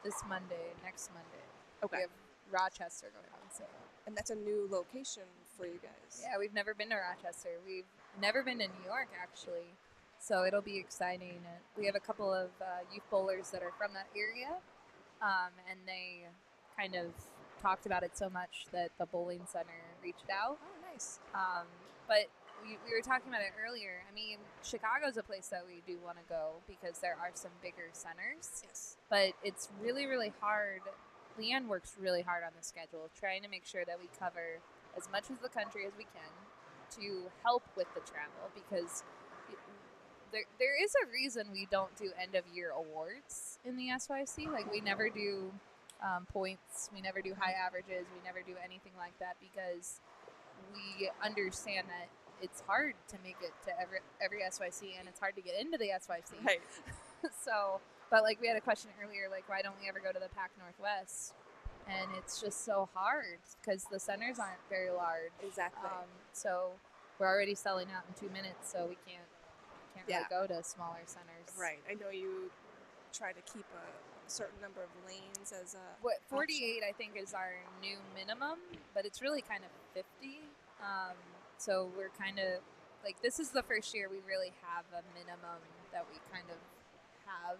this Monday, next Monday. Okay. We have Rochester going on sale. And that's a new location for you guys. Yeah, we've never been to Rochester. We've never been to New York, actually. So it'll be exciting. And we have a couple of youth bowlers that are from that area. And they kind of talked about it so much that the bowling center reached out. Oh, nice. But we were talking about it earlier. I mean, Chicago's a place that we do want to go because there are some bigger centers. Yes. But it's really, really hard. Leanne works really hard on the schedule, trying to make sure that we cover as much of the country as we can to help with the travel, because there is a reason we don't do end-of-year awards in the SYC. Like, we never do points. We never do high averages. We never do anything like that because we understand that it's hard to make it to every SYC, and it's hard to get into the SYC. Right. So, but like we had a question earlier, like, why don't we ever go to the Pac Northwest? And it's just so hard because the centers aren't very large. Exactly. So we're already selling out in 2 minutes, so we can't Yeah. really go to smaller centers. Right. I know you try to keep a certain number of lanes as a. What 48 I think is our new minimum, but it's really kind of 50. So we're kind of like, this is the first year we really have a minimum that we kind of have,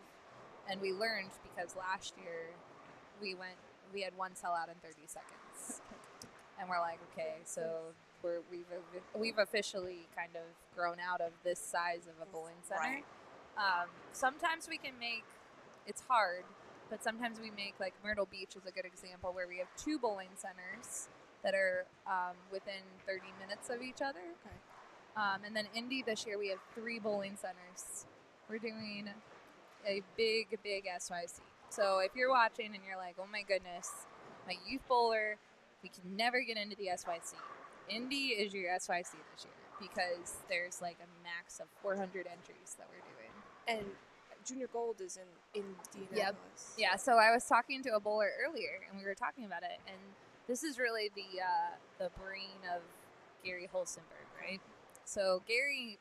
and we learned because last year we had one sellout in 30 seconds, and we're like, okay, so we've officially kind of grown out of this size of a bowling center. Right. Sometimes we can make, it's hard, but sometimes we make, like, Myrtle Beach is a good example where we have 2 bowling centers that are within 30 minutes of each other. Okay. And then Indy this year we have 3 bowling centers. We're doing a big SYC. So if you're watching and you're like, oh my goodness, my youth bowler, we can never get into the SYC. Indy is your SYC this year because there's like a max of 400 entries that we're doing. And Junior Gold is in Indianapolis. Yeah, so I was talking to a bowler earlier, and we were talking about it, and this is really the brain of Gary Holstenberg, right? So Gary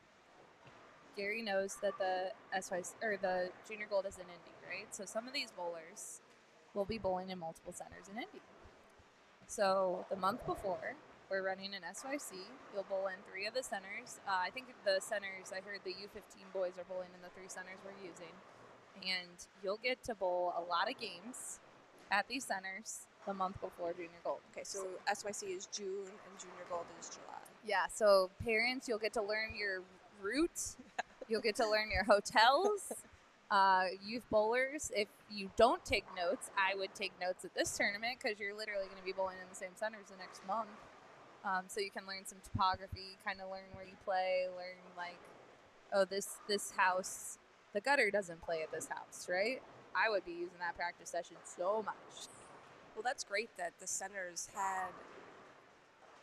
knows that the SYC or the Junior Gold is in Indy, right? So some of these bowlers will be bowling in multiple centers in Indy. So the month before, we're running an SYC. You'll bowl in 3 of the centers. I think the centers, I heard the U15 boys are bowling in the 3 centers we're using. And you'll get to bowl a lot of games at these centers the month before Junior Gold. Okay, so SYC is June and Junior Gold is July. Yeah, so parents, you'll get to learn your route. You'll get to learn your hotels. Youth bowlers, if you don't take notes, I would take notes at this tournament because you're literally going to be bowling in the same centers the next month. So you can learn some topography, kind of learn where you play, learn like, oh, this house the gutter doesn't play at this house, right? I would be using that practice session so much. Well, that's great that the centers had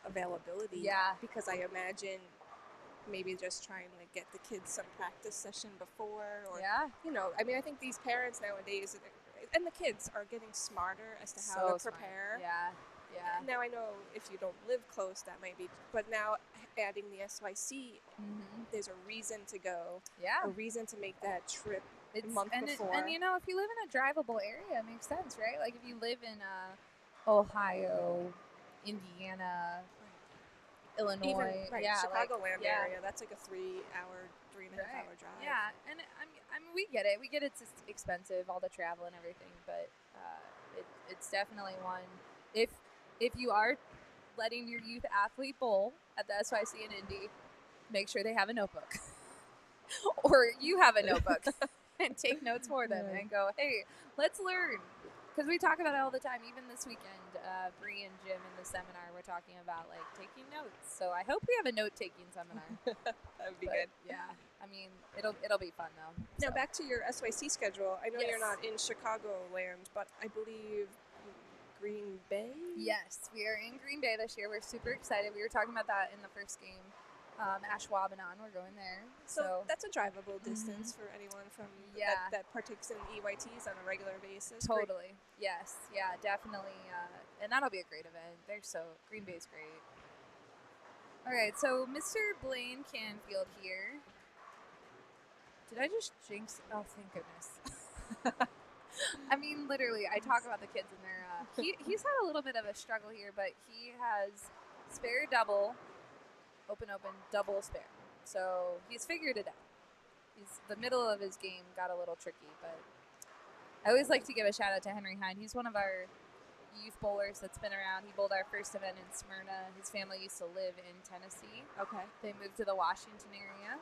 availability. Yeah. Because I imagine maybe just trying to get the kids some practice session before, or Yeah. I mean, I think these parents nowadays and the kids are getting smarter as to how So to smart. prepare. Yeah. Yeah. Now I know if you don't live close, that might be, but now adding the SYC, there's a reason to go, Yeah. a reason to make that trip It's, a month before. and if you live in a drivable area, it makes sense, right? Like if you live in Ohio, Indiana, Illinois, Even yeah, Chicagoland yeah. area, that's like a 3.5 hour drive. Yeah, and I mean, we get it. We get it's expensive, all the travel and everything, but it's definitely one. If you are letting your youth athlete bowl at the SYC in Indy, make sure they have a notebook, or you have a notebook, and take notes for them and go, hey, let's learn. Because we talk about it all the time. Even this weekend, Bree and Jim in the seminar were talking about like taking notes. So I hope we have a note-taking seminar. That would be good. Yeah, I mean it'll be fun though. Now So. back to your SYC schedule. I know Yes. you're not in Chicagoland, but I believe Green Bay. Yes, we are in Green Bay this year. We're super excited. We were talking about that in the first game. Ashwaubenon, we're going there. So that's a drivable distance for anyone from Yeah. that partakes in EYTs on a regular basis. Totally. Yes. Yeah, definitely. And that'll be a great event. Green Bay's great. All right, so Mr. Blaine Canfield here. Did I just jinx? Oh, thank goodness. I mean, literally, I talk about the kids and they're, he's had a little bit of a struggle here, but he has spare double, open, double spare. So he's figured it out. The middle of his game got a little tricky, but I always like to give a shout out to Henry Hind. He's one of our youth bowlers that's been around. He bowled our first event in Smyrna. His family used to live in Tennessee. Okay. They moved to the Washington area,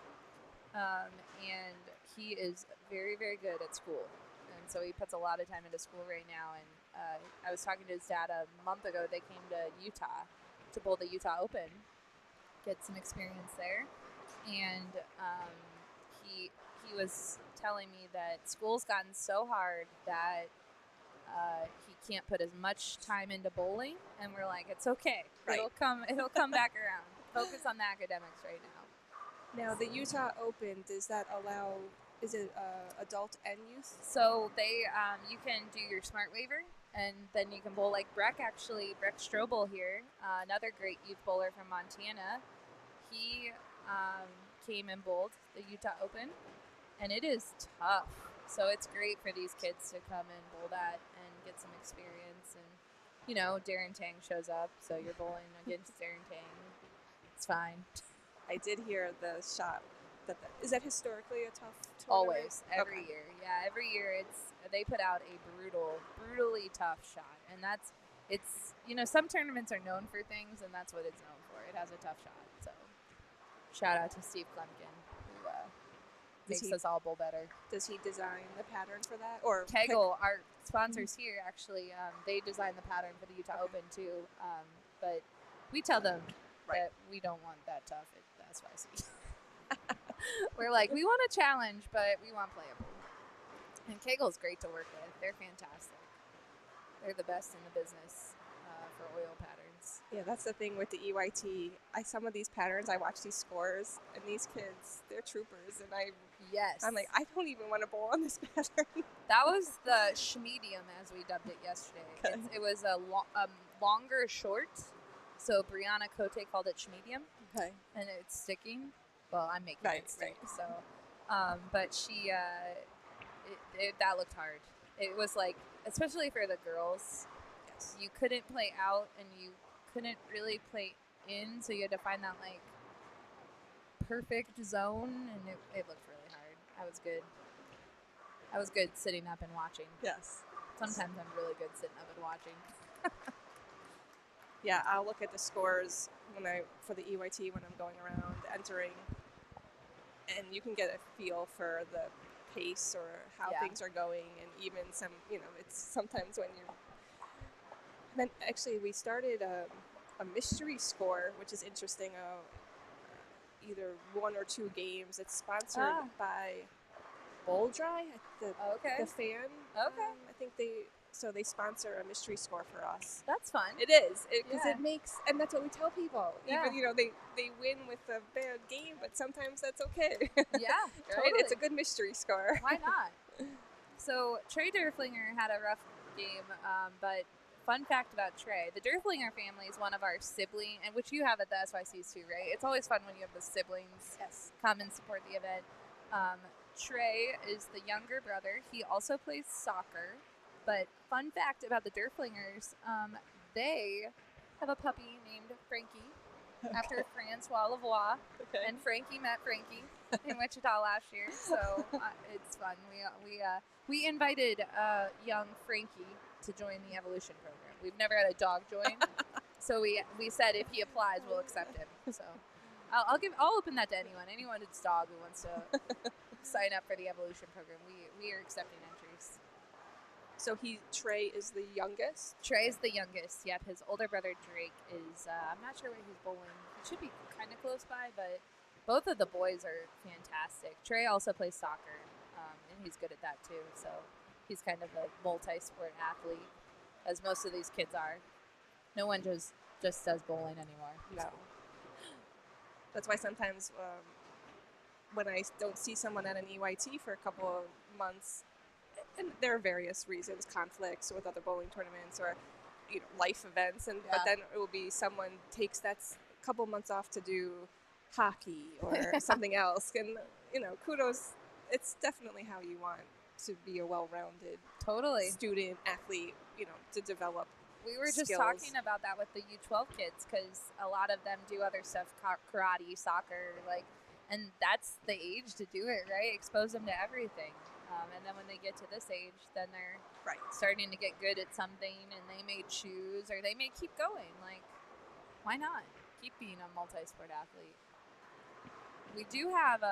and he is very, very good at school. And so he puts a lot of time into school right now. And I was talking to his dad a month ago. They came to Utah to bowl the Utah Open, get some experience there. And he was telling me that school's gotten so hard that he can't put as much time into bowling. And we're like, it's okay. Right. It'll come back around. Focus on the academics right now. Now the Utah Open, does that allow? Is it adult and youth? So they, you can do your smart waiver, and then you can bowl like Breck Strobel here, another great youth bowler from Montana. He came and bowled the Utah Open, and it is tough. So it's great for these kids to come and bowl that and get some experience. And, Darren Tang shows up, so you're bowling against Darren Tang. It's fine. I did hear the shot. Is that historically a tough tournament? Always, every Okay. year. Yeah, every year they put out a brutally tough shot, and it's some tournaments are known for things, and that's what it's known for. It has a tough shot. So, shout out to Steve Klemkin, who makes us all bowl better. Does he design the pattern for that, or Kegel, our sponsors here, actually, they designed the pattern for the Utah Open too. But we tell them that we don't want that tough at the SYC. We're like, we want a challenge, but we want playable. And Kegel's great to work with. They're fantastic. They're the best in the business for oil patterns. Yeah, that's the thing with the EYT. Some of these patterns, I watch these scores, and these kids, they're troopers, and I'm like, I don't even want to bowl on this pattern. That was the schmedium, as we dubbed it yesterday. Okay. It was a longer short, so Brianna Cote called it schmedium, Okay. and it's sticking. Well, I'm making Right, it stick, right. so. But she, that looked hard. It was like, especially for the girls, Yes. you couldn't play out and you couldn't really play in, so you had to find that like perfect zone, and it looked really hard. I was good sitting up and watching. Yes. Sometimes I'm really good sitting up and watching. Yeah, I'll look at the scores for the EYT when I'm going around entering, and you can get a feel for the pace or how Yeah. things are going, and even some, it's sometimes when you. Then actually, we started a mystery score, which is interesting. Either one or two games. It's sponsored by bowl dry at the Okay. fan. Okay. I think they sponsor a mystery score for us. That's fun. It is because Yeah. it makes, and that's what we tell people. Yeah. Even they win with a bad game, but sometimes that's okay. Yeah, Right? totally. It's a good mystery score. Why not? So Trey Derflinger had a rough game, but fun fact about Trey, the Derflinger family is one of our siblings, and which you have at the SYCs too, right? It's always fun when you have the siblings come and support the event. Trey is the younger brother. He also plays soccer. But fun fact about the Derflingers, they have a puppy named Frankie after Francois Lavoie. Okay. And Frankie met Frankie in Wichita last year, so it's fun. We invited young Frankie to join the evolution program. We've never had a dog join, so we said if he applies, we'll accept him. So I'll open that to anyone who's dog who wants to sign up for the evolution program. We are accepting entries. So Trey is the youngest. Trey's the youngest. Yep, his older brother Drake is. I'm not sure where he's bowling. He should be kind of close by, but both of the boys are fantastic. Trey also plays soccer, and he's good at that too. So he's kind of a multi-sport athlete, as most of these kids are. No one just does bowling anymore. No. That's why sometimes when I don't see someone at an EYT for a couple of months, and there are various reasons, conflicts with other bowling tournaments or life events, but then it will be someone takes that couple months off to do hockey or something else, and kudos. It's definitely how you want to be a well-rounded student athlete, to develop. We were just skills. talking about that with the U12 kids because a lot of them do other stuff, karate, soccer, and that's the age to do it, right? Expose them to everything. And then when they get to this age, then they're starting to get good at something, and they may choose or they may keep going. Why not? Keep being a multi-sport athlete. We do have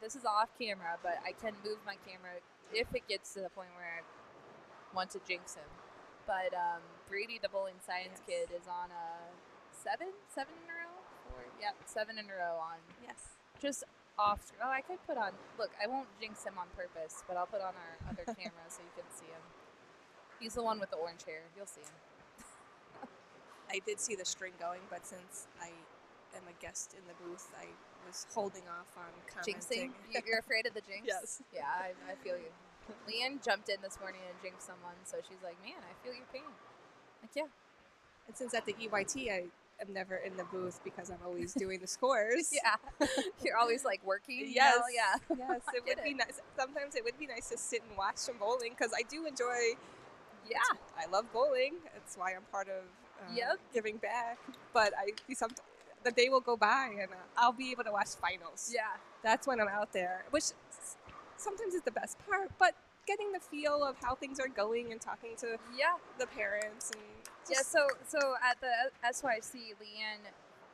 this is off camera, but I can move my camera if it gets to the point where I want to jinx him. But Brady, the bowling science kid, is on a seven in a row? 7 in a row on. Yes. Just off. Oh, I could put on. Look, I won't jinx him on purpose, but I'll put on our other camera so you can see him. He's the one with the orange hair. You'll see him. I did see the string going, but since I am a guest in the booth, I was holding off on commenting. Jinxing? You're afraid of the jinx? Yes. Yeah, I feel you. Leanne jumped in this morning and jinxed someone, so she's like, man, I feel your pain. Yeah. And since at the EYT, I am never in the booth because I'm always doing the scores. Yeah. You're always working. Yes. Yeah. Yes. It would be nice. Sometimes it would be nice to sit and watch some bowling because I do enjoy. Yeah. I love bowling. It's why I'm part of giving back. But the day will go by and I'll be able to watch finals. Yeah. That's when I'm out there, which sometimes is the best part. But getting the feel of how things are going and talking to the parents and. So at the SYC, Leanne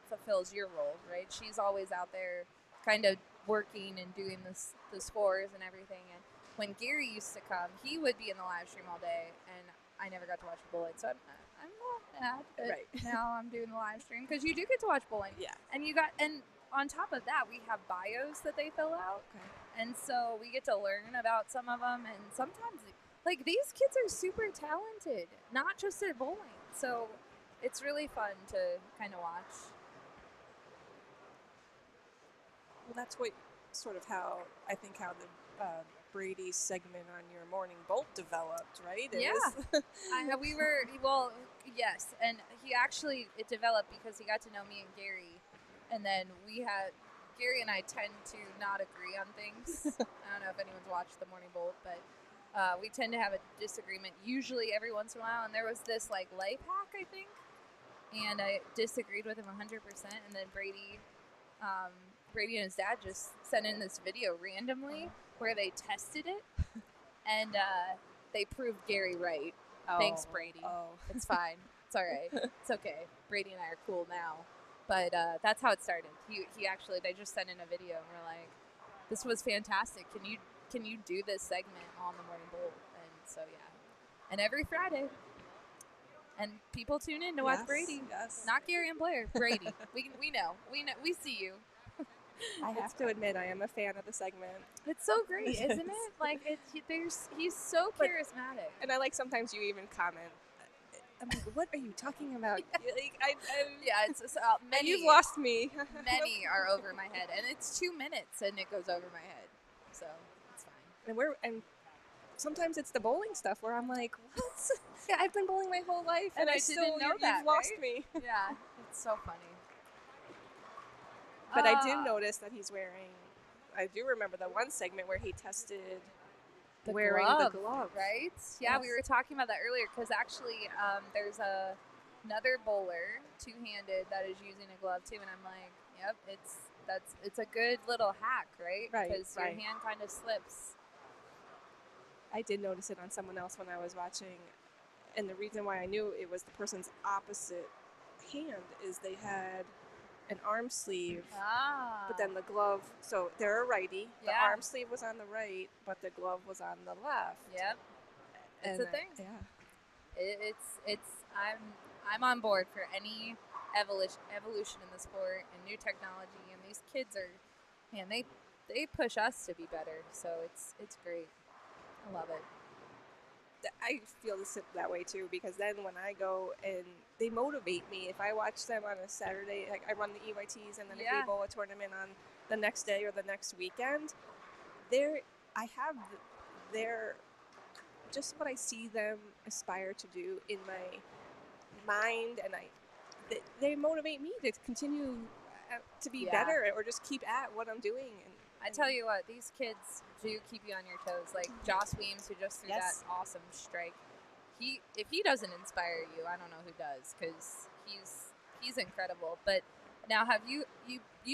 fulfills your role, right? She's always out there kind of working and doing the scores and everything. And when Gary used to come, he would be in the live stream all day, and I never got to watch bowling. So I'm a little mad that now I'm doing the live stream because you do get to watch bowling. Yeah. And and on top of that, we have bios that they fill out. Okay. And so we get to learn about some of them, and sometimes these kids are super talented, not just at bowling. So it's really fun to kind of watch. Well, that's how the Brady segment on your morning bolt developed, right? Yes. And it developed because he got to know me and Gary. And then Gary and I tend to not agree on things. I don't know if anyone's watched the morning bolt, but we tend to have a disagreement usually every once in a while, and there was this life hack, I think, and I disagreed with him 100%, and then Brady and his dad just sent in this video randomly where they tested it, and they proved Gary right. Thanks, Brady. It's fine. It's all right. It's okay. Brady and I are cool now, but that's how it started. They just sent in a video, and we're like, this was fantastic. Can you do this segment on the morning bowl? And so and every Friday, and people tune in to watch Brady. Yes. Not Gary and Blair. Brady. we know. We see you. I have to admit, I am a fan of the segment. It's so great, isn't it? Like he's so But- charismatic. And I like sometimes you even comment. I'm like, what are you talking about? Yeah, it's And many. you've lost me. Many are over my head, and it's 2 minutes, and it goes over my head, so it's fine. And sometimes it's the bowling stuff where I'm like, what? Yeah, I've been bowling my whole life, And I still, didn't know you've that, lost right? me. Yeah, it's so funny. But I did notice that he's wearing. I do remember the one segment where he tested the wearing glove, the glove, right? Yeah, we Yes. were talking about that earlier because actually, there's another bowler, two-handed, that is using a glove too, and I'm like, yep, it's a good little hack, right? Right, Because right. your hand kind of slips. I did notice it on someone else when I was watching, and the reason why I knew it was the person's opposite hand is they had an arm sleeve, but then the glove. So they're a righty. The Yeah. arm sleeve was on the right, but the glove was on the left. Yep, it's And a thing. Yeah. It's I'm on board for any evolution in the sport and new technology, and these kids are, man, they push us to be better, so it's great. I love it. I feel that way too, because then when I go and they motivate me, if I watch them on a Saturday, like I run the EYTs, and then if Yeah. we bowl a tournament on the next day or the next weekend, I have their just what I see them aspire to do in my mind, and they motivate me to continue to be Yeah. better or just keep at what I'm doing. And I tell you what, these kids do keep you on your toes. Like Joss Weems, who just threw Yes. that awesome strike. If he doesn't inspire you, I don't know who does, because he's incredible. But now, have you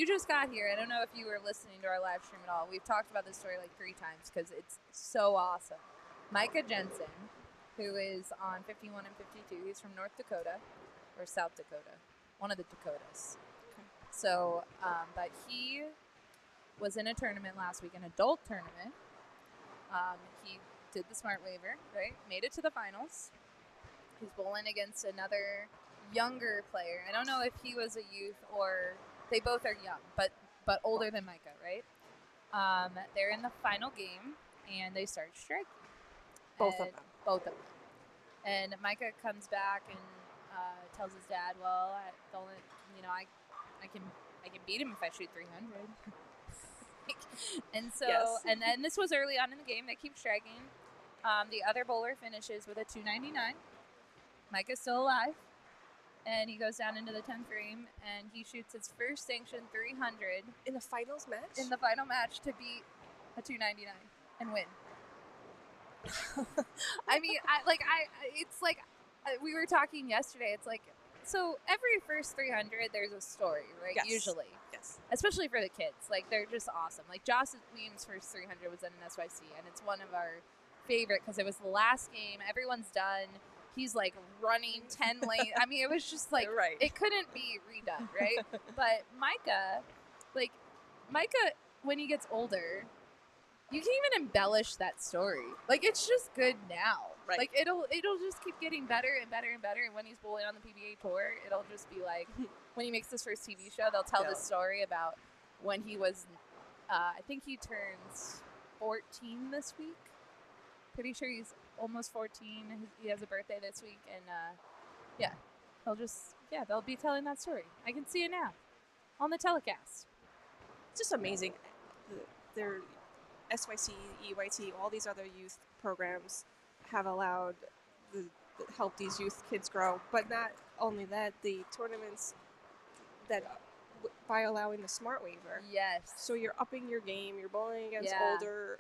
just got here? I don't know if you were listening to our live stream at all. We've talked about this story like 3 times because it's so awesome. Micah Jensen, who is on 51 and 52, he's from North Dakota or South Dakota, one of the Dakotas. Okay. So, but he was in a tournament last week, an adult tournament. He did the smart waiver, right? Made it to the finals. He's bowling against another younger player. I don't know if he was a youth or they both are young, but older than Micah, right? They're in the final game and they start striking. Both of And- them. Both of them. And Micah comes back and tells his dad, "Well, I can beat him if I shoot 300." And so, Yes. and then this was early on in the game. They keep striking. The other bowler finishes with a 299. Micah's still alive, and he goes down into the 10th frame, and he shoots his first sanctioned 300 In the finals match? in the final match to beat a 299 and win. I mean, it's like we were talking yesterday. It's like, so every first 300, there's a story, right? Yes. Usually. Yes. Especially for the kids. Like, they're just awesome. Like, Joss Weems' first 300 was in an SYC, and it's one of our favorite because it was the last game. Everyone's done. He's, like, running 10 lanes. I mean, it was just, like, You're right. it couldn't be redone, right? But Micah, when he gets older, you can even embellish that story. Like, it's just good now. Right. Like, it'll just keep getting better and better and better. And when he's bowling on the PBA tour, it'll just be like, when he makes his first TV show, they'll tell Yeah. this story about when he was, I think he turns 14 this week. Pretty sure he's almost 14. He has a birthday this week. And, they'll be telling that story. I can see it now on the telecast. It's just amazing. Their SYC, EYT, all these other youth programs have allowed help these youth kids grow. But not only that, the tournaments that by allowing the smart waiver. Yes. So you're upping your game. You're bowling against Yeah. older,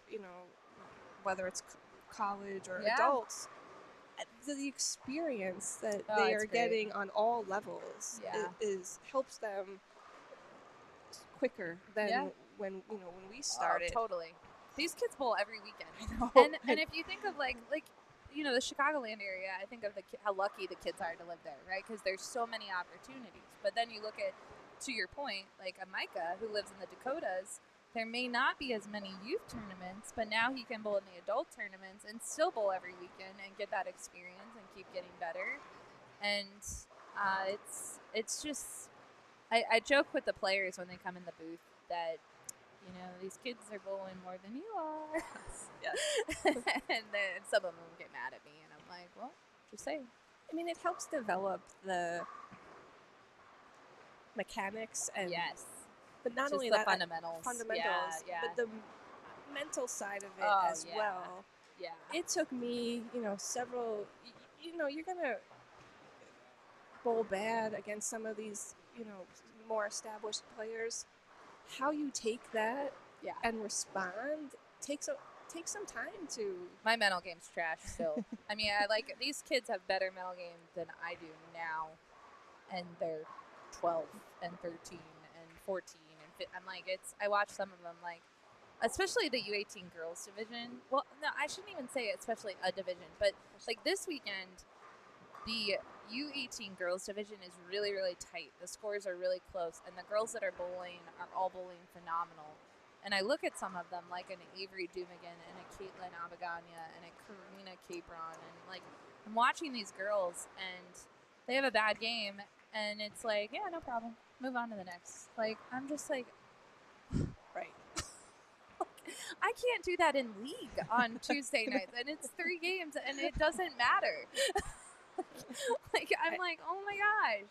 whether it's college or Yeah. adults. The experience that Oh, they it's are great. getting on all levels Yeah. helps them quicker than Yeah. when we started. Oh, totally. These kids bowl every weekend. I know. And if you think of like the Chicagoland area, I think of how lucky the kids are to live there, right? Because there's so many opportunities. But then you look at, to your point, like a Micah who lives in the Dakotas, there may not be as many youth tournaments, but now he can bowl in the adult tournaments and still bowl every weekend and get that experience and keep getting better. And it's just, I joke with the players when they come in the booth that, you know, these kids are bowling more than you are. Yes. And then some of them get mad at me, and I'm like, well, just saying. I mean, it helps develop the mechanics and Yes. but not Just only the that fundamentals. Yeah. but the mental side of it Oh, as yeah. well. Yeah. It took me, several. You're gonna bowl bad against some of these, more established players. How you take that Yeah. and respond takes some time to. My mental game's trash still. I mean, these kids have better mental game than I do now, and they're 12 and 13 and 14 and I'm like, I watch some of them, like, especially the U18 girls division. Well, no, I shouldn't even say especially a division, but like this weekend, the U18 girls division is really, really tight. The scores are really close, and the girls that are all bowling phenomenal. And I look at some of them, like an Avery Dumigan and a Caitlin Abagania and a Karina Capron, and like I'm watching these girls, and they have a bad game, and it's like, yeah, no problem, move on to the next. Like, I'm just like, Right. I can't do that in league on Tuesday nights, and it's 3 games, and it doesn't matter. I'm like, oh my gosh.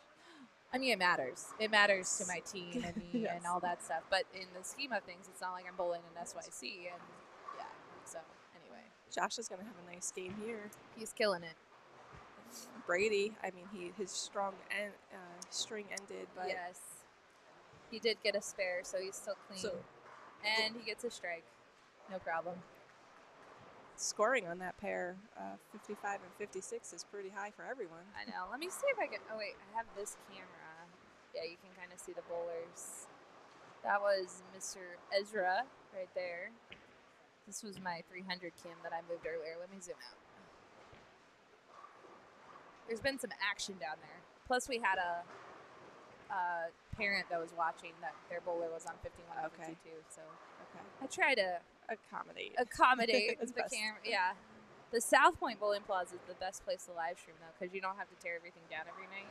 I mean, it matters. It matters to my team and me Yes. and all that stuff. But in the scheme of things, it's not like I'm bowling in SYC. And yeah, so anyway. Josh is going to have a nice game here. He's killing it. Brady, I mean, his string ended, but Yes. He did get a spare, so he's still clean. And he gets a strike. No problem. scoring on that pair, 55 and 56, is pretty high for everyone. I know. Let me see if I can. Oh, wait. I have this camera. Yeah, you can kind of see the bowlers. That was Mr. Ezra right there. This was my 300 cam that I moved earlier. Let me zoom out. There's been some action down there. Plus, we had a parent that was watching that their bowler was on 51 and 52. So I try to accommodate That's the best. camera. Yeah. The South Point Bowling Plaza is the best place to live stream, though, because you don't have to tear everything down every night.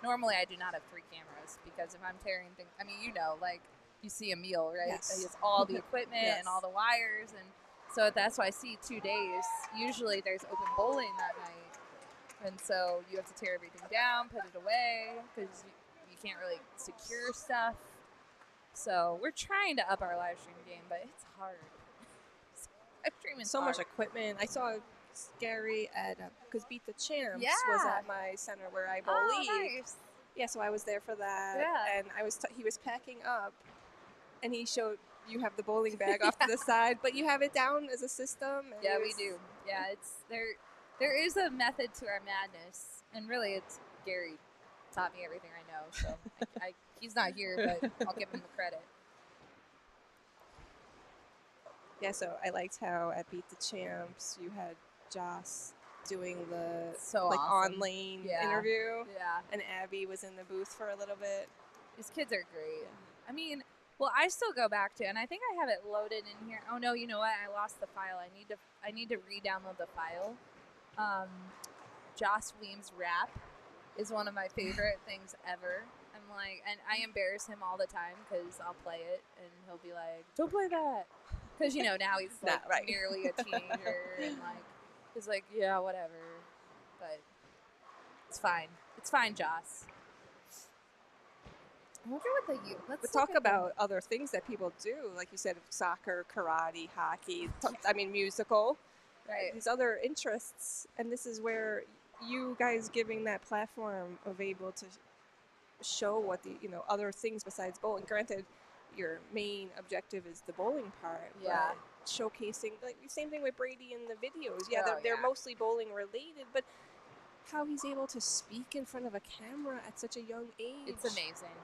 Normally, I do not have 3 cameras, because if I'm tearing things, I mean, like, you see a meal, right? Yes. It's all the equipment Yes. and all the wires. And so at the SYC 2 days, usually there's open bowling that night. And so you have to tear everything down, put it away, because you can't really secure stuff. So we're trying to up our live stream game, but it's hard. Live streaming is So hard. much equipment. I saw Gary at because Beat the Champs Yeah. was at my center where I bowl Oh, league. nice. Yeah, so I was there for that. Yeah. And he was packing up, and he showed you have the bowling bag off to the side, but you have it down as a system. And Yeah, it we was- do. Yeah, it's there. There is a method to our madness, and really, it's Gary taught me everything I know. So he's not here, but I'll give him the credit. Yeah, so I liked how at Beat the Champs you had Joss doing the So like awesome. on lane Yeah. interview, Yeah, and Abby was in the booth for a little bit. these kids are great. I mean, well, I still go back to, and I think I have it loaded in here. Oh no, you know what? I lost the file. I need to re-download the file. Joss Weems' rap is one of my favorite things ever. I'm like, and I embarrass him all the time because I'll play it and he'll be like, "Don't play that," because now he's like Not right. nearly a teenager and like he's like, "Yeah, whatever," but it's fine. It's fine, Joss. I wonder what let's But look talk at the- about other things that people do, like you said, soccer, karate, hockey. Musical. right. These other interests, and this is where you guys giving that platform of able to show what the other things besides bowling. Granted, your main objective is the bowling part, Yeah. but showcasing like the same thing with Brady in the videos. Yeah, Oh, they're yeah. mostly bowling related, but how he's able to speak in front of a camera at such a young age. It's amazing.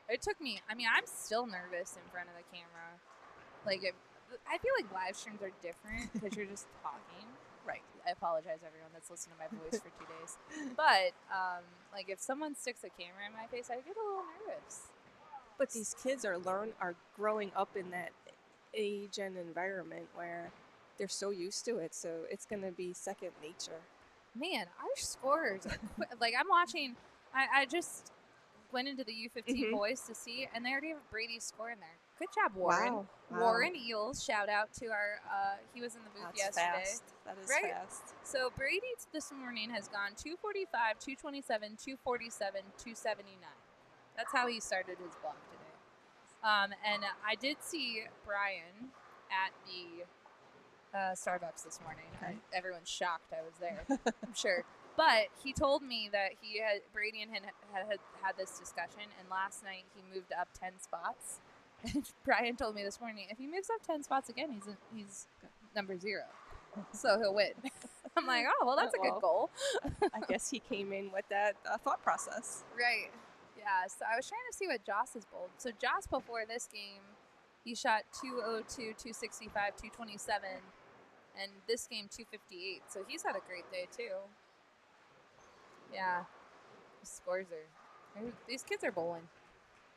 It took me. I mean, I'm still nervous in front of the camera. Like, I feel like live streams are different because you're just talking. Right. I apologize, everyone that's listened to my voice for 2 days. But like, if someone sticks a camera in my face, I get a little nervous. But these kids are growing up in that age and environment where they're so used to it, so it's going to be second nature. Man, our scores are like, I'm watching. I just went into the U15 Mhm. boys to see, and they already have Brady's score in there. Good job, Warren. Wow. Warren Eels, shout out to our, he was in the booth That's yesterday. fast. That is Right? fast. So Brady this morning has gone 245, 227, 247, 279. That's how he started his block today. And I did see Brian at the Starbucks this morning. Okay. Everyone's shocked I was there, I'm sure. But he told me that Brady and him had this discussion, and last night he moved up 10 spots. And Brian told me this morning, if he moves up 10 spots again, he's number 0. So he'll win. I'm like, oh, well, that's a good goal. I guess he came in with that thought process. Right. Yeah, so I was trying to see what Joss's bowled. So Joss, before this game, he shot 202, 265, 227, and this game 258. So he's had a great day too. Yeah, the scores these kids are bowling.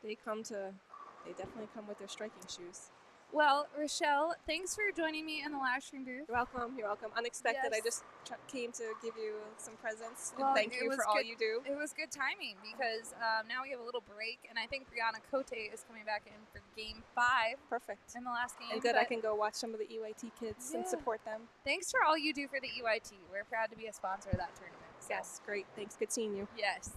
They definitely come with their striking shoes. Well, Rochelle, thanks for joining me in the live stream booth. You're welcome. You're welcome. Unexpected. Yes. I just came to give you some presents. Well, And thank it you was for all good- you do. It was good timing because now we have a little break, and I think Brianna Cote is coming back in for Game 5 Perfect. in the last game. And good, I but can go watch some of the EYT kids and Yeah. support them. Thanks for all you do for the EYT. We're proud to be a sponsor of that tournament. So. Yes, great. Thanks. Good seeing you. Yes.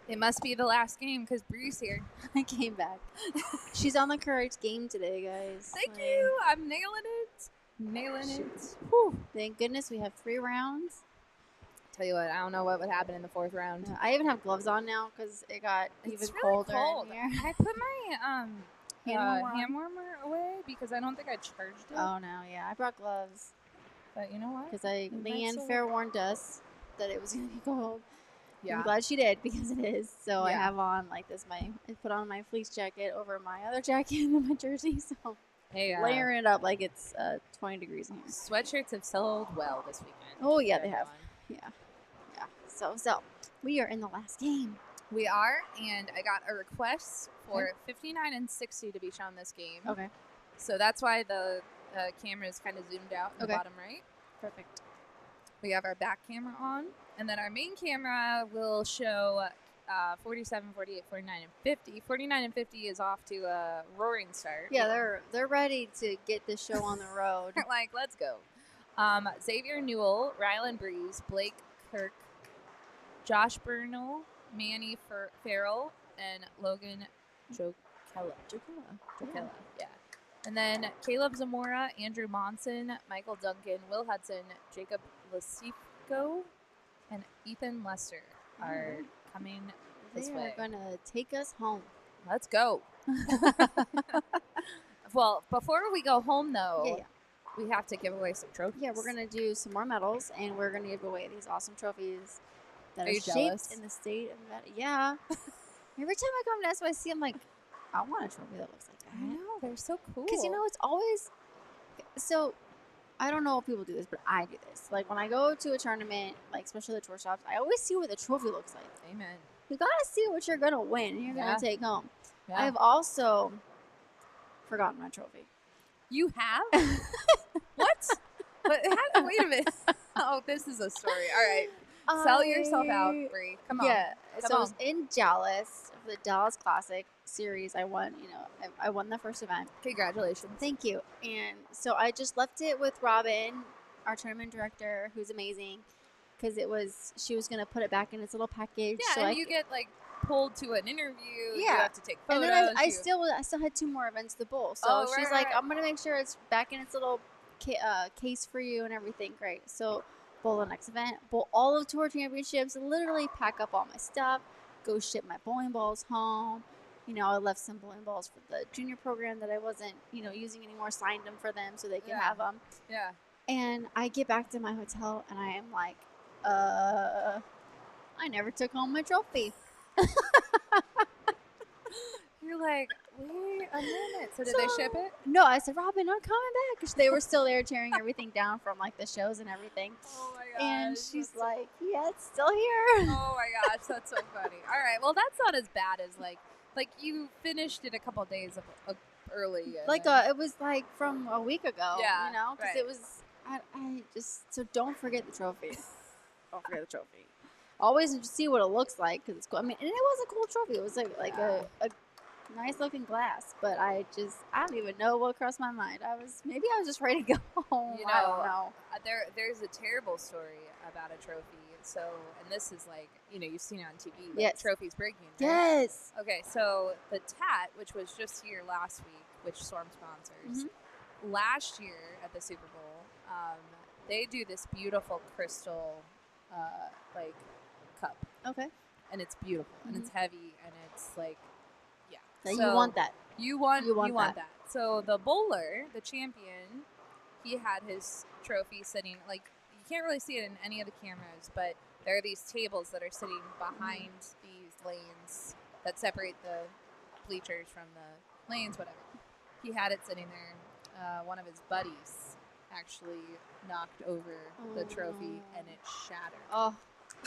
It must be the last game because Bree's here. I came back. She's on the correct game today, guys. Thank you. I'm nailing it. Whew. Thank goodness we have 3 rounds. Tell you what, I don't know what would happen in the 4th round. I even have gloves on now because it got It's even really colder cold. in here. I put my hand warmer on. warmer away because I don't think I charged it. Oh no, yeah, I brought gloves But you know what? because might Leanne still- fair warned us that it was gonna be cold. Yeah. I'm glad she did because it is. So I Yeah. have on like this. I put on my fleece jacket over my other jacket and my jersey. So Hey, layering it up like it's 20 degrees in here. sweatshirts have sold well this weekend. Oh yeah, for they have. everyone. Yeah. So we are in the last game. We are, and I got a request for 59 and 60 to be shown this game. Okay. So that's why the camera is kind of zoomed out in the Okay. bottom right. Perfect. We have our back camera on, and then our main camera will show 47, 48, 49, and 50. 49 and 50 is off to a roaring start. Yeah, they're ready to get this show on the road. They're like, let's go. Xavier Newell, Rylan Breeze, Blake Kirk, Josh Burnell, Manny Farrell, and Logan Jokella. Jokella, yeah. And then Caleb Zamora, Andrew Monson, Michael Duncan, Will Hudson, Jacob Lasico, and Ethan Lester are coming this They way. are gonna take us home. Let's go. Well, before we go home, though, Yeah. we have to give away some trophies. Yeah, we're gonna do some more medals, and we're gonna give away these awesome trophies that Are are you shaped jealous? in the state of Nevada. Yeah. Every time I come to SYC, I'm like, I want a trophy that looks like I that. know, they're so cool. Because it's always so. I don't know if people do this, but I do this. Like when I go to a tournament, like especially the tour shops, I always see what the trophy looks like. Amen. You gotta see what you're gonna win and you're Yeah. gonna take home. Yeah. I have also forgotten my trophy. You have? What? But wait a minute. Oh, this is a story. All right. Sell yourself out, Bree. Come on. Yeah. Come So I on. was in Dallas for the Dallas Classic series. I won. I won the first event. Congratulations. Thank you. And so I just left it with Robin, our tournament director, who's amazing, because she was gonna put it back in its little package. Yeah, so and I you get like pulled to an interview. You Yeah. have to take And photos. then I you- still had 2 more events to bowl. So Oh, she's right, like, right. I'm gonna make sure it's back in its little case for you and everything. Great. So bowl the next event, bowl all of tour championships, literally pack up all my stuff, go ship my bowling balls home. I left some bowling balls for the junior program that I wasn't, using anymore, signed them for them so they can Yeah. have them. Yeah. And I get back to my hotel and I am like, I never took home my trophy. You're like, wait a minute. So did they ship it? No, I said, Robin, I'm coming back. 'Cause they were still there tearing everything down from like the shows and everything. Oh my gosh. And she's that's like, yeah, it's still here. Oh my gosh, that's so funny. All right, well that's not as bad as like you finished it a couple days early. and Like then- it was like from a week ago. Yeah, Because right. it was. I just so don't forget the trophy. Don't forget the trophy. Always see what it looks like because it's cool. I mean, and it was a cool trophy. It was like a nice looking glass, but I don't even know what crossed my mind. I was just ready to go home. I don't know. There's a terrible story about a trophy. So, and this is like, you've seen it on TV. Like Yes. Trophies breaking. Right? Yes. Okay, so the TAT, which was just here last week, which Storm sponsors, last year at the Super Bowl, they do this beautiful crystal, like cup, Okay. and it's beautiful and it's heavy and it's like, yeah. So you So want that? You want that. that. So the bowler, the champion, he had his trophy sitting like you can't really see it in any of the cameras, but there are these tables that are sitting behind these lanes that separate the bleachers from the lanes, whatever. He had it sitting there. One of his buddies actually knocked over the trophy and it shattered. Oh,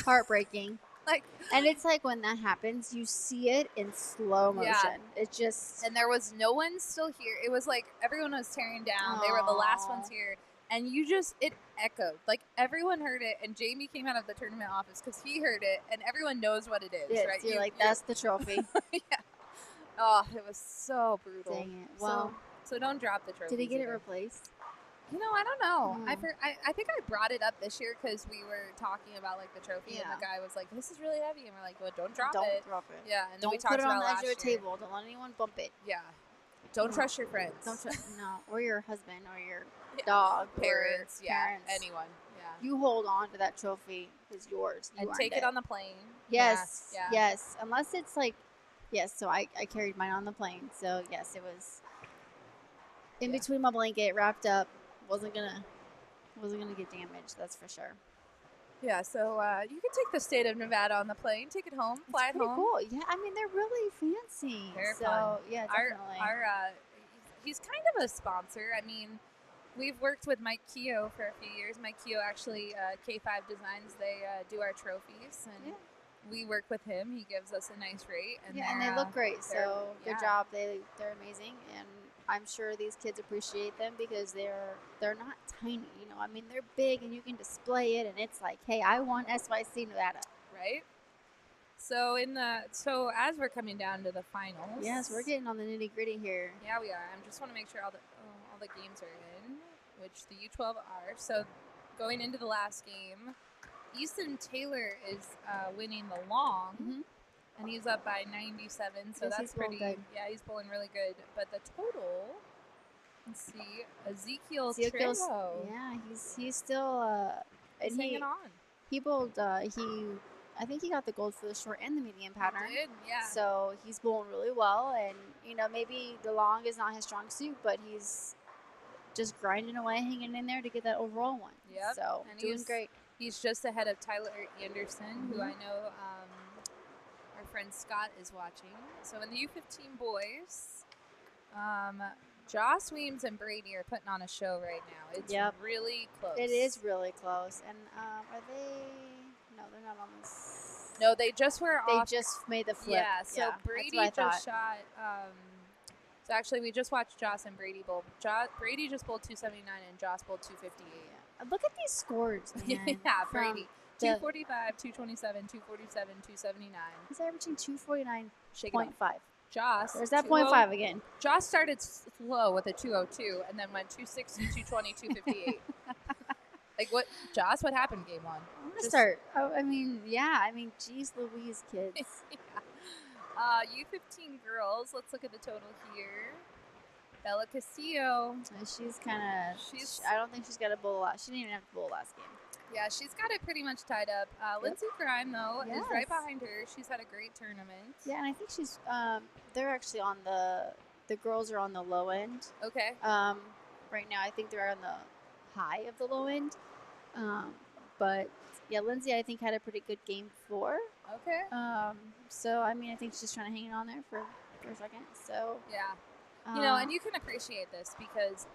heartbreaking. Like, And it's like when that happens, you see it in slow motion. Yeah. It just and there was no one still here. It was like everyone was tearing down. They were the last Aw. ones here. And it echoed. Like everyone heard it. And Jamie came out of the tournament office because he heard it. And everyone knows what it is, yes, right? you're like, that's the trophy. yeah. Oh, it was so brutal. Dang it. Well, so don't drop the trophy. did he get it replaced? I don't know. Mm. I think I brought it up this year because we were talking about like the trophy, and Yeah. the guy was like, "This is really heavy," and we're like, "Well, don't drop Don't it." drop it. Yeah, and then Don't we put talked it on about the edge last of a year. table. Don't let anyone bump it. Yeah, don't Mm. trust your friends. Don't no, or your husband, or your dog, Parents, or yeah, parents. anyone, yeah, You hold on to that trophy. It's yours. You and earned take it on the plane. Yes, yeah. yes. Unless it's like, yes. So I carried mine on the plane. So yes, it was in Yeah. between my blanket, wrapped up. Wasn't gonna get damaged. That's for sure. Yeah, so you can take the state of Nevada on the plane, take it home, fly it Pretty home. cool. Yeah, I mean they're really fancy. Very so fun. yeah, definitely. He's kind of a sponsor. I mean, we've worked with Mike Keogh for a few years. Mike Keogh actually, K5 Designs, they do our trophies, and Yeah. we work with him. He gives us a nice rate, and Yeah, and they look great. they're- So good yeah. job. They're amazing, and I'm sure these kids appreciate them because they're not tiny. I mean they're big, and you can display it, and it's like, hey, I want SYC Nevada. right? So as we're coming down to the finals, Yes, we're getting on the nitty gritty here. Yeah, we are. I just want to make sure all the games are in, which the U12 are. So going into the last game, Easton Taylor is winning the long, Mhm. and he's up by 97. So Yes, that's he's bowling pretty. good. Yeah, he's bowling really good. But the total, let's see, Ezekiel Ezekiel's- Trejo. Yeah, he's still He's and hanging on. he bowled I think he got the gold for the short and the medium pattern. He did, yeah. So he's bowling really well, and maybe the long is not his strong suit, but he's just grinding away, hanging in there to get that overall one. Yep, So and doing great. He's just ahead of Tyler Anderson, who Mhm. I know our friend Scott is watching. So in the U15 boys, Joss Weems and Brady are putting on a show right now. It's Yep. really close. It is really close. And are they? No, they're not on this. No, they just were They off. just made the flip. Yeah, so that's Brady what I just thought. shot. So actually, we just watched Joss and Brady bowl. Brady just bowled 279 and Joss bowled 258. Look at these scores, man. Yeah, From Brady. the- 245, 227, 247, 279. He's averaging 249.5. Shake it off. Joss. There's that 20 .5 again. Joss started slow with a 202 and then went 260, 220, 258. Like what? Joss, what happened game one? I'm gonna start. Oh, I mean, geez Louise, kids. U15 girls. Let's look at the total here. Bella Castillo. She's kind of. She's- I don't think she's got a bowl. She didn't even have to bowl last game. Yeah, she's got it pretty much tied up. Lindsay Grime, though, is right Yes. behind her. She's had a great tournament. Yeah, and I think she's. They're actually on the girls are on the low end. Okay. Right now, I think they're on the high of the low end. But yeah, Lindsay, I think had a pretty good game 4. Okay. So I mean, I think she's trying to hang on there for a second. So Yeah. um, And you can appreciate this because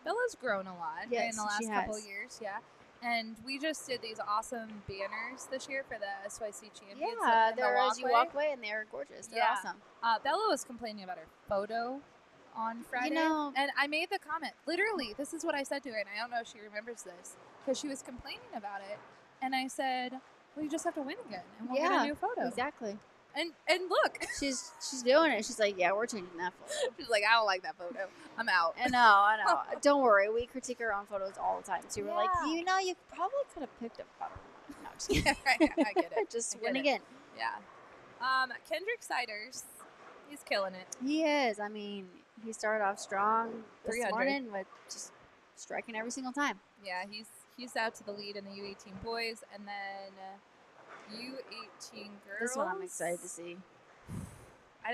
Bella's grown a lot in Yes, the last she couple has. years. Yeah. And we just did these awesome banners this year for the SYC champions. yeah, in the they're as you walkway. walk away, and they're gorgeous. They're Yeah. awesome. Bella was complaining about her photo on Friday. know- and I made the comment, literally, this is what I said to her, and I don't know if she remembers this, because she was complaining about it. And I said, well, you just have to win again, and we'll get Yeah, a new photo. Exactly. And look, She's doing it. She's like, yeah, we're changing that photo. she's like, I don't like that photo. I'm out. I know. Don't worry. We critique our own photos all the time too. We're like, Yeah. you probably could have picked a better one. No, just kidding. I get it. Just I win get it. again. Yeah. Kendrick Siders, he's killing it. He is. I mean, he started off strong this 300. morning with just striking every single time. Yeah, he's out to the lead in the U18 boys, and then U18 girls. This one I'm excited to see.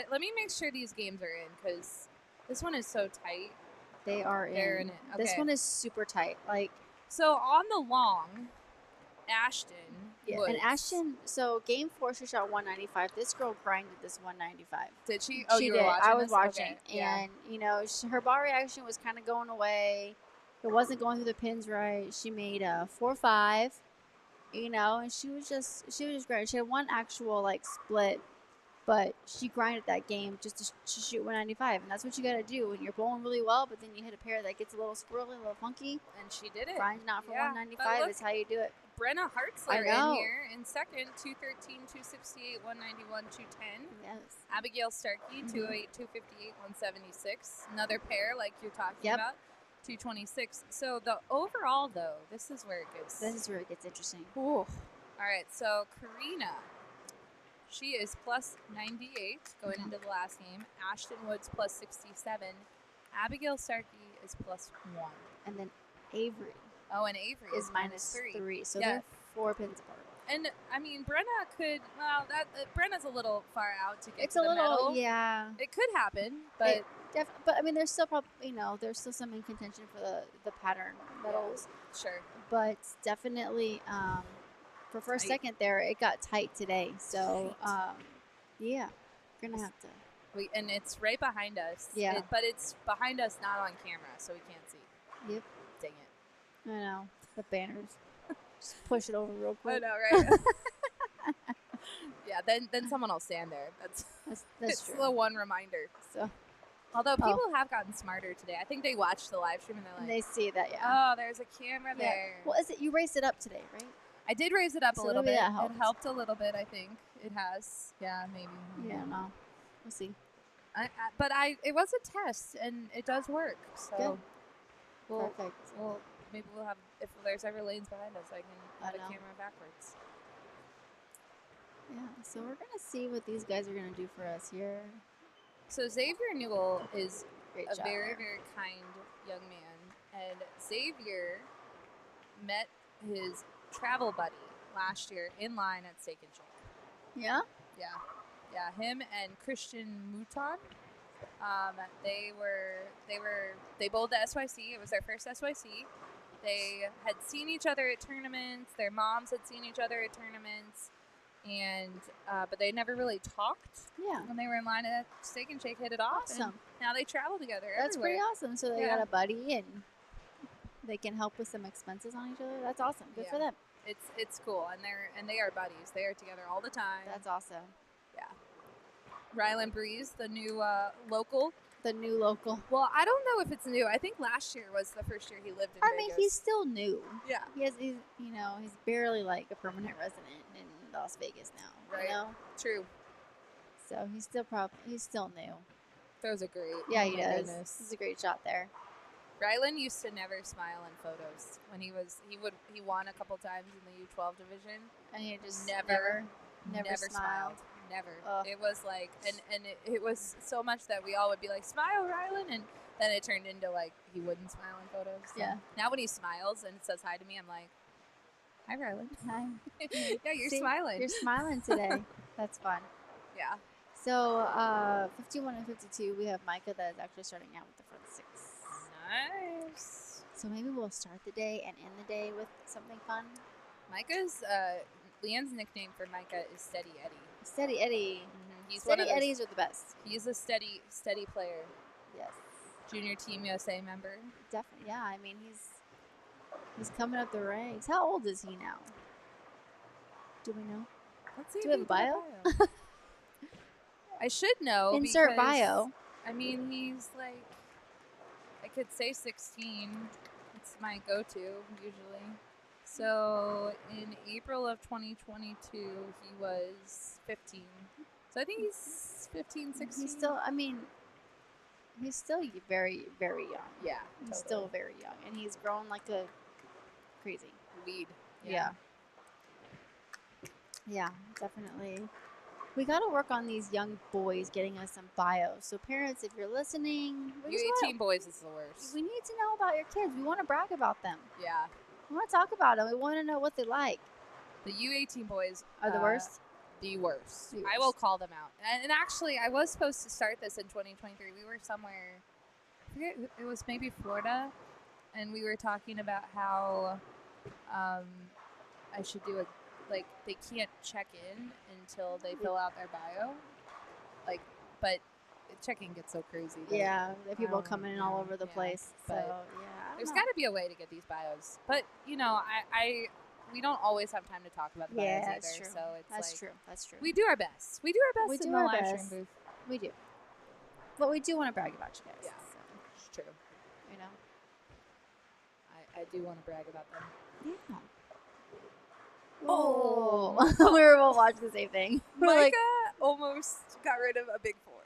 Let me make sure these games are in because this one is so tight. They are They're in. in it. This Okay. one is super tight. Like, So on the long, Ashton. yeah. Woods. And Ashton, so game 4, she shot 195. This girl grinded this 195. Did she? Oh, she you did. were watching I was this? watching, Okay, yeah. and her ball reaction was kind of going away. It wasn't going through the pins right. She made a 4-5, and she was just great. She had one actual like split, but she grinded that game just to shoot 195, and that's what you got to do when you're bowling really well. But then you hit a pair that gets a little squirrely, a little funky. And she did it. Grinding out for Yeah, 195 but is how you do it. Brenna I Hartzler know. in here in second, 213, 268, 191, 210. Yes. Abigail Starkey, 208, 258, 176. Another pair like you're talking Yep. about. 226. So the overall, though, this is where it gets. This is where it gets interesting. Ooh. All right, so Karina, she is plus 98 going into the last game. Ashton Woods plus 67. Abigail Starkey is plus 1. And then Avery Oh, and Avery is minus 3. So Yeah. they're 4 pins apart. And I mean, Brenna could. Well, that Brenna's a little far out to get It's to a the little, medal. yeah. It could happen, but But I mean, there's still probably, there's still some in contention for the pattern medals. sure. But definitely, for first, Tight. second there, it got tight today. So, yeah, we're gonna have to. And it's right behind us. Yeah. But it's behind us, not on camera, so we can't see. Yep. Dang it. I know the banners. Just push it over real I quick. know, right? Yeah. Then someone will stand there. That's That's it's true. the one reminder. So Although people have gotten smarter today. I think they watched the live stream and they're like, they see that, yeah. "Oh, there's a camera Yeah. there." Well, you raised it up today, right? I did raise it up So a little maybe bit. that It helped. helped a little bit, I think. It has. Yeah, maybe. Yeah, no. We'll see. But it was a test, and it does work. So Good. We'll, Perfect. maybe we'll have, if there's ever lanes behind us, I can have I a know. camera backwards. Yeah. So we're gonna see what these guys are gonna do for us here. So Xavier Newell is Great a job. very, there. very kind young man. And Xavier met his travel buddy last year in line at Steak and Shake. Yeah. Yeah, him and Christian Mouton. They bowled at SYC. It was their first SYC. They had seen each other at tournaments. Their moms had seen each other at tournaments, and but they never really talked. Yeah. When they were in line at Steak and Shake, hit it off. And Awesome. now they travel together. That's pretty everywhere. awesome. So they Yeah. got a buddy and they can help with some expenses on each other. That's awesome. Good for Yeah. them. It's cool, and they are buddies. They are together all the time. That's awesome. Rylan Breeze, the new local. The new local. Well, I don't know if it's new. I think last year was the first year he lived in I Vegas. mean, he's still new. Yeah. He's barely like a permanent resident in Las Vegas now. Right. You know? True. So he's still new. Those are great. Yeah, Oh he my does. goodness. He's a great shot there. Rylan used to never smile in photos. When he won a couple times in the U12 division. And he just Never never smiled. Never. Ugh. It was like, and it was so much that we all would be like, "Smile, Rylan," and then it turned into like he wouldn't smile in photos. So Yeah. Now when he smiles and says hi to me, I'm like, "Hi, Rylan." Hi. Yeah, you're See, smiling. You're smiling today. That's fun. Yeah. So 51 and 52, we have Micah that is actually starting out with the front six. Nice. So maybe we'll start the day and end the day with something fun. Micah's Leanne's nickname for Micah is Steady Eddie. Steady Eddie. He's Steady one of those- Eddies are the best. He's a steady player. Yes. Junior Team USA member. Definitely. Yeah. I mean, he's coming up the ranks. How old is he now? Do we know? Let's see. Do if we have a bio? I should know. Insert because, bio. I mean, he's like, I could say 16. It's my go-to usually. So in April of 2022, he was 15. So I think he's 15, 16. He's still. I mean, he's still very, very young. Yeah. He's still very young, and he's grown like a crazy. weed. Yeah. Yeah, definitely. We got to work on these young boys getting us some bios. So parents, if you're listening, U18 boys is the worst. we need to know about your kids. We want to brag about them. Yeah. We want to talk about them. We want to know what they like. The U18 boys Are the worst? The worst. The I will worst. call them out. And actually, I was supposed to start this in 2023. We were somewhere, I forget, it was maybe Florida, and we were talking about how I should do like, they can't check in until they fill out their bio. Like, but checking gets so crazy. that Yeah, the people don't coming in know, all over the yeah, place. So, but yeah. there's got to be a way to get these bios. But, you know, we don't always have time to talk about the bios Yeah, either. that's true. So it's That's like, true. That's true. we do our best. We do our best We in do the our live best. stream booth. We do. But we do want to brag about you guys. Yeah. So, It's true. you know. I do want to brag about them. Yeah. Oh, we were both watching the same thing. We're Micah like, almost got rid of a big four.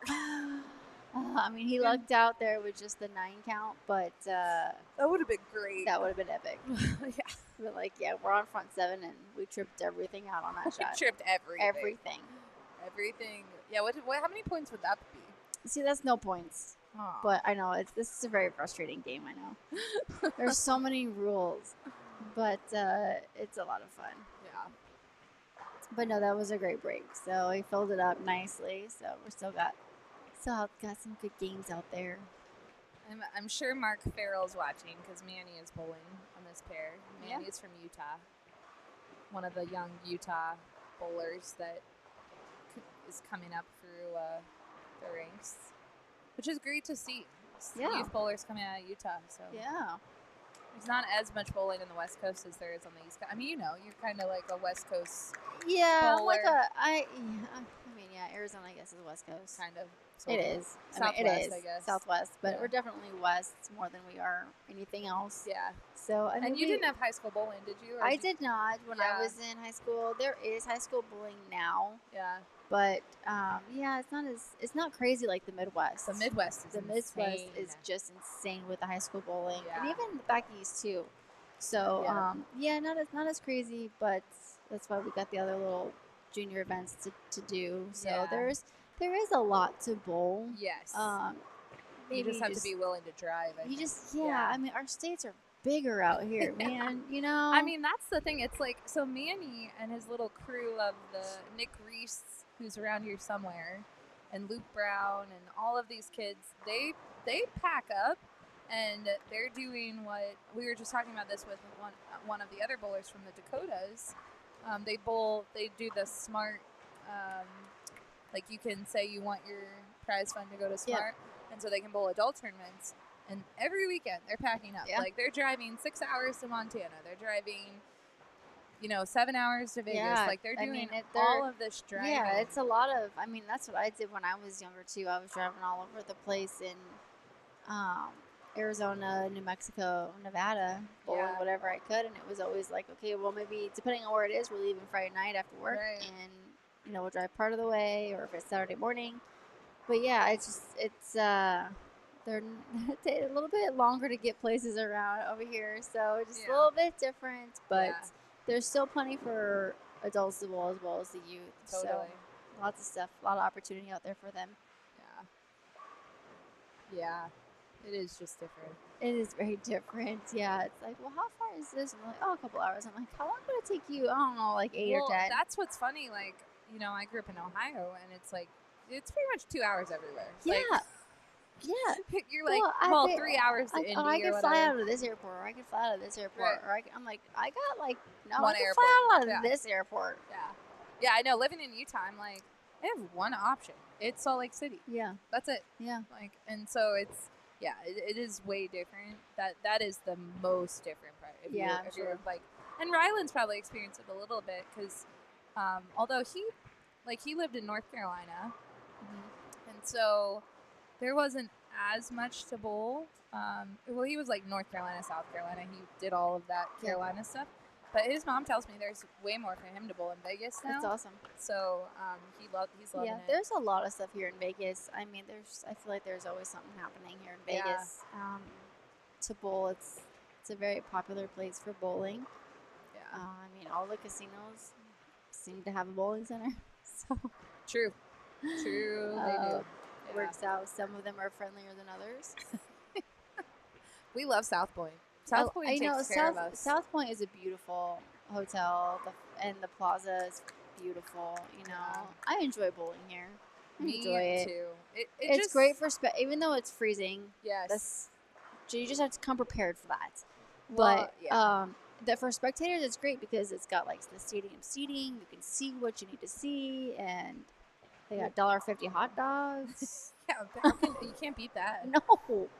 I mean, he lucked out there with just the 9 count, but That would have been great. that would have been epic. Yeah. But like, yeah, we're on front 7 and we tripped everything out on that We shot. tripped everything. Everything. Yeah. How many points would that be? See, that's no points. Aw. But I know this is a very frustrating game. I know there's so many rules, but it's a lot of fun. Yeah. But no, that was a great break. So he filled it up nicely. So we're still got some good games out there. I'm sure Mark Farrell's watching because Manny is bowling on this pair. Manny is from Utah, one of the young Utah bowlers that is coming up through the ranks, which is great to see. Yeah. Youth bowlers coming out of Utah. So Yeah. there's not as much bowling in the West Coast as there is on the East Coast. I mean, you're kind of like a West Coast Yeah, I'm like bowler. Arizona, I guess, is West Coast. kind of. It is. Southwest, it is. I guess. Southwest, but Yeah. we're definitely west more than we are anything else. Yeah. So I mean, And you didn't have high school bowling, did you? Or I did not when Yeah. I was in high school. There is high school bowling now, Yeah. but it's not crazy like the Midwest. The Midwest is The Midwest insane. is just insane with the high school bowling, and Yeah. even back east too. So Yeah. not as crazy, but that's why we got the other little junior events to do. So Yeah. there is a lot to bowl. Yes. Um, you maybe just have to be willing to drive. I think. I mean, our states are bigger out here, man. You know. I mean, that's the thing. It's like, so Manny and his little crew of the Nick Reese, who's around here somewhere, and Luke Brown, and all of these kids, they pack up, and they're doing what we were just talking about this with one of the other bowlers from the Dakotas. They do the smart, like you can say you want your prize fund to go to smart, and so they can bowl adult tournaments. And every weekend they're packing up. Yeah. Like they're driving 6 hours to Montana. They're driving, 7 hours to Vegas. Yeah, like they're I doing mean, all of this driving. Yeah, it's a lot of. I mean, that's what I did when I was younger too. I was driving all over the place in Arizona, New Mexico, Nevada, bowling Yeah. whatever I could, and it was always like, okay, well, maybe depending on where it is, we're leaving Friday night after work, Right. and we'll drive part of the way, or if it's Saturday morning. But yeah, they're a little bit longer to get places around over here, so just a little bit different, but Yeah. there's still plenty for adults to bowl as well as the youth. Totally. So lots of stuff, a lot of opportunity out there for them. Yeah. Yeah. It is just different. It is very different. Yeah, it's like, well, how far is this? I'm like, oh, a couple hours. I'm like, how long would it take you? I don't know, like 8 or 10. That's what's funny. Like, I grew up in Ohio, and it's like, it's pretty much 2 hours everywhere. Yeah. Like, Yeah. you're like, Well, 3 hours to like, Indy I or could whatever. fly out of this airport, or I could fly out of this airport, Right. or I'm like, I got like, no, One I could airport. fly out of Yeah. this airport. Yeah. Yeah, I know. Living in Utah, I'm like, I have one option. It's Salt Lake City. Yeah. That's it. Yeah. Like, and so it's, it is way different. That is the most different part. If Yeah, I'm you're sure. like, and Ryland's probably experienced it a little bit because, although he lived in North Carolina, and so there wasn't as much to bowl. Well, he was like North Carolina, South Carolina. He did all of that Carolina stuff. But his mom tells me there's way more for him to bowl in Vegas now. That's awesome. So he's loving it. There's a lot of stuff here in Vegas. I mean, I feel like there's always something happening here in Yeah. Vegas. To bowl, it's a very popular place for bowling. Yeah. I mean, all the casinos seem to have a bowling center, so True. They do. it Yeah. works out. Some of them are friendlier than others. We love South Point. South Point takes care of us. South Point is a beautiful hotel, and the plaza is beautiful. Yeah. I enjoy bowling here. I Me enjoy it. too. It's just, great for even though it's freezing. Yes. You just have to come prepared for that. Well, But that for spectators, it's great because it's got like the stadium seating. You can see what you need to see, and they got $1.50 hot dogs. Yeah, you can't beat that. No.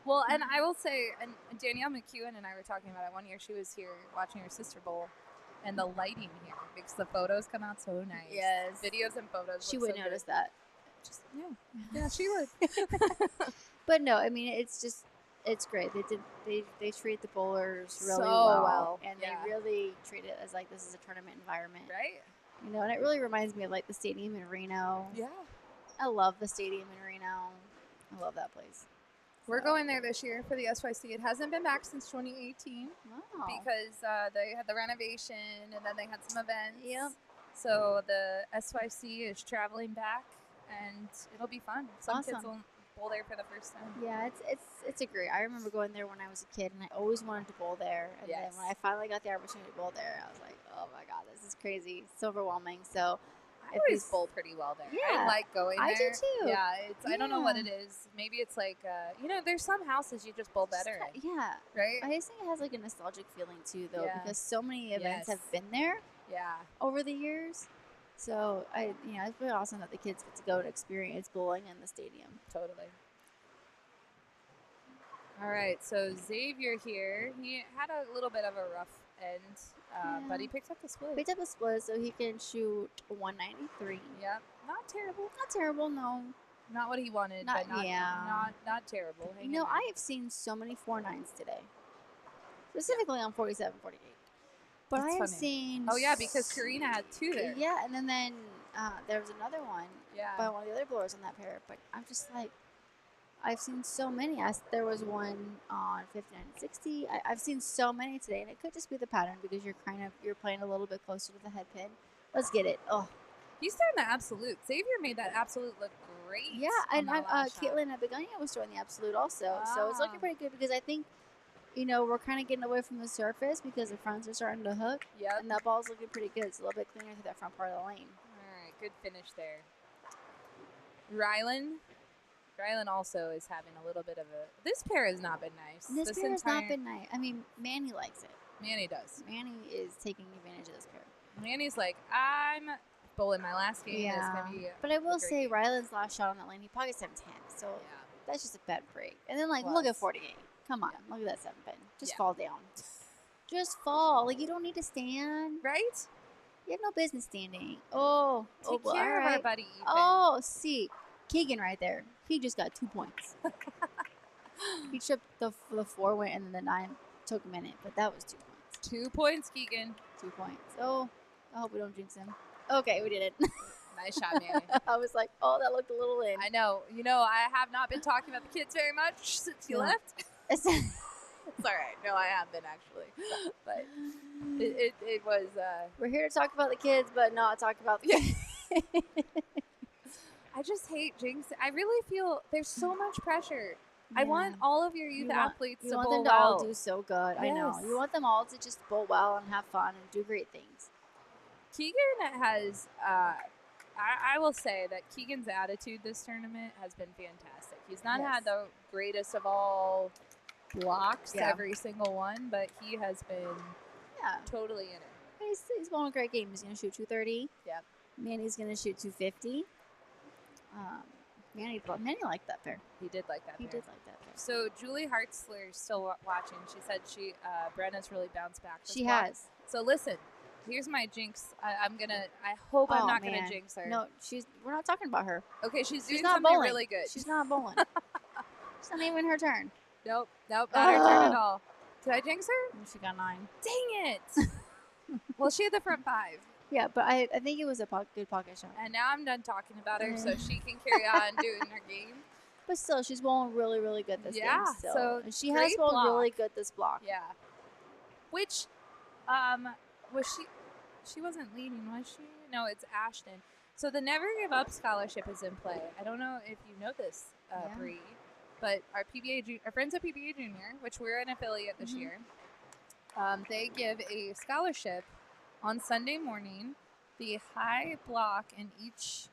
Well, and I will say, and Danielle McEwen and I were talking about it one year. She was here watching her sister bowl, and the lighting here makes the photos come out so nice. Yes. Videos and photos. She look would so notice good. that. Yeah, she would. But no, I mean it's great. They treat the bowlers really So well, well, and yeah. they really treat it as like this is a tournament environment, Right? And it really reminds me of like the stadium in Reno. Yeah. I love the stadium in Reno. I love that place. We're So, going there this year for the SYC. It hasn't been back since 2018 Wow. because they had the renovation and then they had some events. Yep. So the SYC is traveling back, and it'll be fun. Some kids Awesome. will bowl there for the first time. Yeah, it's a great. I remember going there when I was a kid, and I always wanted to bowl there. And Yes. then when I finally got the opportunity to bowl there, I was like, oh my god, this is crazy. It's overwhelming. So I if always we- bowl pretty well there. Yeah, I like going there. I do too. Yeah, I don't know what Yeah. it is. Maybe it's like there's some houses you just bowl better in, Yeah. right? I just think it has like a nostalgic feeling too, though, Yeah. because so many events Yes. have been there Yeah. over the years. So it's really awesome that the kids get to go to experience bowling in the stadium. Totally. All right, so Xavier here, he had a little bit of a rough end, but he picked up the split. Picked up a split, so he can shoot 193. Yep, not terrible. Not terrible, no. Not what he wanted, Not- but not yeah. not terrible. Hang You know, in there. I have seen so many 4.9s today, specifically on 47, 48. But That's I have funny. seen. Oh yeah, because Karina had two there. Yeah, and then there was another one Yeah. by one of the other blowers on that pair. But I'm just like, I've seen so many. There was one on 59 and 60. I've seen so many today, and it could just be the pattern because you're playing a little bit closer to the head pin. Let's get it. Oh, He's throwing the absolute. Xavier made that absolute look great. yeah, on and that last shot. Caitlin at Begonia was throwing the absolute also, so it's looking Ah. pretty good because I think, we're kind of getting away from the surface because the fronts are starting to hook, Yep. and that ball's looking pretty good. It's a little bit cleaner through that front part of the lane. All right, good finish there. Rylan also is having a little bit of a. This pair has not been nice. This pair has not been nice. I mean, Manny likes it. Manny does. Manny is taking advantage of this pair. Manny's like, I'm bowling my last game. It's gonna be But I a will great say, game." Ryland's last shot on that lane, he pocket 710. So Yeah. that's just a bad break. And then, look at Plus. 48. Come on, Yeah. look at that 7 pin. Just Yeah. fall down. Just fall. Like, you don't need to stand. Right? You have no business standing. Oh, Take well, care all of our right. buddy Ethan. Oh, see, Keegan right there. He just got 2 points. He tripped the 4 went and then the 9 took a minute, but that was 2 points. 2 points, Keegan. 2 points. Oh, I hope we don't jinx him. Okay, we did it. Nice shot, Manny. I was like, oh, that looked a little in. I know. I have not been talking about the kids very much since you Yeah. left. It's all right. No, I have been actually, but it was. We're here to talk about the kids, but not talk about the kids. I just hate jinx. I really feel there's so much pressure. I Yeah. want all of your youth athletes You to want bowl them to well. all do so good. I know. Yes. You want them all to just bowl well and have fun and do great things. Keegan has. I will say that Keegan's attitude this tournament has been fantastic. He's not Yes. had the greatest of all blocks Yeah. every single one, but he has been Yeah. totally in it. He's bowling a great game. He's going to shoot 230. Yep. Manny's going to shoot 250. Manny liked that pair. He did like that. He pair. did like that pair. So Julie Hartzler is still watching. She said Brenna's really bounced back. this She block. has. So listen, here's my jinx. I hope I'm Oh, not gonna man. jinx her. No, we're not talking about her. Okay, she's doing She's not something bowling. really good. She's not bowling. It's not even her turn. Nope, not her turn at all. Did I jinx her? She got 9. Dang it! Well, she had the front 5, Yeah, but I think it was a good pocket shot. and now I'm done talking about her, so she can carry on doing her game. But still, she's bowling really, really good this Yeah, game. Still. so And she has great bowled block. really good this block. Yeah. Which, was she? She wasn't leading, was she? No, it's Ashton. So the Never Give Up scholarship is in play. I don't know if you know this, Yeah. Bree, but our friends at PBA Junior, which we're an affiliate this Mhm. year, they give a scholarship on Sunday morning. The high block in each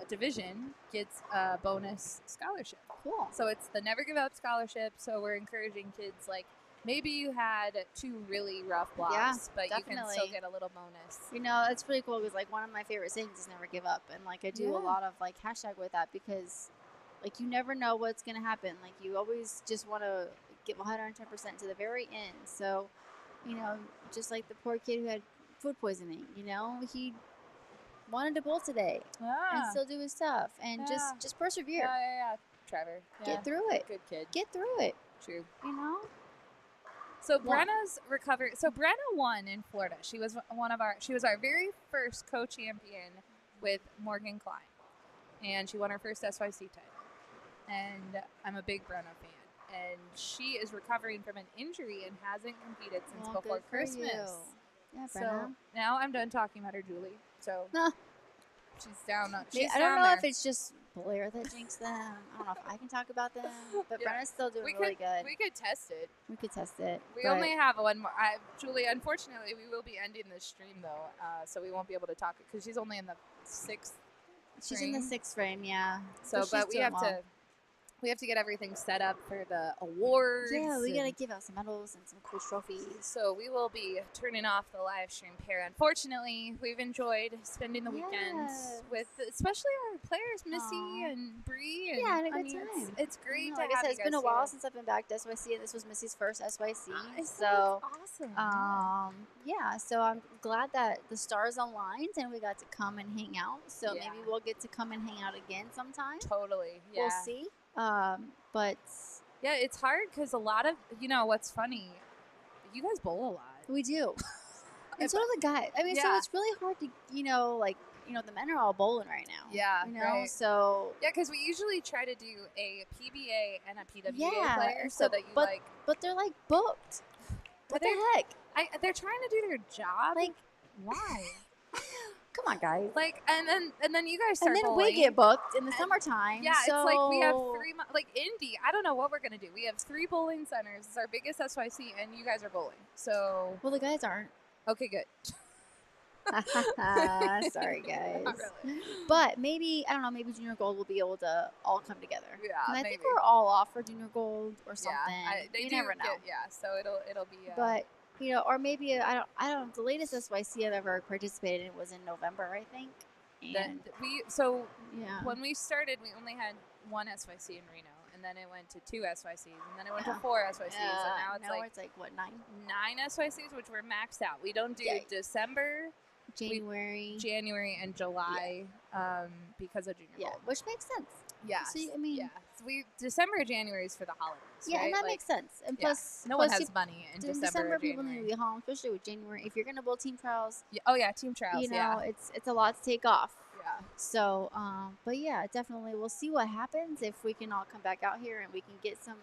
division gets a bonus scholarship. Cool. So it's the Never Give Up scholarship. So we're encouraging kids like maybe you had 2 really rough blocks, Yeah, but you can still definitely. get a little bonus. It's really cool because, one of my favorite sayings is never give up. And, I do Yeah. a lot of, hashtag with that because, you never know what's going to happen. You always just want to give 110% to the very end. So, just like the poor kid who had food poisoning, he wanted to bowl today and still do his stuff and Yeah. just persevere. Yeah. Trevor. Yeah. Get through it. Good kid. Get through it. True. Yeah. So Brenna's recovered. So Brenna won in Florida. She was our very first co-champion with Morgan Klein. and she won her first SYC title. And I'm a big Brenna fan. And she is recovering from an injury and hasn't competed since Well, before good for Christmas. you. Yeah, So Brenna. now I'm done talking about her, Julie. So Nah. she's down. She's I don't down know there. if it's just Blair that jinxed them. I don't know if I can talk about them, but Yeah. Brenna's still doing we really could, good. We could test it. We could test it. We but only have one more. Julie, unfortunately, we will be ending this stream though, so we won't be able to talk because she's only in the 6th. she's in the 6th frame, yeah. So, she's but we doing have well. we have to get everything set up for the awards. Yeah, we gotta and- give out some medals and some cool trophies. So we will be turning off the live stream here. Unfortunately, we've enjoyed spending the weekends Yes. with, especially our players, Missy Aw. and Bree. And Yeah, had a I good mean, time. It's great to Like I have said, you it's been guys a while here. since I've been back to SYC, and this was Missy's first SYC. So So, awesome. yeah, so I'm glad that the stars aligned and we got to come and hang out. So Yeah. maybe we'll get to come and hang out again sometime. Totally. Yeah. We'll see. But Yeah, it's hard because a lot of, what's funny, you guys bowl a lot. we do. And so do the guys. I mean, so Yeah. it's really hard to, the men are all bowling right now. Yeah, right. So Yeah, because we usually try to do a PBA and a PWA Yeah, player and so so- that you but- like. but they're like booked. What the heck? They're trying to do their job. Like, why? come on, guys. Like, and then you guys start And then bowling. we get booked in the And- summertime. Yeah, it's like we have so- 3 like Indy. I don't know what we're gonna do. We have 3 bowling centers. It's our biggest SYC, and you guys are bowling. So Well, the guys aren't. okay, good. Sorry, guys. Not really. But maybe, I don't know, maybe Junior Gold will be able to all come together. Yeah, And I think maybe. we're all off for Junior Gold or something. Yeah, they you do never know. So it'll be. But, or maybe, I don't, the latest SYC I've ever participated in was in November, I think. then And, yeah. when we started, we only had 1 SYC in Reno, and then it went to 2 SYCs, and then it went Yeah. to 4 SYCs, Yeah, and now it's like what, 9? 9 SYCs, which we're maxed out. We don't do Yay. December, January. January, and July because of Junior Yeah, Gold. which makes sense. Yeah. So, I mean, yeah. So December, January is for the holidays. yeah, right? and that Like, makes sense. And yeah, plus, no one plus has money in in December or people need to January. be home, especially with January. If you're going to bowl team trials, Yeah. Oh yeah, team trials. you know, it's a lot to take off. yeah. So, but yeah, definitely, we'll see what happens if we can all come back out here and we can get some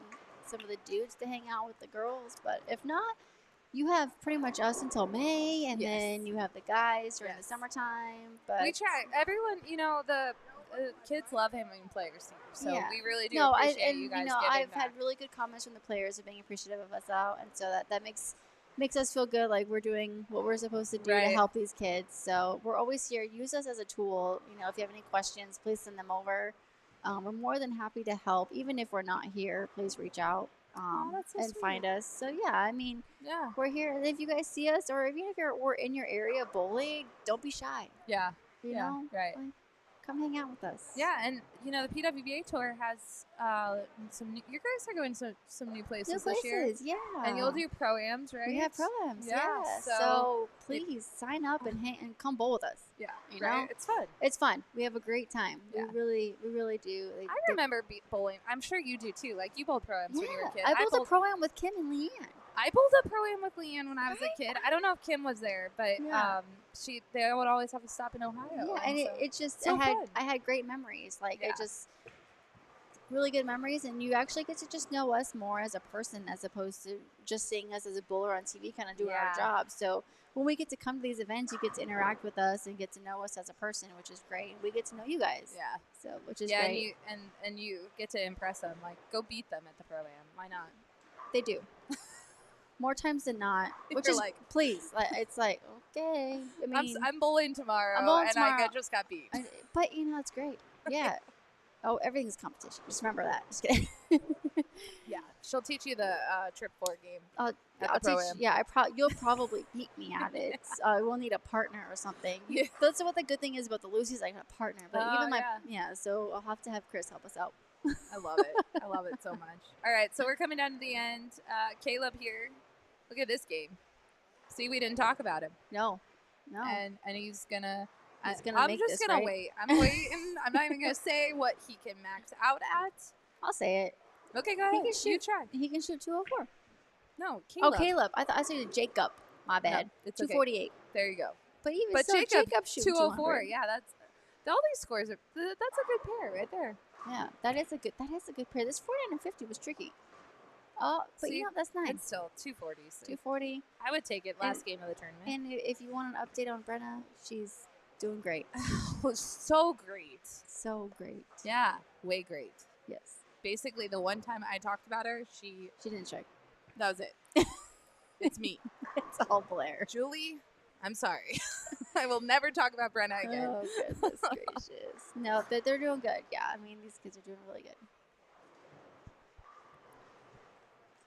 of the dudes to hang out with the girls. But if not, you have pretty much us until May, and Yes. then you have the guys during the Yes. summertime. But We try. Everyone, the kids love having players here, so Yeah. we really do No, appreciate you guys giving I've back. had really good comments from the players of being appreciative of us out, and so that makes us feel good, like we're doing what we're supposed to do Right. to help these kids. So we're always here. Use us as a tool. If you have any questions, please send them over. We're more than happy to help, even if we're not here. Please reach out that's so and sweet. find us. So yeah, I mean, Yeah. we're here. If you guys see us, or even if we're in your area bowling, don't be shy. Yeah. You Yeah, know, right. Like, come hang out with us. Yeah, and the PWBA tour has some. You guys are going to some new places New this year, places, yeah. and you'll do pro-ams, right? We have programs, Yeah, yeah. so- So please sign up and come bowl with us. Yeah, You right? know? It's fun. It's fun. We have a great time. Yeah. We really do. I remember bowling. I'm sure you do too. Like you bowled pro-ams when you were a kid. I bowled a pro-am with Kim and Leanne. I bowled a pro-am with Leanne when I was a kid. I don't know if Kim was there, but Yeah. they would always have to stop in Ohio. Yeah, and so- it just so fun. I had great memories. Like Yeah. it just really good memories, and you actually get to just know us more as a person as opposed to just seeing us as a bowler on TV, kind of doing Yeah. our job. So when we get to come to these events, you get to interact with us and get to know us as a person, which is great. We get to know you guys. Yeah. So which is Yeah, great. and you get to impress them. Like, go beat them at the pro-am. Why not? They do. More times than not. Which You're is like- please. It's like, okay. I mean, I'm bowling tomorrow, I'm bowling and tomorrow. I just got beat. but it's great. Yeah. Oh, everything's competition. Just remember that. Just kidding. Yeah, she'll teach you the trip 4 game. I'll At the teach. pro-am. Yeah, you'll probably beat me at it. We'll need a partner or something. Yeah. That's what the good thing is about the Lucy's. I got a partner, but Oh, even yeah. So I'll have to have Chris help us out. I love it. I love it so much. All right, so we're coming down to the end. Caleb here. Look at this game. See, we didn't talk about him, No. and he's gonna. He's gonna I'm make just this, gonna right? wait. I'm waiting. I'm not even gonna say what he can max out at. I'll say it. Okay, go ahead. He can shoot. You try. He can shoot 204. No, Caleb. Oh, Caleb. I said Jacob. My bad. it's okay. 248. There you go. But even But still, Jacob Jacob shoots 204. 200. Yeah, All these scores are. That's a good pair right there. Yeah, that is a good pair. This 49 and 50 was tricky. Oh, but See, that's nice. It's still 240s. 240. I would take it last game of the tournament. And if you want an update on Brenna, she's doing great. So great. So great. Yeah, way great. Yes. Basically, the one time I talked about her, she didn't strike. That was it. It's me. It's all Blair. Julie, I'm sorry. I will never talk about Brenna again. Oh, goodness gracious. No, they're doing good. Yeah, I mean, these kids are doing really good.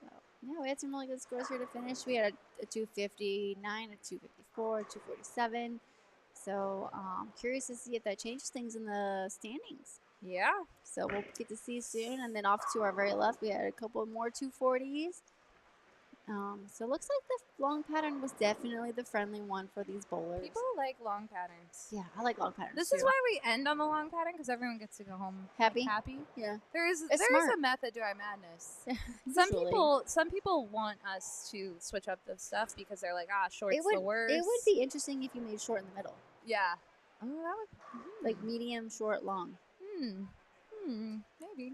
So, yeah, we had some really good scores here to finish. We had a 259, a 254, a 247. So, curious to see if that changes things in the standings. Yeah. So, we'll get to see soon. And then off to our very left, we had a couple more 240s. So it looks like the long pattern was definitely the friendly one for these bowlers. People like long patterns. Yeah, I like long patterns. This too. is why we end on the long pattern, because everyone gets to go home Happy? Happy. Yeah. There is smart. a method to our madness. Usually. Some people want us to switch up the stuff because they're like, short's the worst. It would be interesting if you made short in the middle. Yeah. Oh, that would like medium, short, long. Maybe.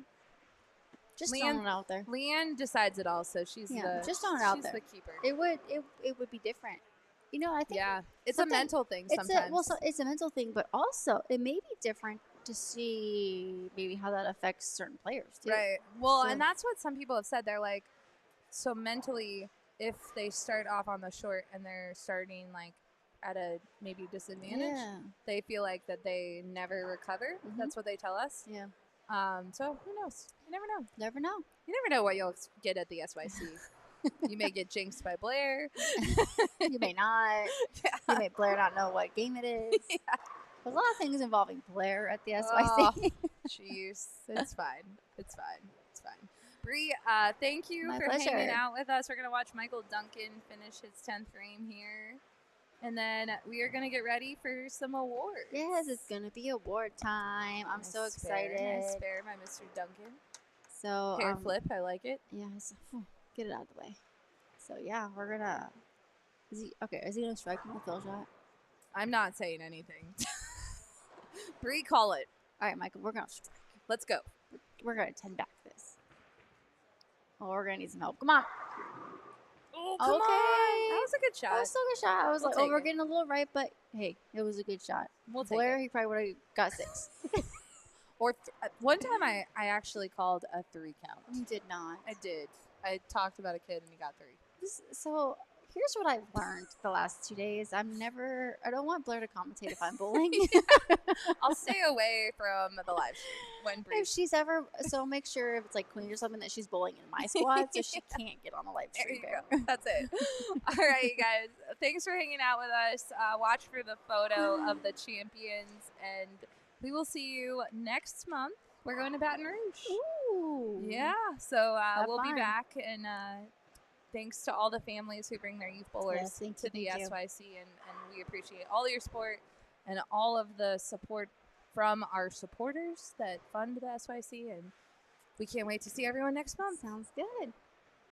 Just throwing it out there. Leanne decides it all, so she's just throwing it out there. She's the keeper. It would be different. You know, I think it's a mental thing sometimes. It's a mental thing, but also it may be different to see maybe how that affects certain players too. Right. Well, and that's what some people have said. They're like, so mentally, if they start off on the short and they're starting like at a maybe disadvantage, they feel like that they never recover. Mm-hmm. That's what they tell us. Yeah. So who knows? You never know. Never know. You never know what you'll get at the SYC. You may get jinxed by Blair. You may not. Yeah. You may Blair not know what game it is. Yeah. There's a lot of things involving Blair at the SYC. Jeez. It's fine. It's fine. It's fine. Bree, thank you My for pleasure. hanging out with us. We're going to watch Michael Duncan finish his 10th frame here. And then we are going to get ready for some awards. Yes, it's going to be award time. I'm so excited. Nice spare by Mr. Duncan. So hair flip, I like it. Yeah, get it out of the way. So yeah, we're going to... Is he going to strike him with a fill shot? I'm not saying anything. Bree, call it. All right, Michael, we're going to strike. Let's go. We're going to 10 back this. Oh, we're going to need some help. Come on. Oh, come on. That was a good shot. That was still a good shot. I was we're getting a little right, but hey, it was a good shot. We'll take Blair, it. he probably would have got 6. Or one time I actually called a 3 count. You did not. I did. I talked about a kid and he got 3. So here's what I've learned the last 2 days. I don't want Blair to commentate if I'm bowling. I'll stay away from the live stream when Bree. If she's ever, so make sure if it's like Queens or something that she's bowling in my squad so she can't get on the live stream. There you go. That's it. All right, you guys. Thanks for hanging out with us. Watch for the photo of the champions, and we will see you next month. We're going to Baton Rouge. Ooh. Yeah. So we'll fun. be back, and thanks to all the families who bring their youth bowlers to the SYC, and we appreciate all your support and all of the support from our supporters that fund the SYC, and we can't wait to see everyone next month. Sounds good.